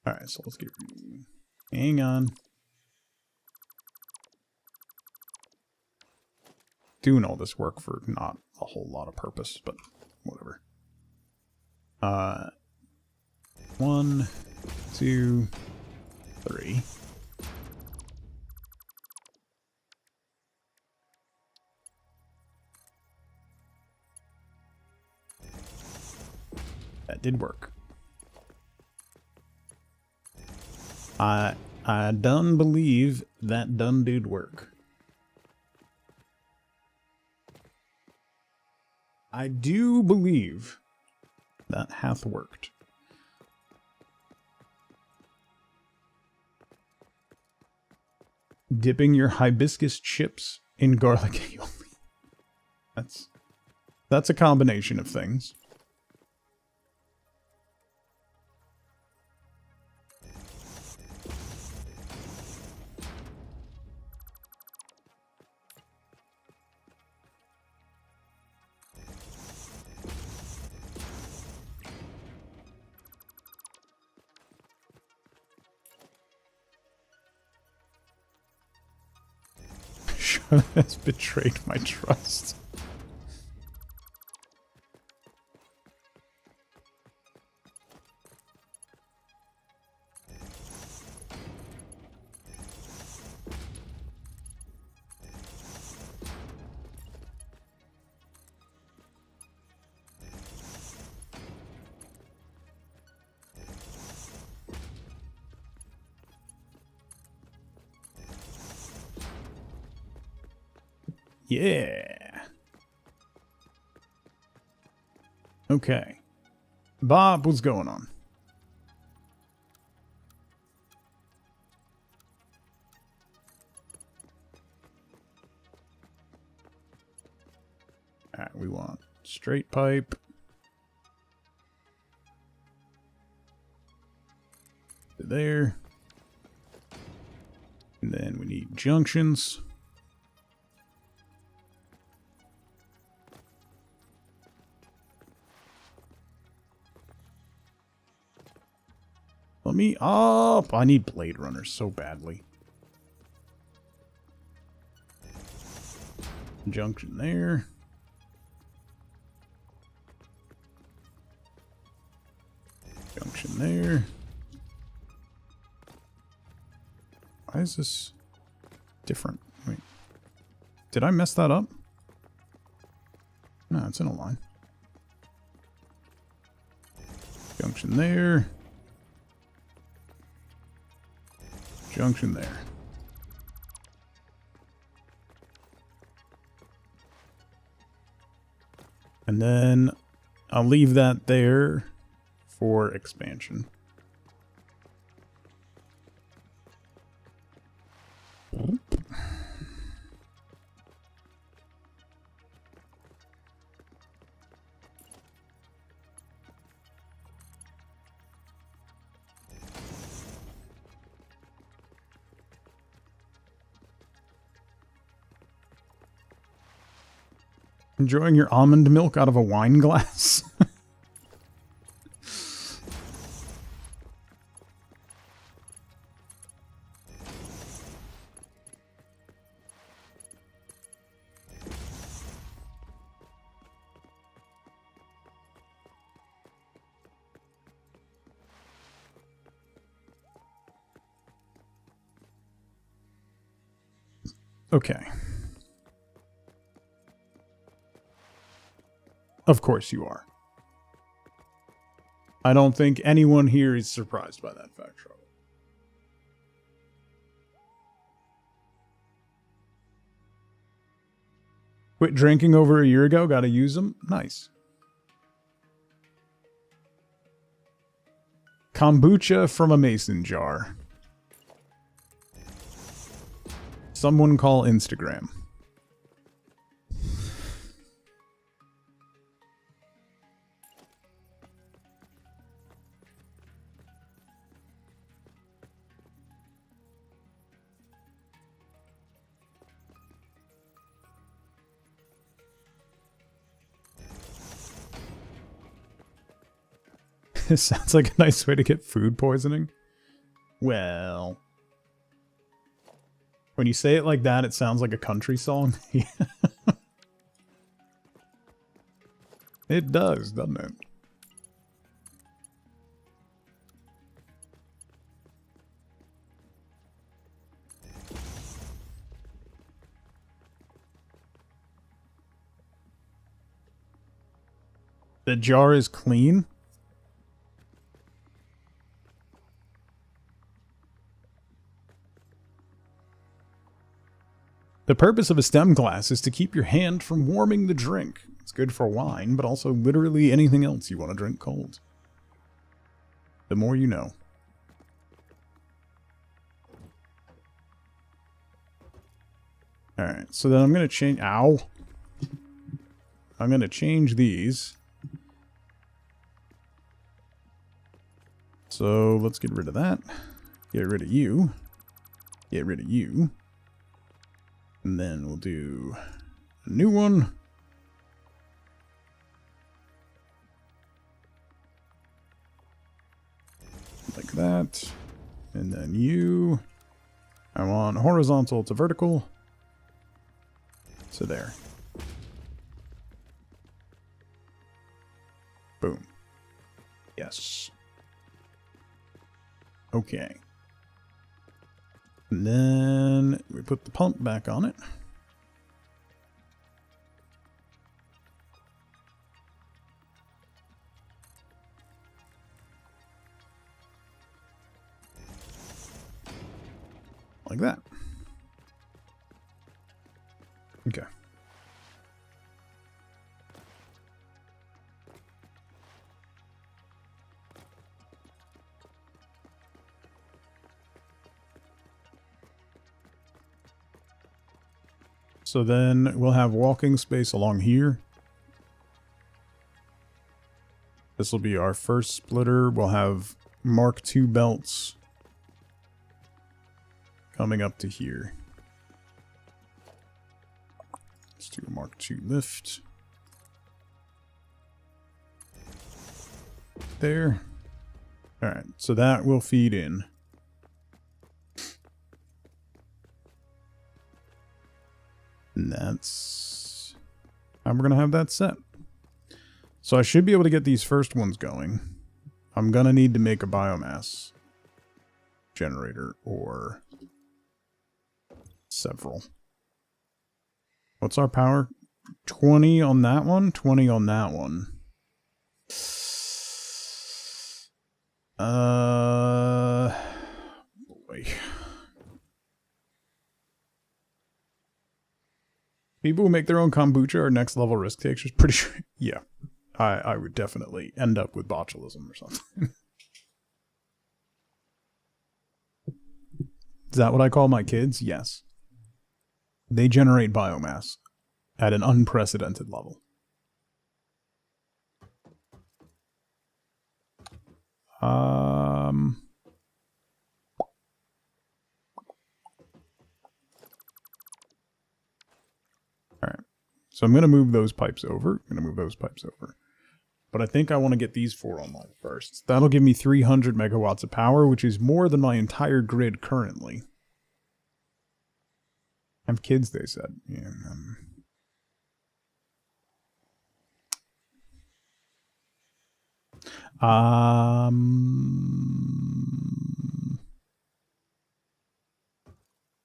Alright, so let's get... Hang on. Doing all this work for not a whole lot of purpose, but whatever. 1, 2, 3. That did work. I done believe that done did work. I do believe that hath worked. Dipping your hibiscus chips in garlic aioli. That's a combination of things. Has betrayed my trust. Yeah. Okay. Bob, what's going on? Alright, we want straight pipe. To there. And then we need junctions. Let me up. I need Blade Runners so badly. Junction there. Junction there. Why is this different? Wait. Did I mess that up? No, it's in a line. Junction there. Junction there. And then I'll leave that there for expansion. Enjoying your almond milk out of a wine glass? Okay. Of course you are. I don't think anyone here is surprised by that fact, Charlotte. Quit drinking over a year ago, gotta use them. Nice. Kombucha from a mason jar. Someone call Instagram. This sounds like a nice way to get food poisoning. Well, when you say it like that, it sounds like a country song. It does, doesn't it? The jar is clean. The purpose of a stem glass is to keep your hand from warming the drink. It's good for wine, but also literally anything else you want to drink cold. The more you know. Alright, so then I'm going to change... Ow! I'm going to change these. So let's get rid of that. Get rid of you. Get rid of you. And then we'll do a new one. Like that. And then you. I want horizontal to vertical. So there. Boom. Yes. Okay. And then we put the pump back on it. Like that. Okay. So then we'll have walking space along here. This will be our first splitter. We'll have Mark II belts coming up to here. Let's do a Mark II lift. There. Alright, so that will feed in. And that's how we're going to have that set. So I should be able to get these first ones going. I'm going to need to make a biomass generator or several. What's our power? 20 on that one, 20 on that one. Boy. People who make their own kombucha are next level risk takers. Pretty sure. Yeah. I would definitely end up with botulism or something. Is that what I call my kids? Yes. They generate biomass at an unprecedented level. Alright. So I'm going to move those pipes over. But I think I want to get these 4 online first. That'll give me 300 megawatts of power, which is more than my entire grid currently. Have kids, they said. Yeah.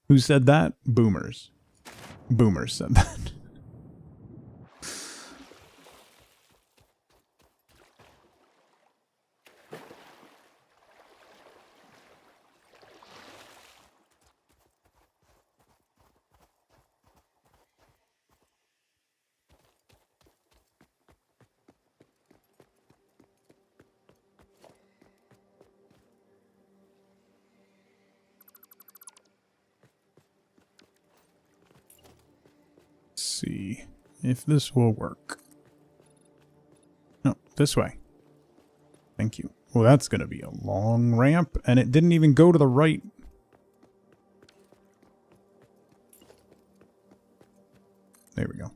Who said that? Boomers. Boomers said that. See if this will work. No, this way. Thank you. Well, that's going to be a long ramp, and it didn't even go to the right. There we go.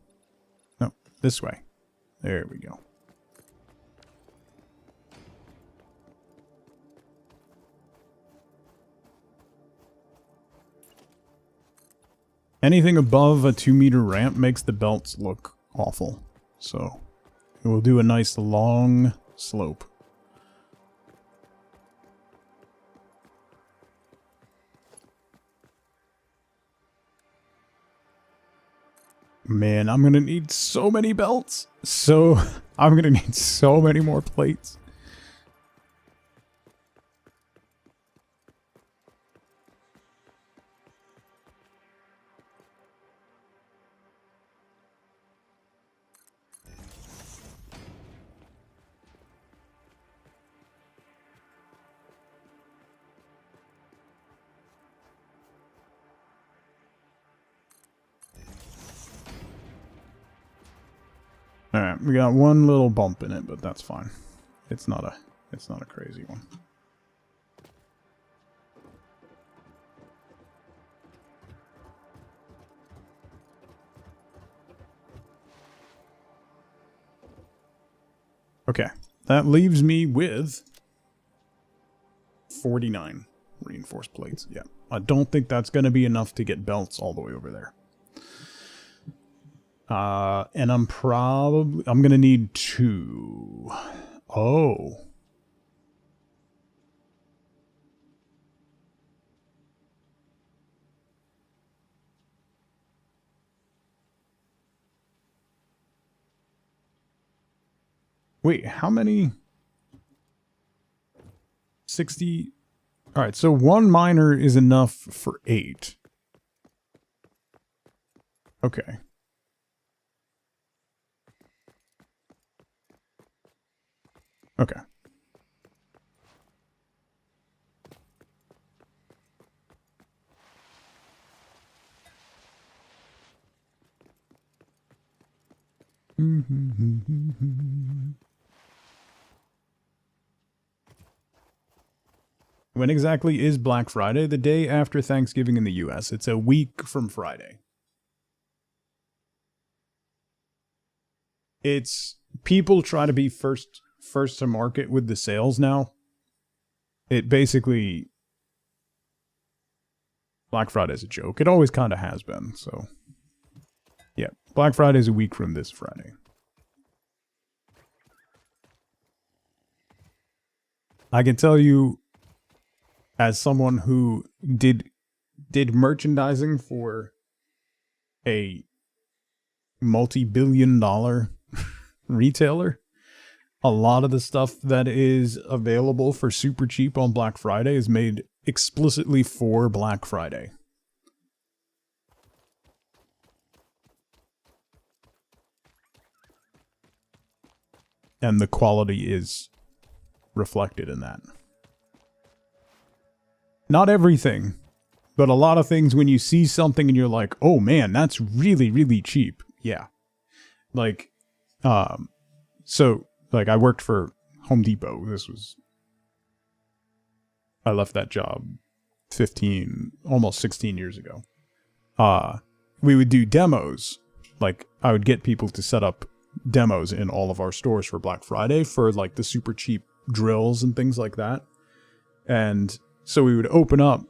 No, this way. There we go. Anything above a 2-meter ramp makes the belts look awful. So it will do a nice long slope. Man, I'm going to need so many belts. I'm going to need so many more plates. Alright, we got one little bump in it, but that's fine. It's not a crazy one. Okay, that leaves me with 49 reinforced plates. Yeah, I don't think that's going to be enough to get belts all the way over there. And I'm going to need 2. Oh. Wait, how many? 60. All right, so 1 miner is enough for 8. Okay. Okay. When exactly is Black Friday? The day after Thanksgiving in the US. It's a week from Friday. It's people try to be first to market with the sales now. It basically, Black Friday is a joke. It always kind of has been. So yeah, Black Friday is a week from this Friday. I can tell you, as someone who did merchandising for a multi-billion-dollar retailer, a lot of the stuff that is available for super cheap on Black Friday is made explicitly for Black Friday. And the quality is reflected in that. Not everything, but a lot of things when you see something and you're like, oh man, that's really, really cheap. Yeah. Like, so, like, I worked for Home Depot. I left that job 15, almost 16 years ago. We would do demos. Like, I would get people to set up demos in all of our stores for Black Friday for, like, the super cheap drills and things like that. And so we would open up,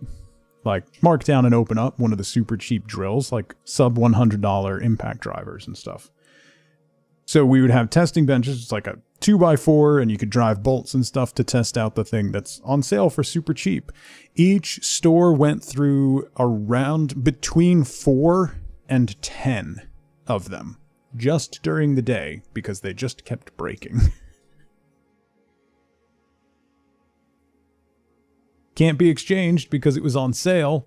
like, mark down and open up one of the super cheap drills, like sub $100 impact drivers and stuff. So we would have testing benches. It's like a 2x4, and you could drive bolts and stuff to test out the thing that's on sale for super cheap. Each store went through around between 4 and 10 of them just during the day because they just kept breaking. Can't be exchanged because it was on sale.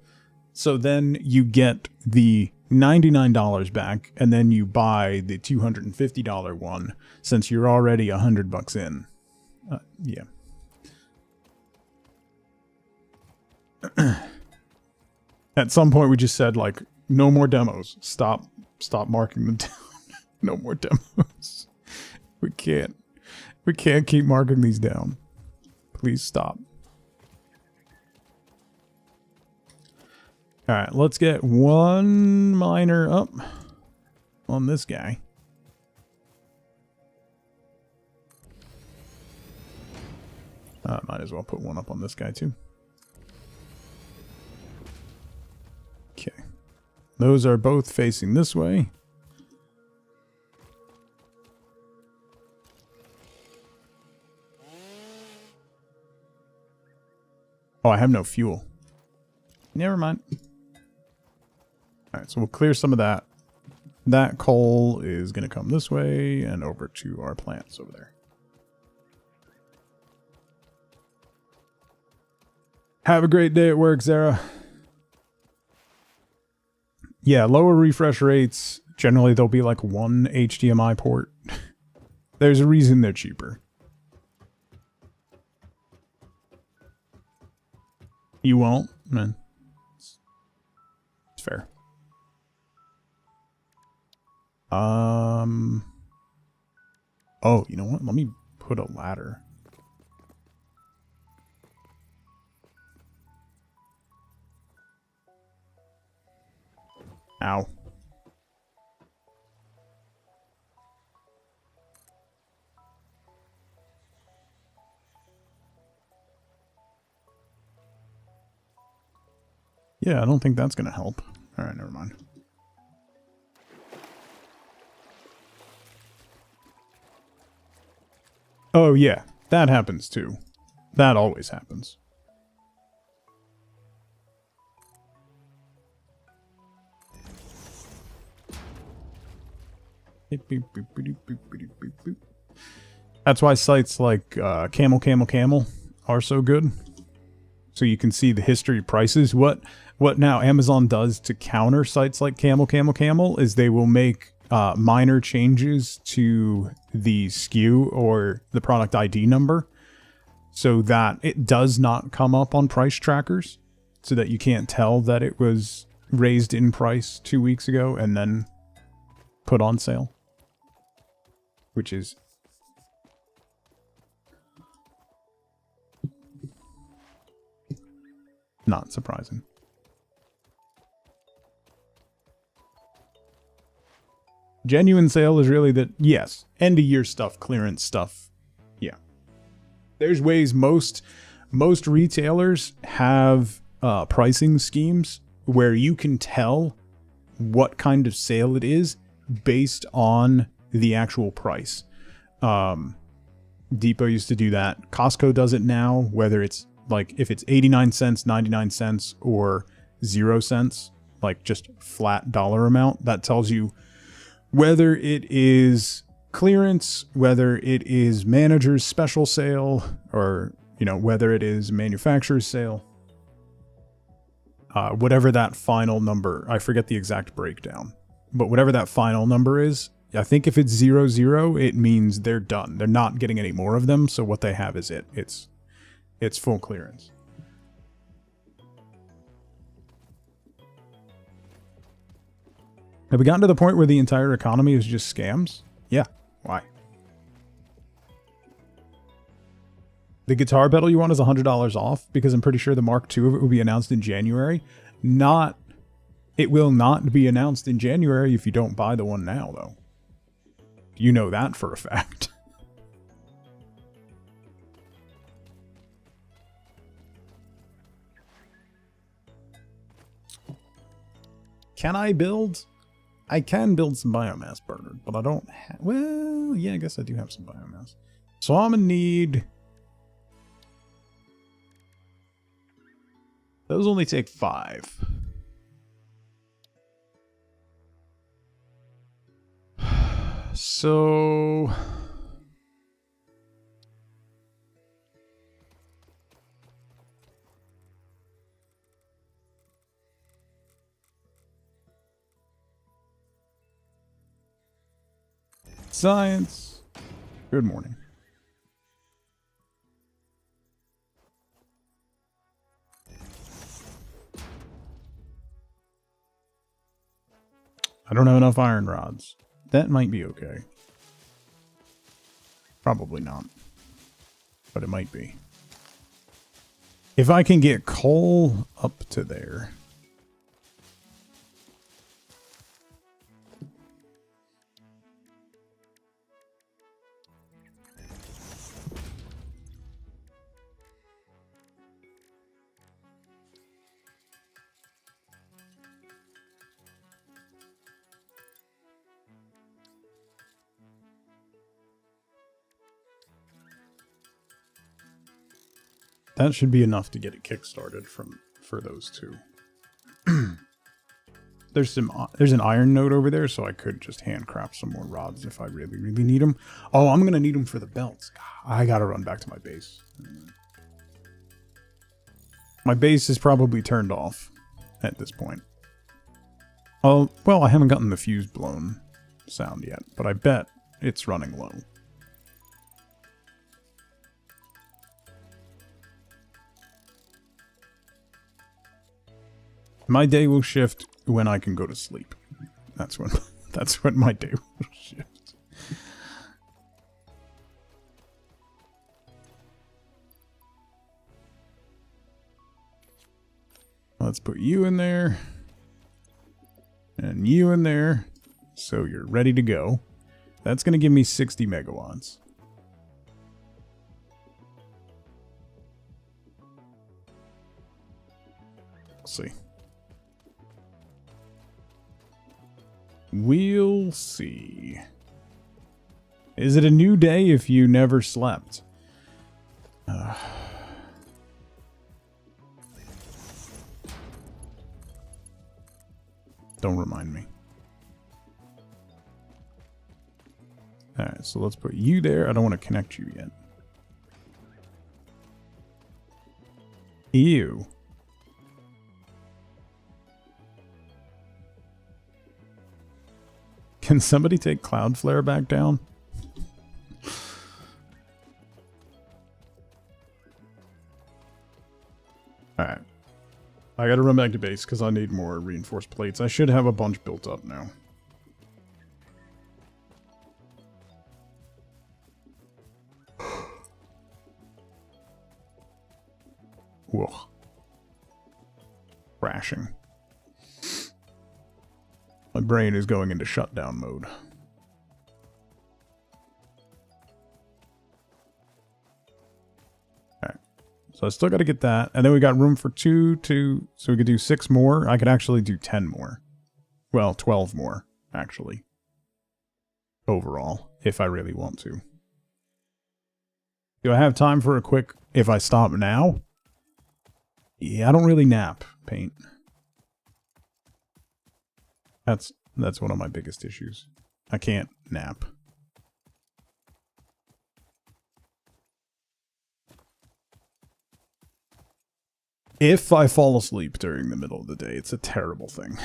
So then you get the $99 back, and then you buy the $250 one since you're already $100 in. Yeah. At some point we just said, like, no more demos. Stop marking them down. No more demos. We can't keep marking these down. Please stop. Alright, let's get one miner up on this guy. Might as well put one up on this guy too. Okay. Those are both facing this way. Oh, I have no fuel. Never mind. Alright, so we'll clear some of that. That coal is going to come this way and over to our plants over there. Have a great day at work, Zara. Yeah, lower refresh rates. Generally, there'll be like one HDMI port. There's a reason they're cheaper. You won't? Man. It's fair. Oh, you know what? Let me put a ladder. Ow. Yeah, I don't think that's gonna help. Alright, never mind. Oh yeah, that happens too. That always happens. That's why sites like Camel are so good. So you can see the history prices. What now Amazon does to counter sites like Camel is they will make minor changes to the SKU or the product ID number so that it does not come up on price trackers, so that you can't tell that it was raised in price 2 weeks ago and then put on sale. which is not surprising. Genuine sale is really that, yes, end of year stuff, clearance stuff. Yeah. There's ways most retailers have pricing schemes where you can tell what kind of sale it is based on the actual price. Depot used to do that. Costco does it now, whether it's like if it's 89 cents, 99 cents, or 0 cents, like just flat dollar amount, that tells you whether it is clearance, whether it is manager's special sale, or, you know, whether it is manufacturer's sale. Whatever that final number, I forget the exact breakdown, but whatever that final number is, I think if it's 00, it means they're done. They're not getting any more of them, so what they have is it. It's full clearance. Have we gotten to the point where the entire economy is just scams? Yeah. Why? The guitar pedal you want is $100 off because I'm pretty sure the Mark II of it will be announced in January. It will not be announced in January if you don't buy the one now, though. You know that for a fact. Can I build? I can build some biomass burner, but I don't have... Well, yeah, I guess I do have some biomass. So I'm going to need... Those only take 5. So... Science. Good morning. I don't have enough iron rods. That might be okay. Probably not. But it might be. If I can get coal up to there. That should be enough to get it kickstarted for those two. There's an iron node over there, so I could just handcraft some more rods if I really, really need them. Oh, I'm gonna need them for the belts. I gotta run back to my base. My base is probably turned off at this point. Oh, well, I haven't gotten the fuse blown sound yet, but I bet it's running low. My day will shift when I can go to sleep. That's when my day will shift. Let's put you in there. And you in there. So you're ready to go. That's going to give me 60 megawatts. Let's see. We'll see. Is it a new day if you never slept? Don't remind me. Alright, so let's put you there. I don't want to connect you yet. Ew. Can somebody take Cloudflare back down? Alright. I gotta run back to base because I need more reinforced plates. I should have a bunch built up now. Ugh. Crashing. My brain is going into shutdown mode. Okay. So I still got to get that. And then we got room for so we could do 6 more. I could actually do 10 more. Well, 12 more, actually. Overall, if I really want to. Do I have time for a quick, if I stop now? Yeah, I don't really nap, Paint. That's one of my biggest issues. I can't nap. If I fall asleep during the middle of the day, it's a terrible thing.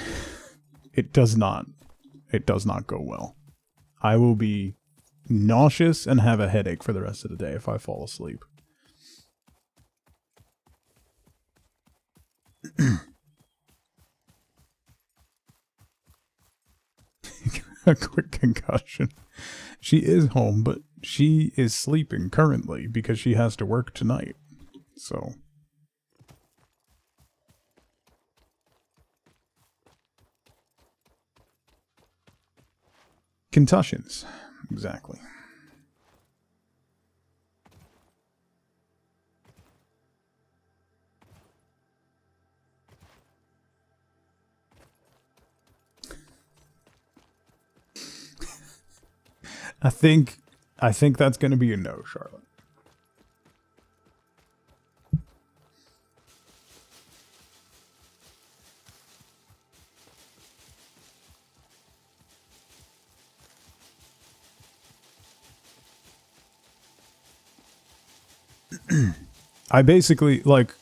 It does not go well. I will be nauseous and have a headache for the rest of the day if I fall asleep. A quick concussion. She is home, but she is sleeping currently because she has to work tonight. So. Concussions. Exactly. I think that's going to be a no, Charlotte. I basically, like,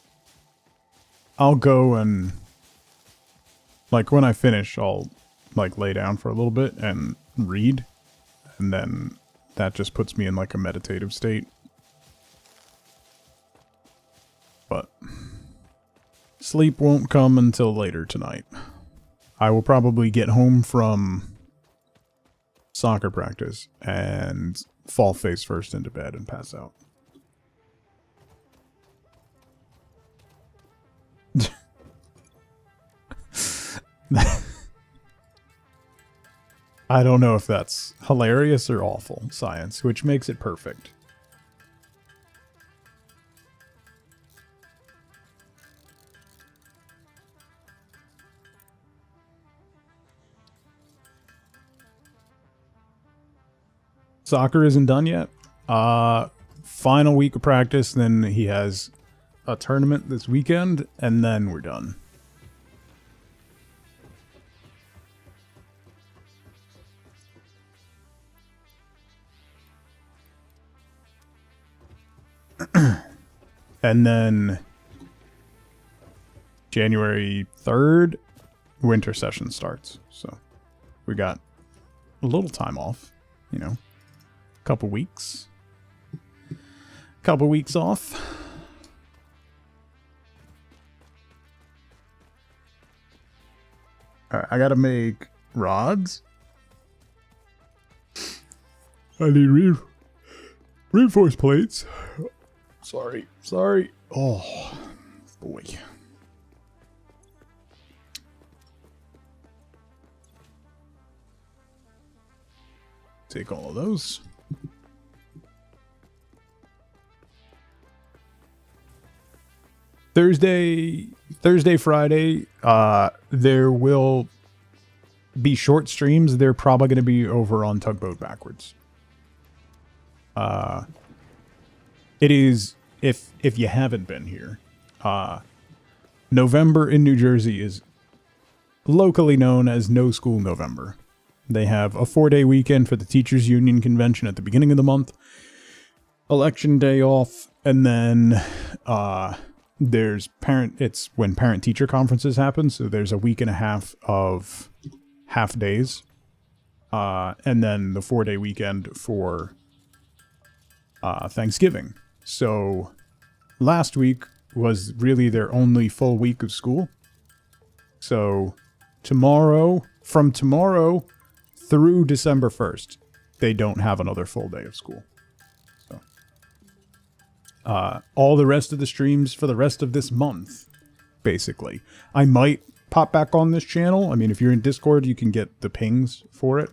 I'll go and, like, when I finish, I'll, like, lay down for a little bit and read. And then that just puts me in, like, a meditative state. But sleep won't come until later tonight. I will probably get home from soccer practice and fall face first into bed and pass out. I don't know if that's hilarious or awful, science, which makes it perfect. Soccer isn't done yet. Final week of practice, then he has a tournament this weekend, and then we're done. And then January 3rd, winter session starts. So we got a little time off, you know, couple weeks off. All right, I gotta make rods. I need reinforced plates. Sorry. Oh, boy. Take all of those. Thursday, Friday, there will be short streams. They're probably going to be over on Tugboat Backwards. It is, if you haven't been here, November in New Jersey is locally known as No School November. They have a 4-day weekend for the Teachers Union Convention at the beginning of the month, Election Day off, and then it's when parent-teacher conferences happen, so there's a week and a half of half days, and then the 4-day weekend for Thanksgiving. So last week was really their only full week of school. So from tomorrow through December 1st, they don't have another full day of school. So all the rest of the streams for the rest of this month, basically. I might pop back on this channel. I mean, if you're in Discord, you can get the pings for it.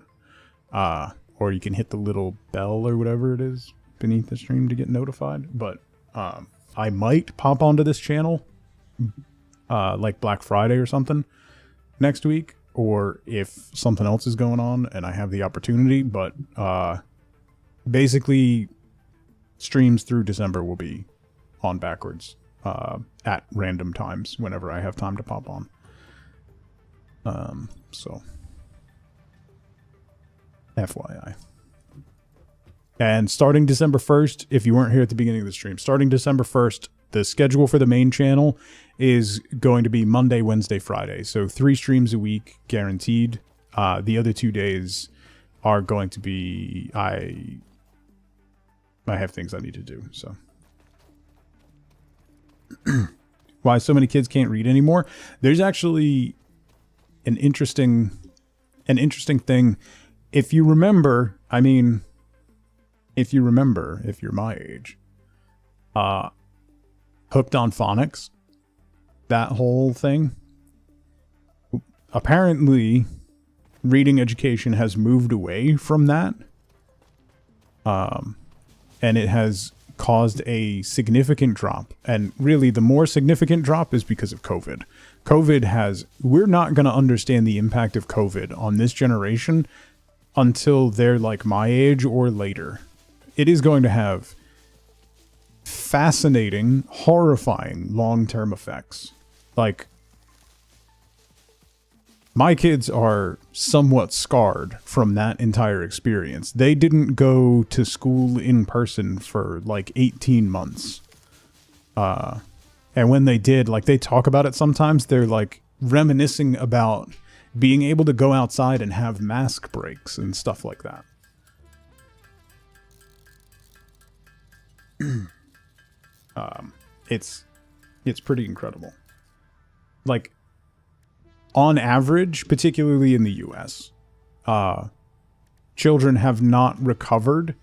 Or you can hit the little bell or whatever it is beneath the stream to get notified. But I might pop onto this channel like Black Friday or something next week, or if something else is going on and I have the opportunity. But basically, streams through December will be on backwards at random times whenever I have time to pop on. So FYI. And starting December 1st, if you weren't here at the beginning of the stream, starting December 1st, the schedule for the main channel is going to be Monday, Wednesday, Friday. So 3 streams a week, guaranteed. The other 2 days are going to be... I have things I need to do, so... Why so many kids can't read anymore? There's actually an interesting thing. If you remember, I mean, if you're my age, Hooked on Phonics, that whole thing, apparently reading education has moved away from that. And it has caused a significant drop. And really, the more significant drop is because of COVID. We're not going to understand the impact of COVID on this generation until they're like my age or later. It is going to have fascinating, horrifying long-term effects. Like, my kids are somewhat scarred from that entire experience. They didn't go to school in person for like 18 months. And when they did, like, they talk about it sometimes, they're like reminiscing about being able to go outside and have mask breaks and stuff like that. It's pretty incredible. Like, on average, particularly in the US, children have not recovered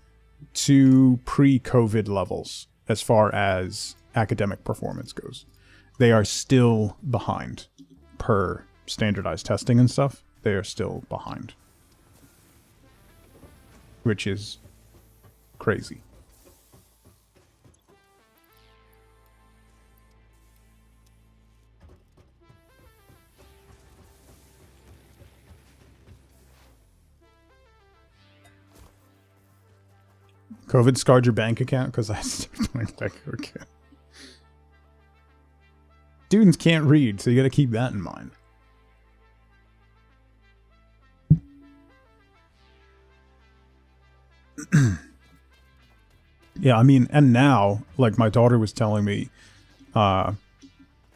to pre-COVID levels as far as academic performance goes. They are still behind per standardized testing and stuff. They are still behind, which is crazy. COVID scarred your bank account because I started playing Lego again. Students can't read, so you got to keep that in mind. Yeah, I mean, and now, like my daughter was telling me,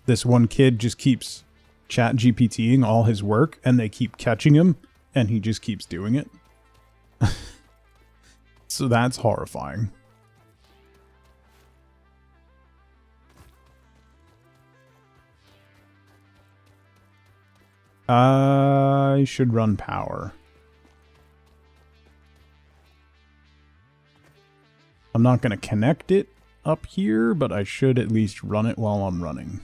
this one kid just keeps chat GPTing all his work, and they keep catching him, and he just keeps doing it. So that's horrifying. I should run power. I'm not going to connect it up here, but I should at least run it while I'm running.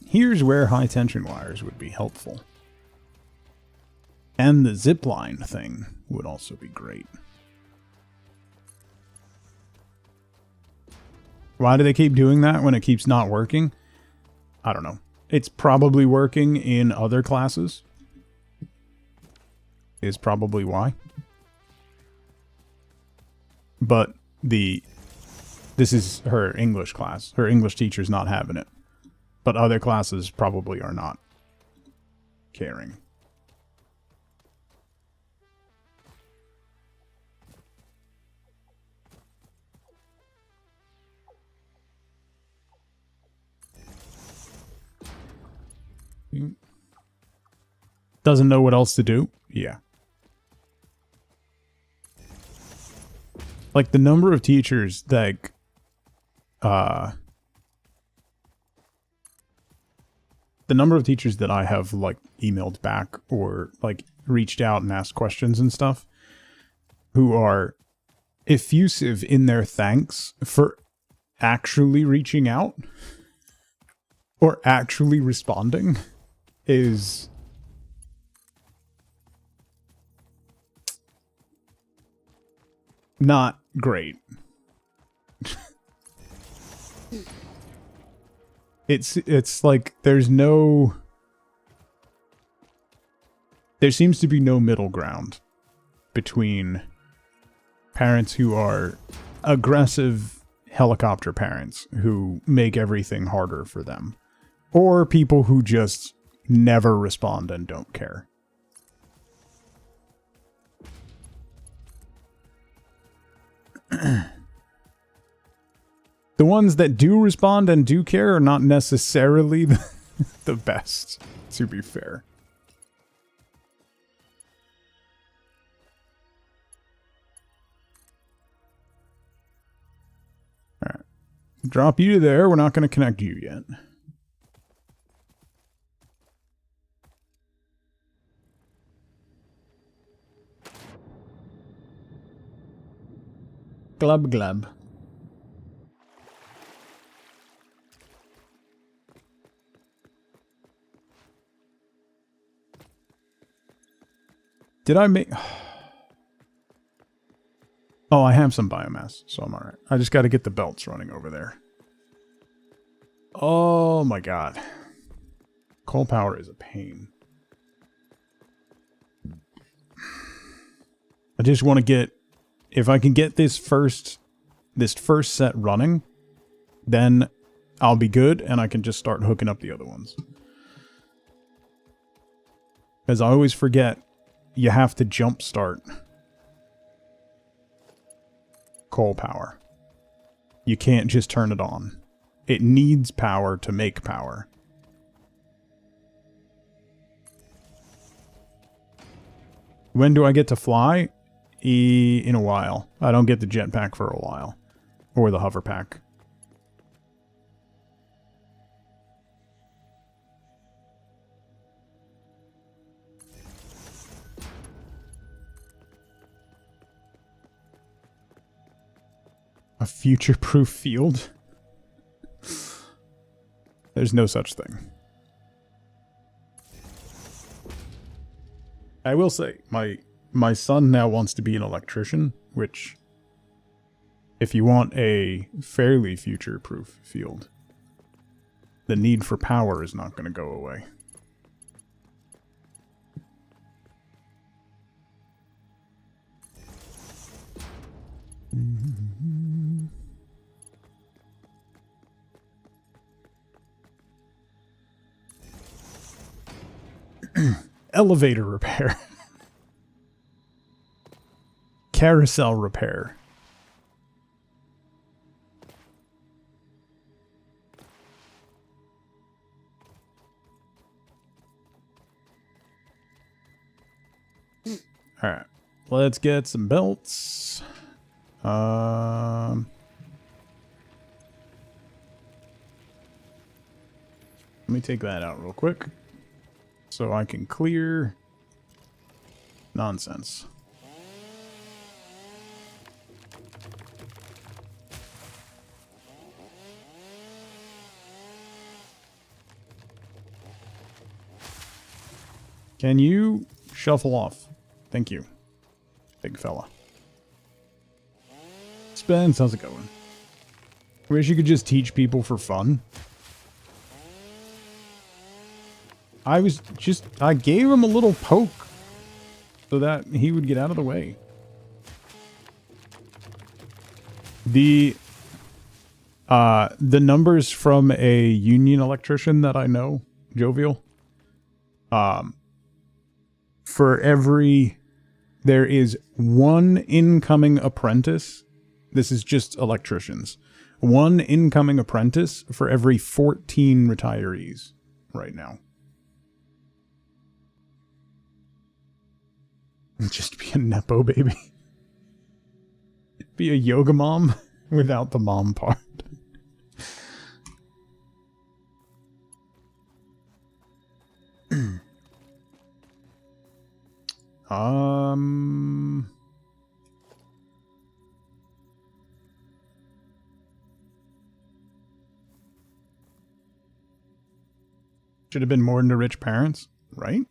Here's where high tension wires would be helpful. And the zipline thing would also be great. Why do they keep doing that when it keeps not working? I don't know. It's probably working in other classes. Is probably why. But this is her English class. Her English teacher's not having it. But other classes probably are not caring. Doesn't know what else to do? Yeah. like the number of teachers that the number of teachers that I have like emailed back or like reached out and asked questions and stuff who are effusive in their thanks for actually reaching out or actually responding is not great. It's like there seems to be no middle ground between parents who are aggressive helicopter parents who make everything harder for them, or people who just never respond and don't care. The ones that do respond and do care are not necessarily the best, to be fair. Alright. Drop you there. We're not going to connect you yet. Glub glub. Did I make... Oh, I have some biomass, so I'm alright. I just got to get the belts running over there. Oh my god. Coal power is a pain. I just want to get... If I can get this first set running, then I'll be good, and I can just start hooking up the other ones. Because I always forget, you have to jumpstart coal power. You can't just turn it on. It needs power to make power. When do I get to fly? In a while. I don't get the jetpack for a while. Or the hover pack. A future-proof field? There's no such thing. I will say, my son now wants to be an electrician, which, if you want a fairly future-proof field, the need for power is not going to go away. Elevator repair. Carousel repair. Alright. Let's get some belts. Let me take that out real quick so I can clear nonsense. Can you shuffle off? Thank you, big fella. Spence, how's it going? Wish you could just teach people for fun. I gave him a little poke so that he would get out of the way. The numbers from a union electrician that I know, Jovial, for there is one incoming apprentice. This is just electricians. One incoming apprentice for every 14 retirees right now. Just be a Nepo baby. Be a yoga mom without the mom part. Should have been more into rich parents, right?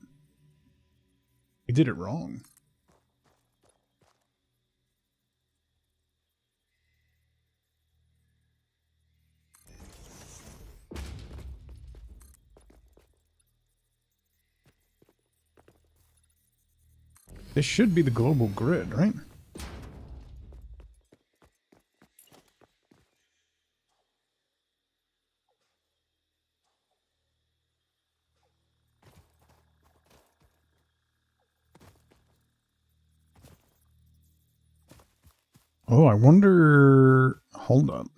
We did it wrong. This should be the global grid, right? Oh, I wonder... Hold up.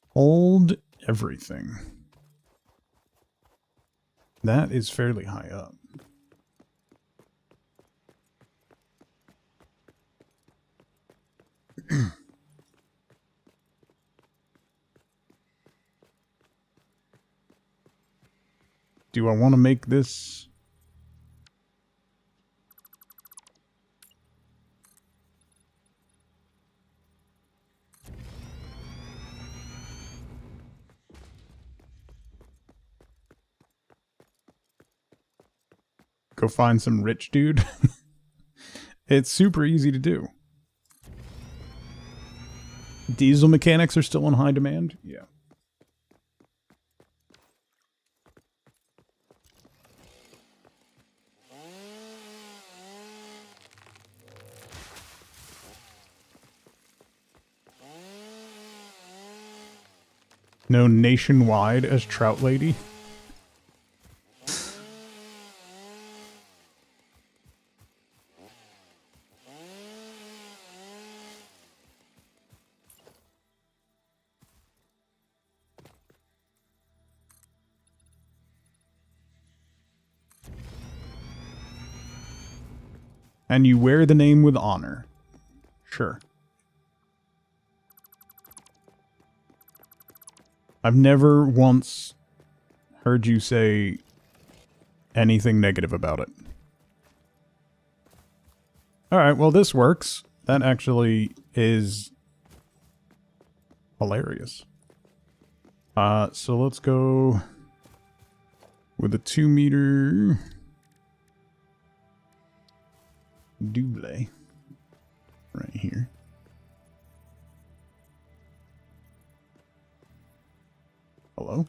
Hold everything. That is fairly high up. Do I want to make this... Go find some rich dude? It's super easy to do. Diesel mechanics are still in high demand? Yeah. Known nationwide as Trout Lady. And you wear the name with honor. Sure. I've never once heard you say anything negative about it. Alright, well this works. That actually is hilarious. So let's go with a 2 meter double right here. Hello?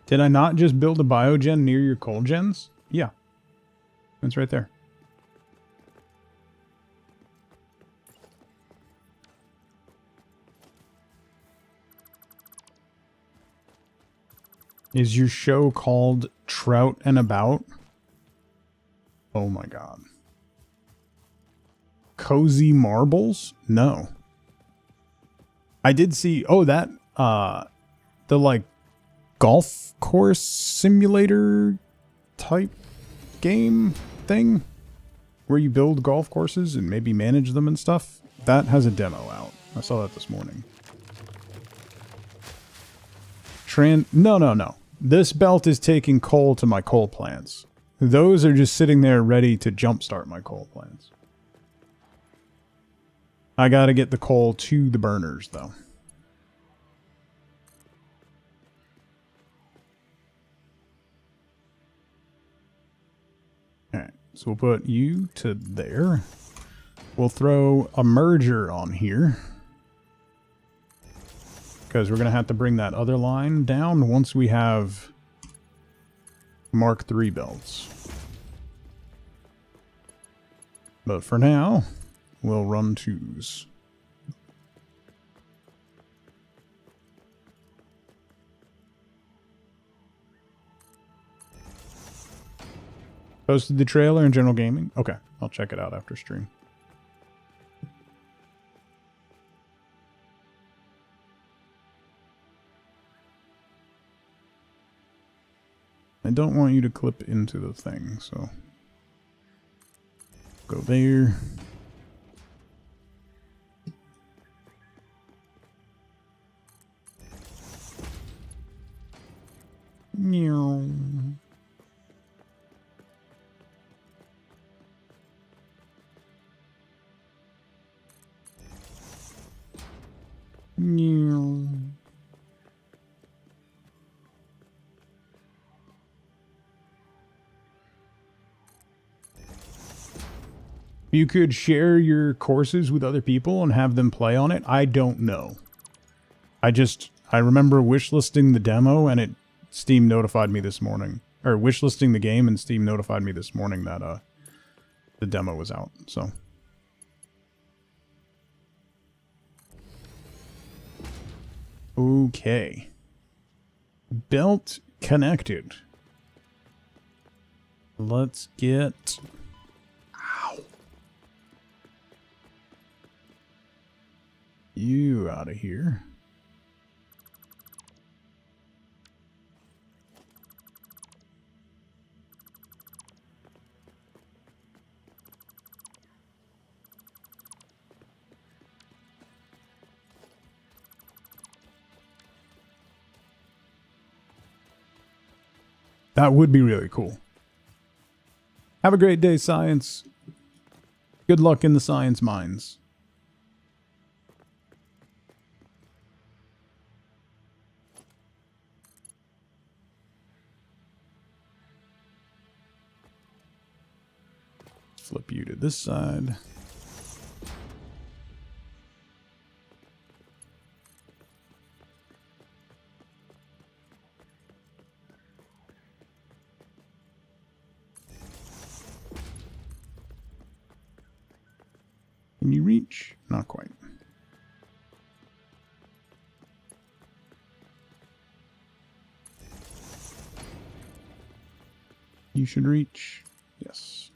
Did I not just build a biogen near your coal gens? Yeah. It's right there. Is your show called Trout and About? Oh my god. Cozy Marbles? No. I did see, oh, that, the like golf course simulator type game thing where you build golf courses and maybe manage them and stuff. That has a demo out. I saw that this morning. No. This belt is taking coal to my coal plants. Those are just sitting there ready to jumpstart my coal plants. I gotta get the coal to the burners, though. Alright, so we'll put you to there. We'll throw a merger on here. Because we're going to have to bring that other line down once we have Mark III belts. But for now, we'll run twos. Posted the trailer in General Gaming? Okay, I'll check it out after stream. I don't want you to clip into the thing, so go there. Meow. Meow. You could share your courses with other people and have them play on it. I don't know. I remember wishlisting the demo and Steam notified me this morning. Or wishlisting the game and Steam notified me this morning that the demo was out. So okay. Belt connected. Let's get... Ow. You out of here. That would be really cool. Have a great day, science. Good luck in the science mines. Flip you to this side. Can you reach? Not quite. You should reach. Yes.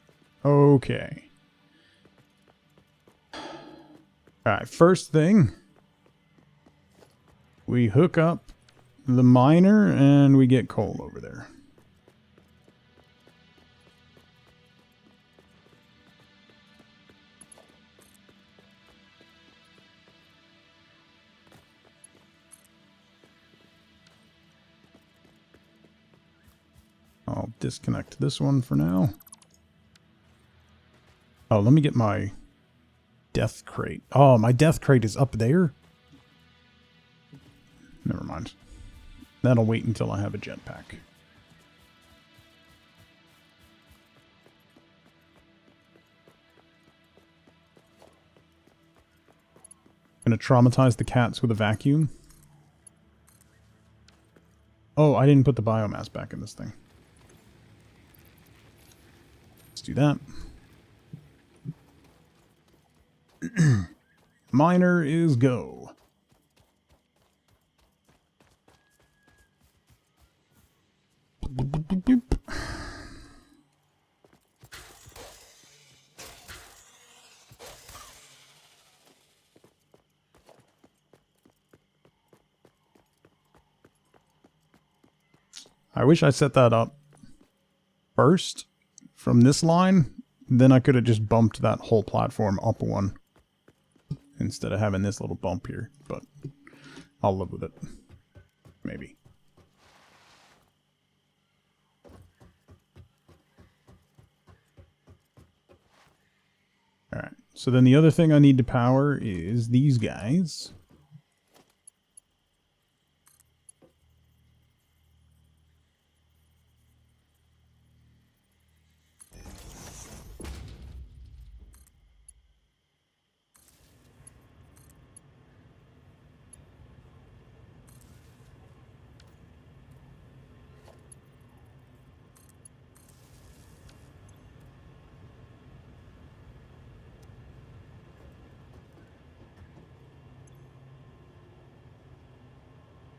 Okay. Alright, first thing. We hook up the miner and we get coal over there. I'll disconnect this one for now. Oh, let me get my death crate. Oh, my death crate is up there? Never mind. That'll wait until I have a jetpack. Gonna traumatize the cats with a vacuum. Oh, I didn't put the biomass back in this thing. Let's do that. Miner is go. Boop, boop, boop. I wish I set that up first from this line. Then I could have just bumped that whole platform up one instead of having this little bump here, but I'll live with it. Maybe. Alright, so then the other thing I need to power is these guys.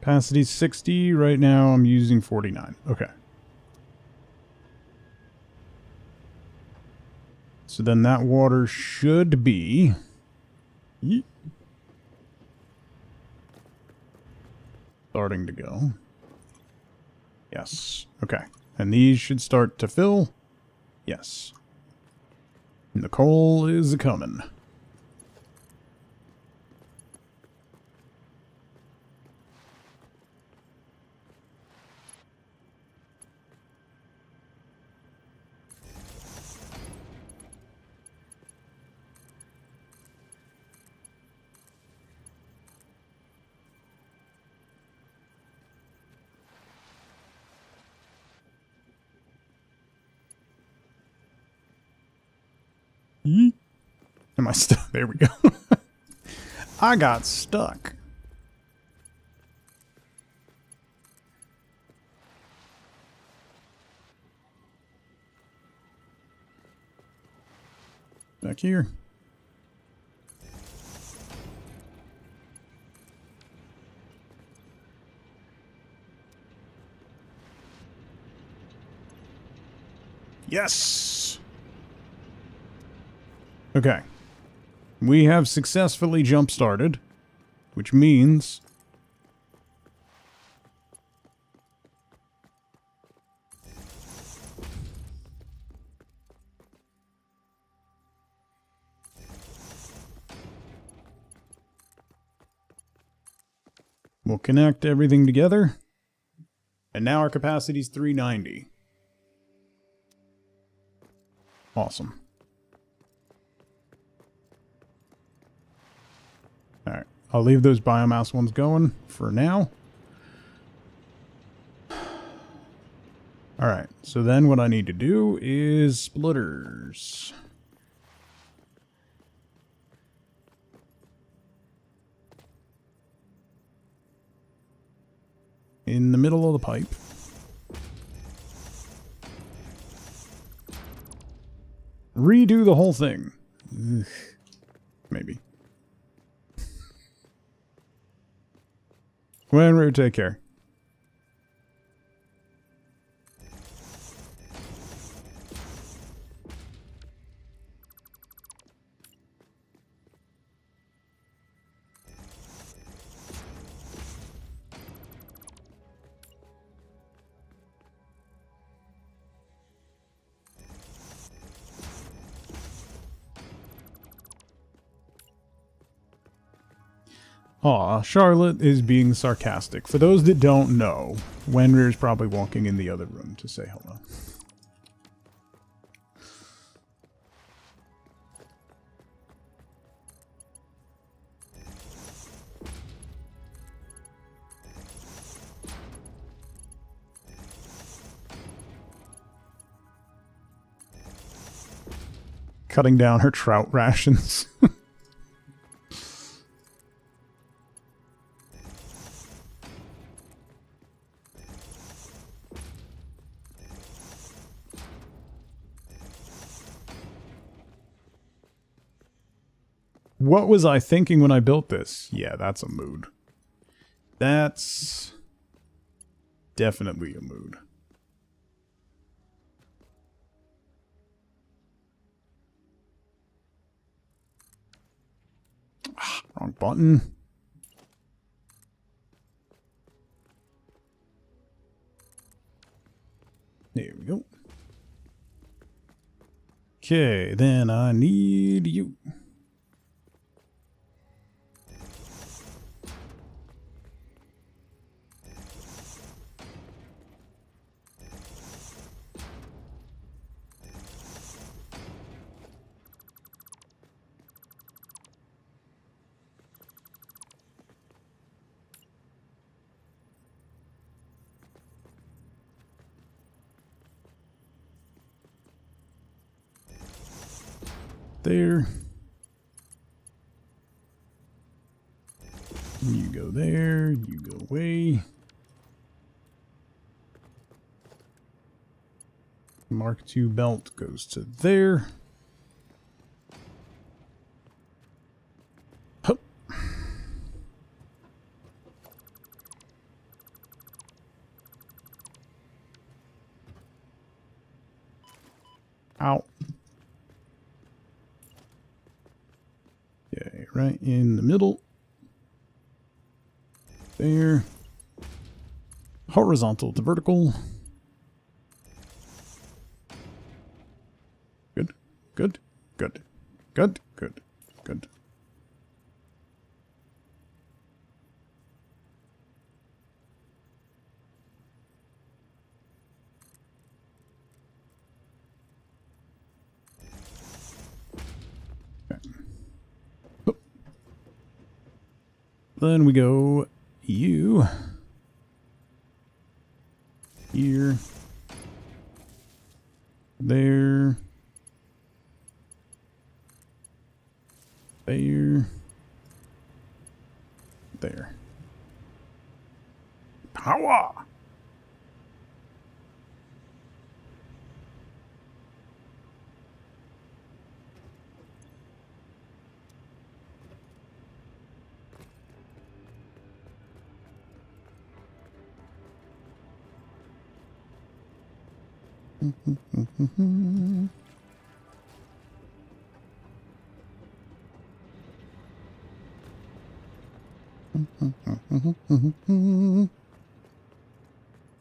Capacity 60, right now I'm using 49. Okay. So then that water should be... Yeet. Starting to go. Yes. Okay. And these should start to fill. Yes. And the coal is coming. Yeet. Am I stuck? There we go. I got stuck. Back here. Yes! Okay. We have successfully jump-started, which means... we'll connect everything together. And now our capacity is 390. Awesome. Alright, I'll leave those biomass ones going for now. Alright, so then what I need to do is splitters. In the middle of the pipe. Redo the whole thing. Ugh. Maybe. Wenru, take care. Aw, Charlotte is being sarcastic. For those that don't know, Wenru is probably walking in the other room to say hello. Cutting down her trout rations. What was I thinking when I built this? Yeah, that's a mood. That's definitely a mood. Wrong button. There we go. Okay, then I need you. There. You go there, you go away. Mark II belt goes to there. Hup. Ow. right in the middle. There. Horizontal to vertical. Good, good, good, good, good, good. Okay. Oh. Then we go you. Here. There. There. There. Power!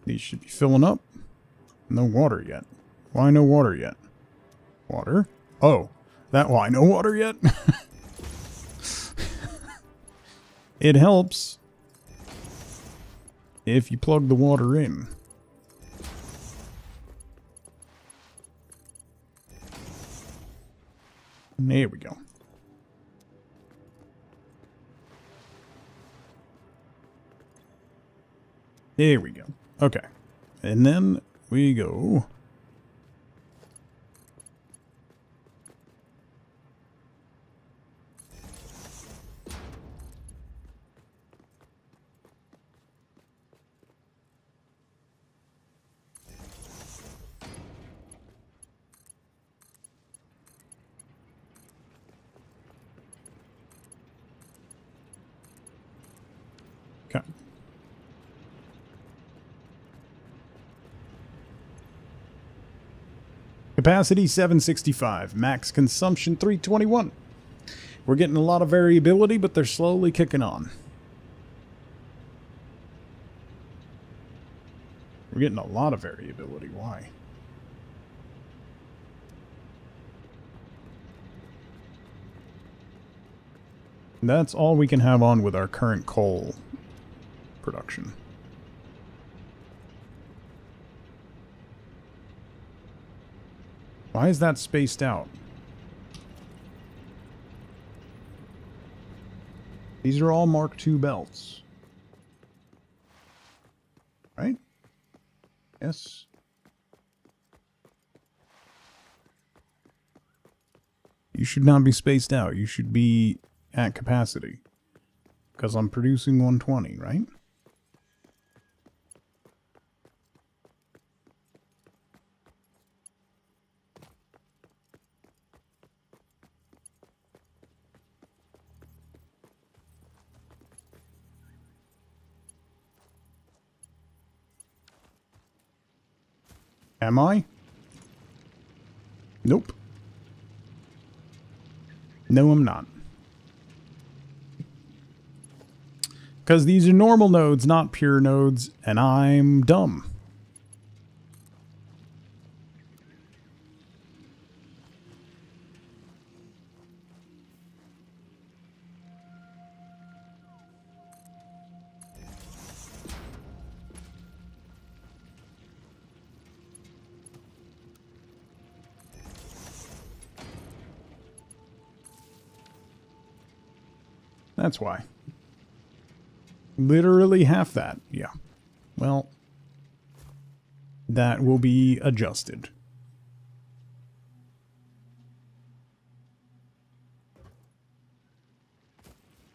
These should be filling up. No water yet. Why no water yet? Water? Oh, that why no water yet? It helps if you plug the water in. There we go. There we go. Okay. And then we go. Okay. Capacity 765, max consumption 321. We're getting a lot of variability, but they're slowly kicking on. We're getting a lot of variability. Why? That's all we can have on with our current coal production. Why is that spaced out? These are all Mark II belts. Right? Yes. You should not be spaced out. You should be at capacity. Because I'm producing 120, right? Am I? Nope. No, I'm not. Because these are normal nodes, not pure nodes, and I'm dumb. That's why. Literally half that. Yeah. Well, that will be adjusted.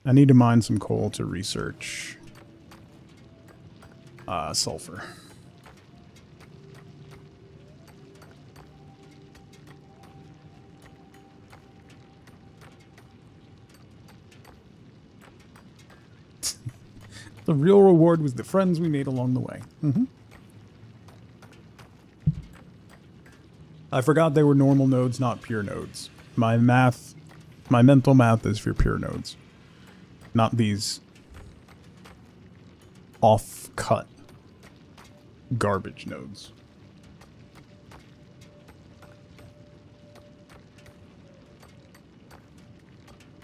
I need to mine some coal to research sulfur. The real reward was the friends we made along the way. I forgot they were normal nodes, not pure nodes. My math My mental math is for pure nodes. Not these off-cut garbage nodes.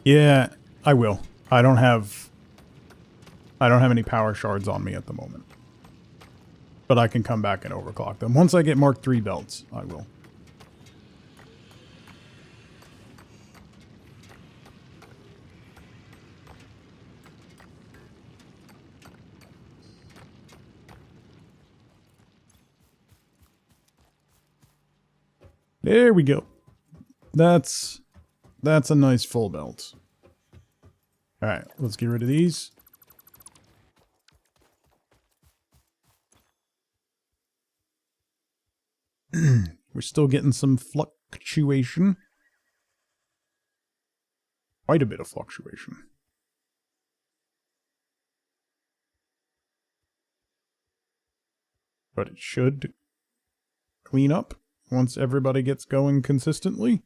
Yeah, I will. I don't have any power shards on me at the moment. But I can come back and overclock them. Once I get Mark III belts, I will. There we go. That's a nice full belt. Alright, let's get rid of these. We're still getting some fluctuation. Quite a bit of fluctuation. But it should clean up once everybody gets going consistently.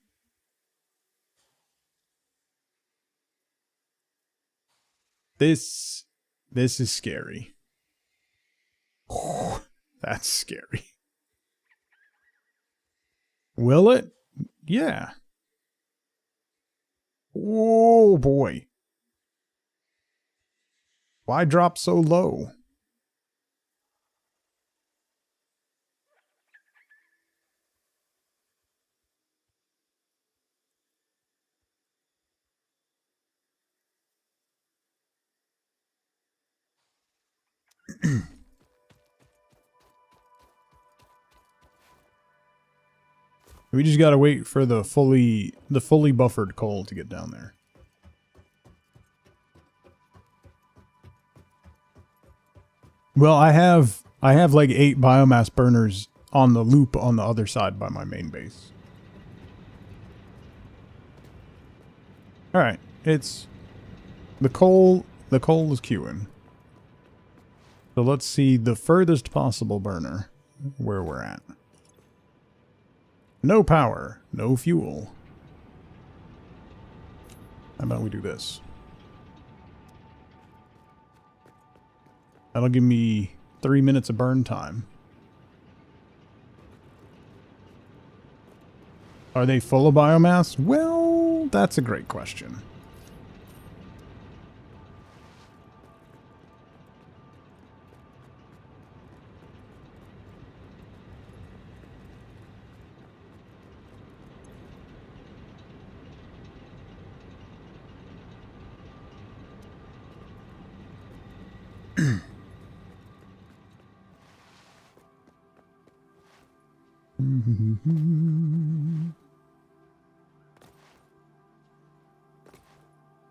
This is scary. Oh, that's scary. Will it? Yeah. Oh boy. Why drop so low? We just gotta wait for the fully buffered coal to get down there. Well, I have like 8 biomass burners on the loop on the other side by my main base. All right, it's the coal is queuing. So let's see the furthest possible burner where we're at. No power, no fuel. How about we do this? That'll give me 3 minutes of burn time. Are they full of biomass? Well, that's a great question.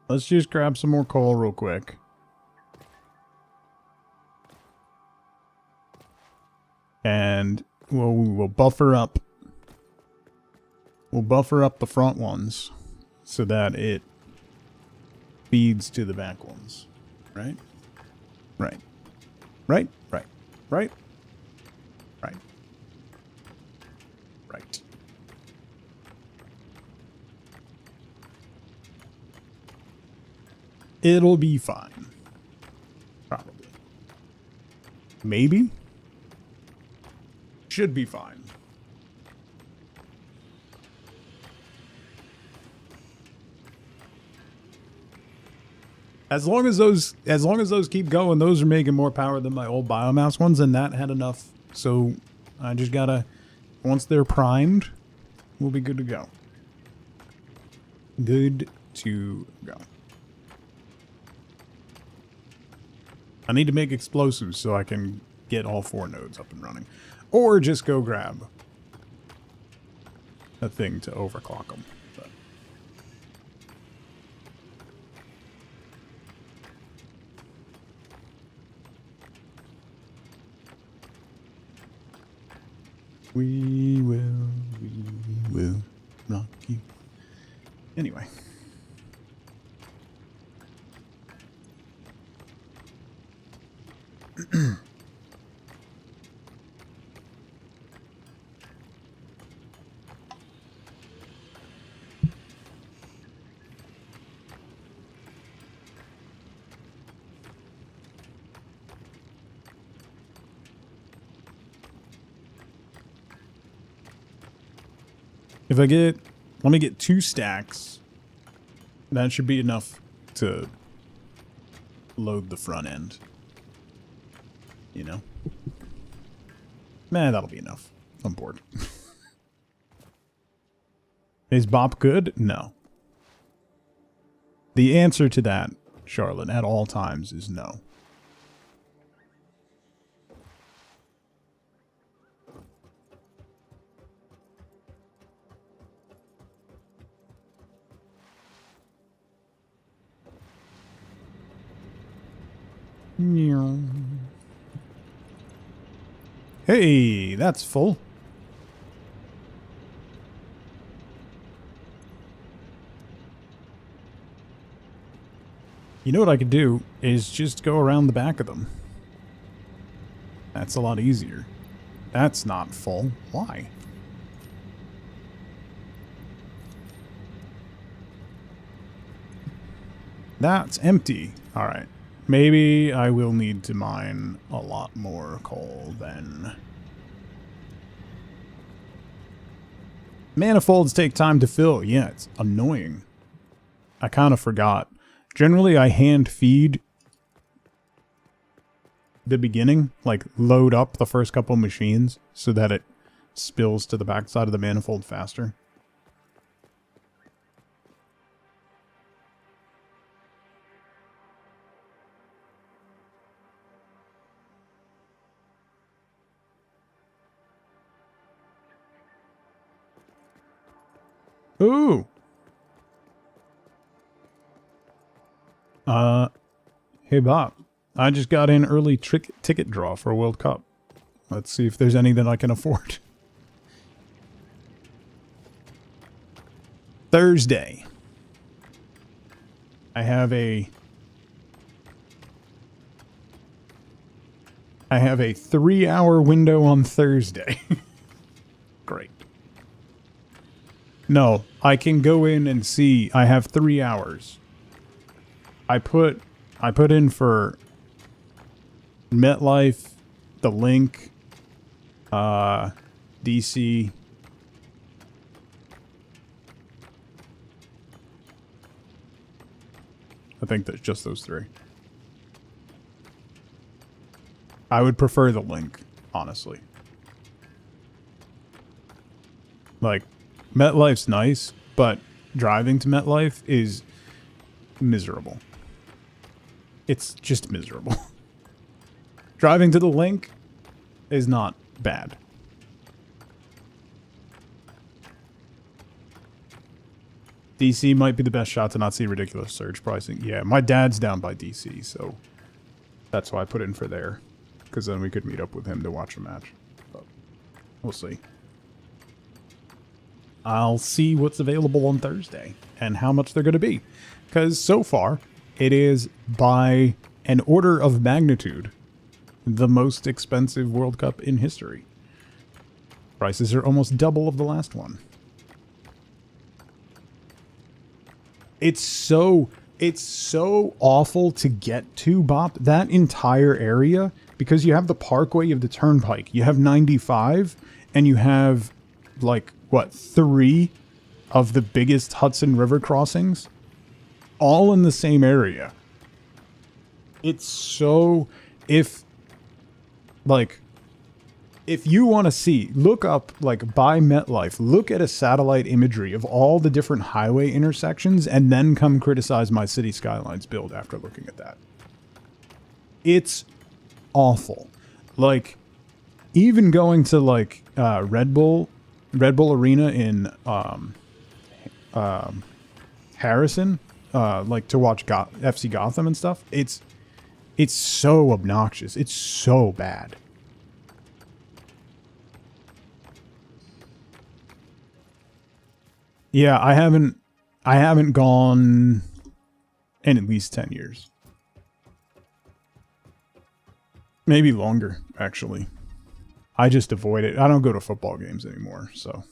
Let's just grab some more coal real quick. And we'll buffer up. We'll buffer up the front ones so that it feeds to the back ones. Right? Right. Right? Right. Right? Right. Right. It'll be fine. Probably. Maybe? Should be fine. As long as those keep going, those are making more power than my old biomass ones, and that had enough. So I just gotta, once they're primed, we'll be good to go. Good to go. I need to make explosives so I can get all 4 nodes up and running. Or just go grab a thing to overclock them. But. We will rock you. Anyway. If I get... Let me get 2 stacks. That should be enough to load the front end. You know? That'll be enough. I'm bored. Is Bop good? No. The answer to that, Charlotte, at all times is no. Hey, that's full. You know what I could do is just go around the back of them. That's a lot easier. That's not full. Why? That's empty. All right. Maybe I will need to mine a lot more coal then. Manifolds take time to fill. Yeah, it's annoying. I kind of forgot. Generally, I hand feed the beginning, like load up the first couple machines so that it spills to the backside of the manifold faster. Ooh. Hey Bob, I just got in early ticket draw for a World Cup. Let's see if there's any that I can afford. Thursday. I have a 3-hour window on Thursday. Great. No, I can go in and see. I have 3 hours. I put in for MetLife, the Link, DC. I think that's just those 3. I would prefer the Link, honestly. Like, MetLife's nice, but driving to MetLife is miserable. It's just miserable. Driving to the Link is not bad. DC might be the best shot to not see ridiculous surge pricing. Yeah, my dad's down by DC, so that's why I put in for there. Because then we could meet up with him to watch a match. But we'll see. I'll see what's available on Thursday and how much they're going to be. Because so far, it is by an order of magnitude the most expensive World Cup in history. Prices are almost double of the last one. It's so awful to get to, Bop, that entire area, because you have the Parkway, you have the Turnpike, you have 95, and you have, like, what, 3 of the biggest Hudson River crossings? All in the same area. It's so... If you want to see, look up, like, by MetLife, look at a satellite imagery of all the different highway intersections, and then come criticize my City Skylines build after looking at that. It's awful. Like, even going to, like, Red Bull Arena in Harrison, like, to watch FC Gotham and stuff, it's so obnoxious. It's so bad. Yeah, I haven't gone in at least 10 years. Maybe longer, actually. I just avoid it. I don't go to football games anymore, so.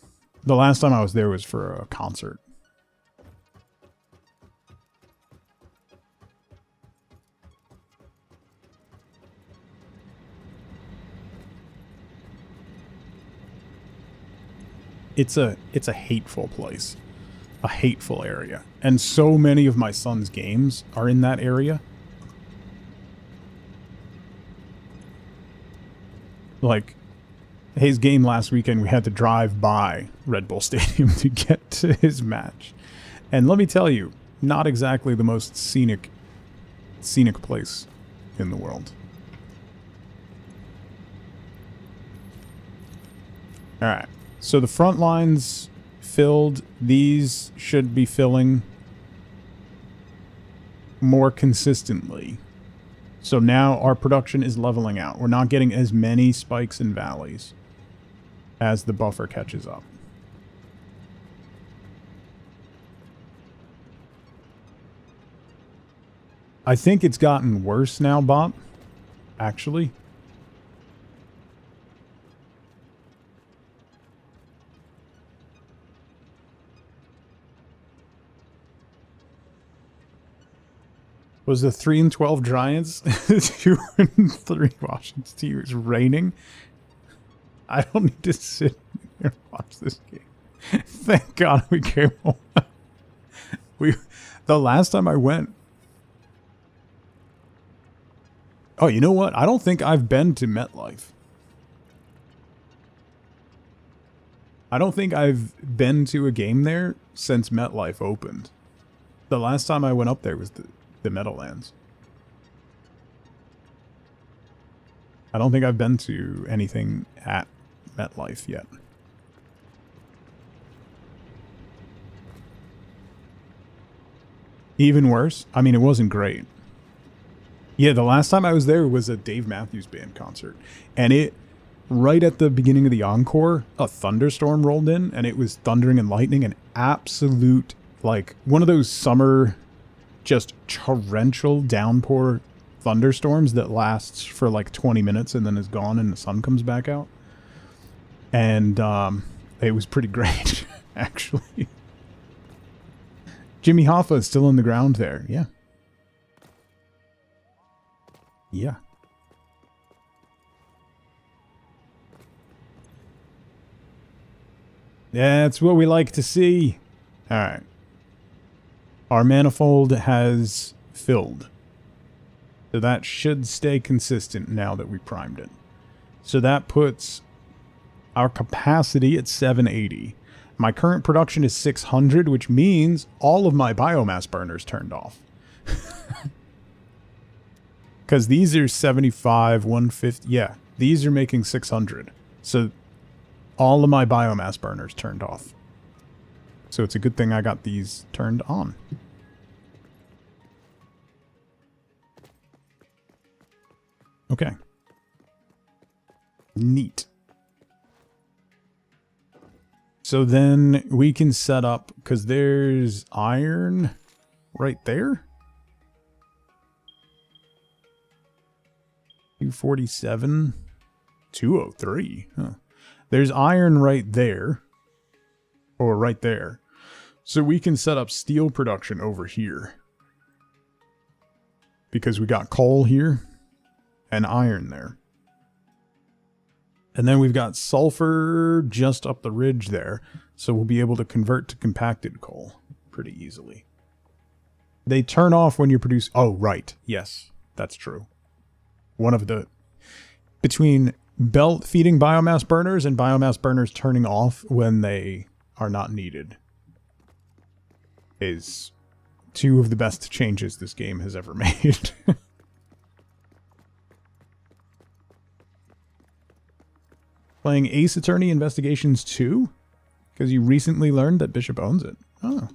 The last time I was there was for a concert. it's a hateful place. A hateful area. And so many of my son's games are in that area. Like, his game last weekend, we had to drive by Red Bull Stadium to get to his match. And let me tell you, not exactly the most scenic place in the world. Alright, so the front lines filled. These should be filling more consistently. So now our production is leveling out. We're not getting as many spikes and valleys as the buffer catches up. I think it's gotten worse now, Bob, actually. Was the 3-12 Giants 2-3 Washington team is raining? I don't need to sit here and watch this game. Thank God we came home. The last time I went. Oh, you know what? I don't think I've been to MetLife. I don't think I've been to a game there since MetLife opened. The last time I went up there was the Meadowlands. I don't think I've been to anything at MetLife yet. Even worse? I mean, it wasn't great. Yeah, the last time I was there was a Dave Matthews Band concert. And it, right at the beginning of the encore, a thunderstorm rolled in, and it was thundering and lightning, and absolute, like, one of those summer, just torrential downpour thunderstorms that lasts for like 20 minutes and then is gone and the sun comes back out. And it was pretty great, actually. Jimmy Hoffa is still on the ground there. Yeah. Yeah. That's what we like to see. All right. Our manifold has filled. So that should stay consistent now that we primed it. So that puts our capacity at 780. My current production is 600, which means all of my biomass burners turned off. Because these are 75, 150. Yeah, these are making 600. So all of my biomass burners turned off. So it's a good thing I got these turned on. Okay. Neat. So then we can set up, because there's iron right there. 247, 203. Huh. There's iron right there. Or right there. So we can set up steel production over here. Because we got coal here. And iron there. And then we've got sulfur just up the ridge there. So we'll be able to convert to compacted coal pretty easily. They turn off when you produce... Oh, right. Yes, that's true. One of the... Between belt feeding biomass burners and biomass burners turning off when they are not needed is two of the best changes this game has ever made. Playing Ace Attorney Investigations 2? Because you recently learned that Bishop owns it. Oh.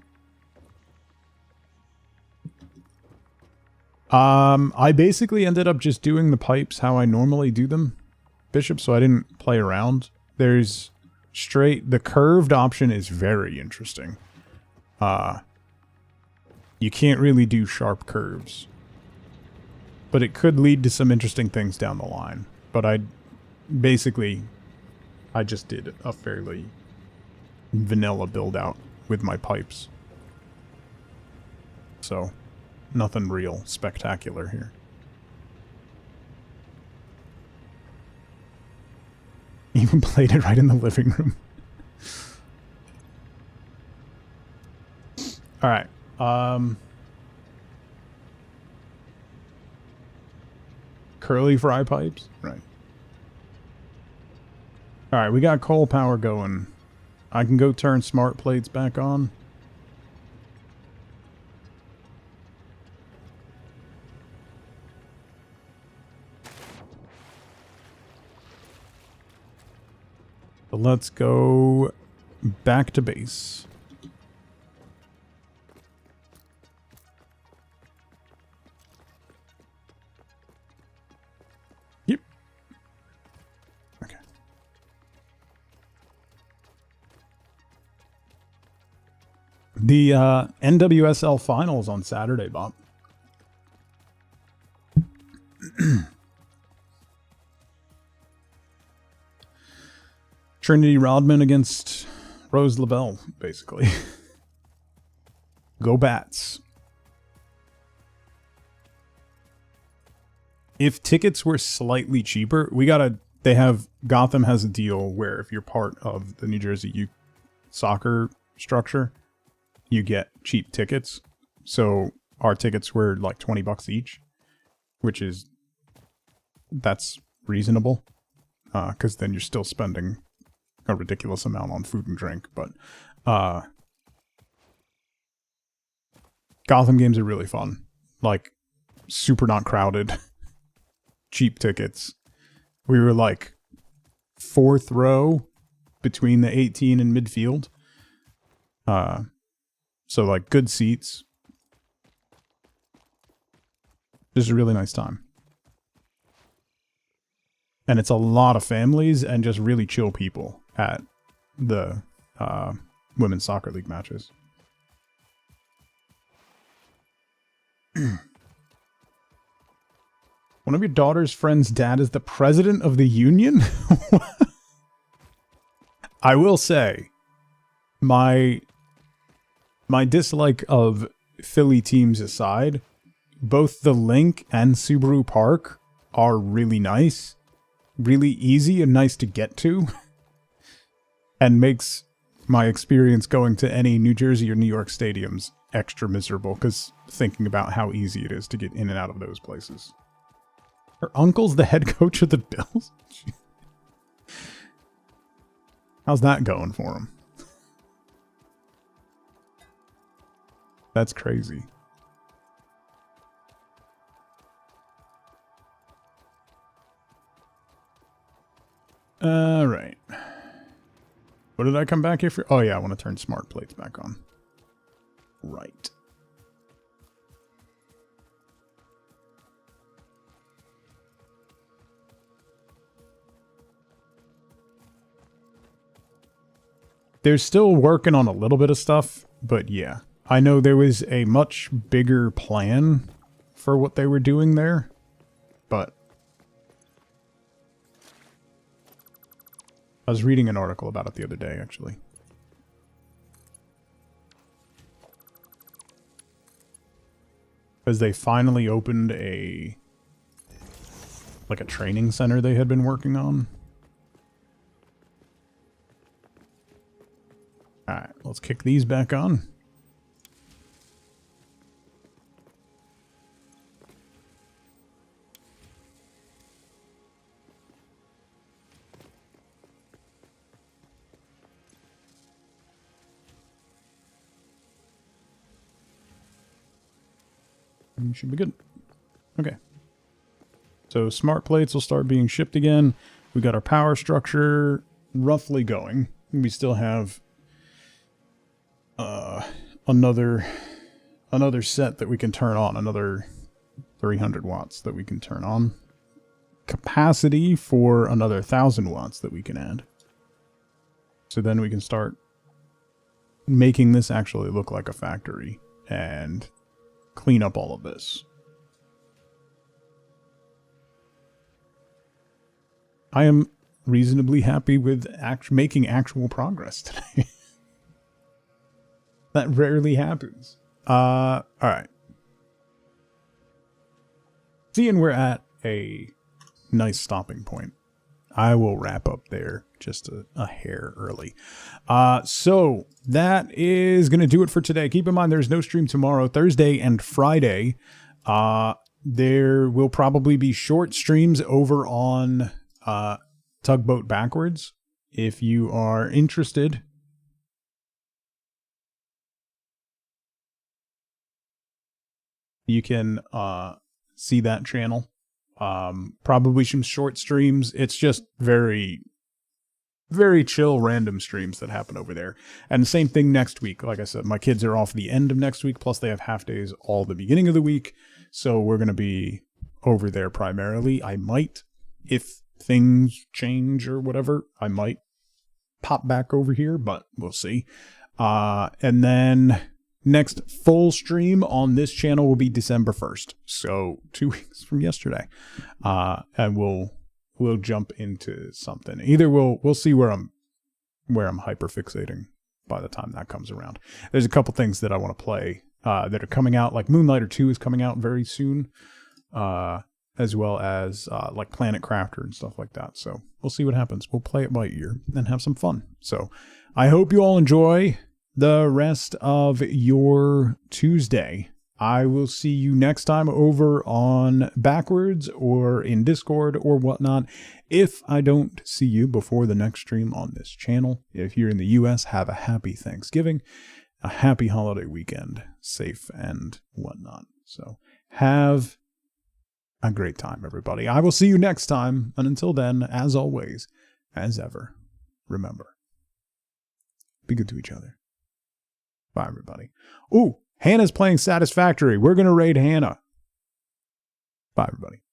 I basically ended up just doing the pipes how I normally do them, Bishop, so I didn't play around. There's straight... The curved option is very interesting. You can't really do sharp curves. But it could lead to some interesting things down the line. But I just did a fairly vanilla build out with my pipes. So, nothing real spectacular here. Even played it right in the living room. All right. Curly fry pipes? Right. All right, we got coal power going. I can go turn smart plates back on. So let's go back to base. Yep. Okay. The NWSL finals on Saturday, Bob. Trinity Rodman against Rose LaBelle, basically. Go Bats. If tickets were slightly cheaper, Gotham has a deal where if you're part of the New Jersey youth soccer structure, you get cheap tickets. So our tickets were like $20 each, that's reasonable. Because then you're still spending a ridiculous amount on food and drink. But Gotham games are really fun. Like, super not crowded. Cheap tickets. We were like 4th row between the 18 and midfield. So like good seats. Just a really nice time. And it's a lot of families and just really chill people at the Women's Soccer League matches. One of your daughter's friend's dad is the president of the union? I will say, my dislike of Philly teams aside, both the Link and Subaru Park are really nice, really easy and nice to get to, and makes my experience going to any New Jersey or New York stadiums extra miserable, because thinking about how easy it is to get in and out of those places. Her uncle's the head coach of the Bills? How's that going for him? That's crazy. Alright. What did I come back here for? Oh yeah, I want to turn smart plates back on. Right. They're still working on a little bit of stuff, but yeah. I know there was a much bigger plan for what they were doing there, but I was reading an article about it the other day, actually. Because they finally opened a training center they had been working on. Alright, let's kick these back on. And should be good. Okay. So smart plates will start being shipped again. We got our power structure roughly going. We still have another set that we can turn on, another 300 watts that we can turn on. Capacity for another 1,000 watts that we can add. So then we can start making this actually look like a factory and clean up all of this. I am reasonably happy with making actual progress today. That rarely happens. Alright. Seeing we're at a nice stopping point, I will wrap up there just a hair early. So that is going to do it for today. Keep in mind, there's no stream tomorrow, Thursday and Friday. There will probably be short streams over on Tugboat Backwards. If you are interested, you can see that channel. Probably some short streams. It's just very, very chill random streams that happen over there. And the same thing next week. Like I said, my kids are off the end of next week, plus they have half days all the beginning of the week. So we're going to be over there primarily. I might, if things change or whatever, I might pop back over here, but we'll see. And then next full stream on this channel will be December 1st. So 2 weeks from yesterday. And we'll jump into something. Either we'll see where I'm hyperfixating by the time that comes around. There's a couple things that I want to play that are coming out, like Moonlighter 2 is coming out very soon. As well as like Planet Crafter and stuff like that. So we'll see what happens. We'll play it by ear and have some fun. So I hope you all enjoy the rest of your Tuesday. I will see you next time over on Backwards or in Discord or whatnot. If I don't see you before the next stream on this channel, if you're in the US, have a happy Thanksgiving, a happy holiday weekend, safe and whatnot. So have a great time, everybody. I will see you next time. And until then, as always, as ever, remember, be good to each other. Bye, everybody. Ooh, Hannah's playing Satisfactory. We're going to raid Hannah. Bye, everybody.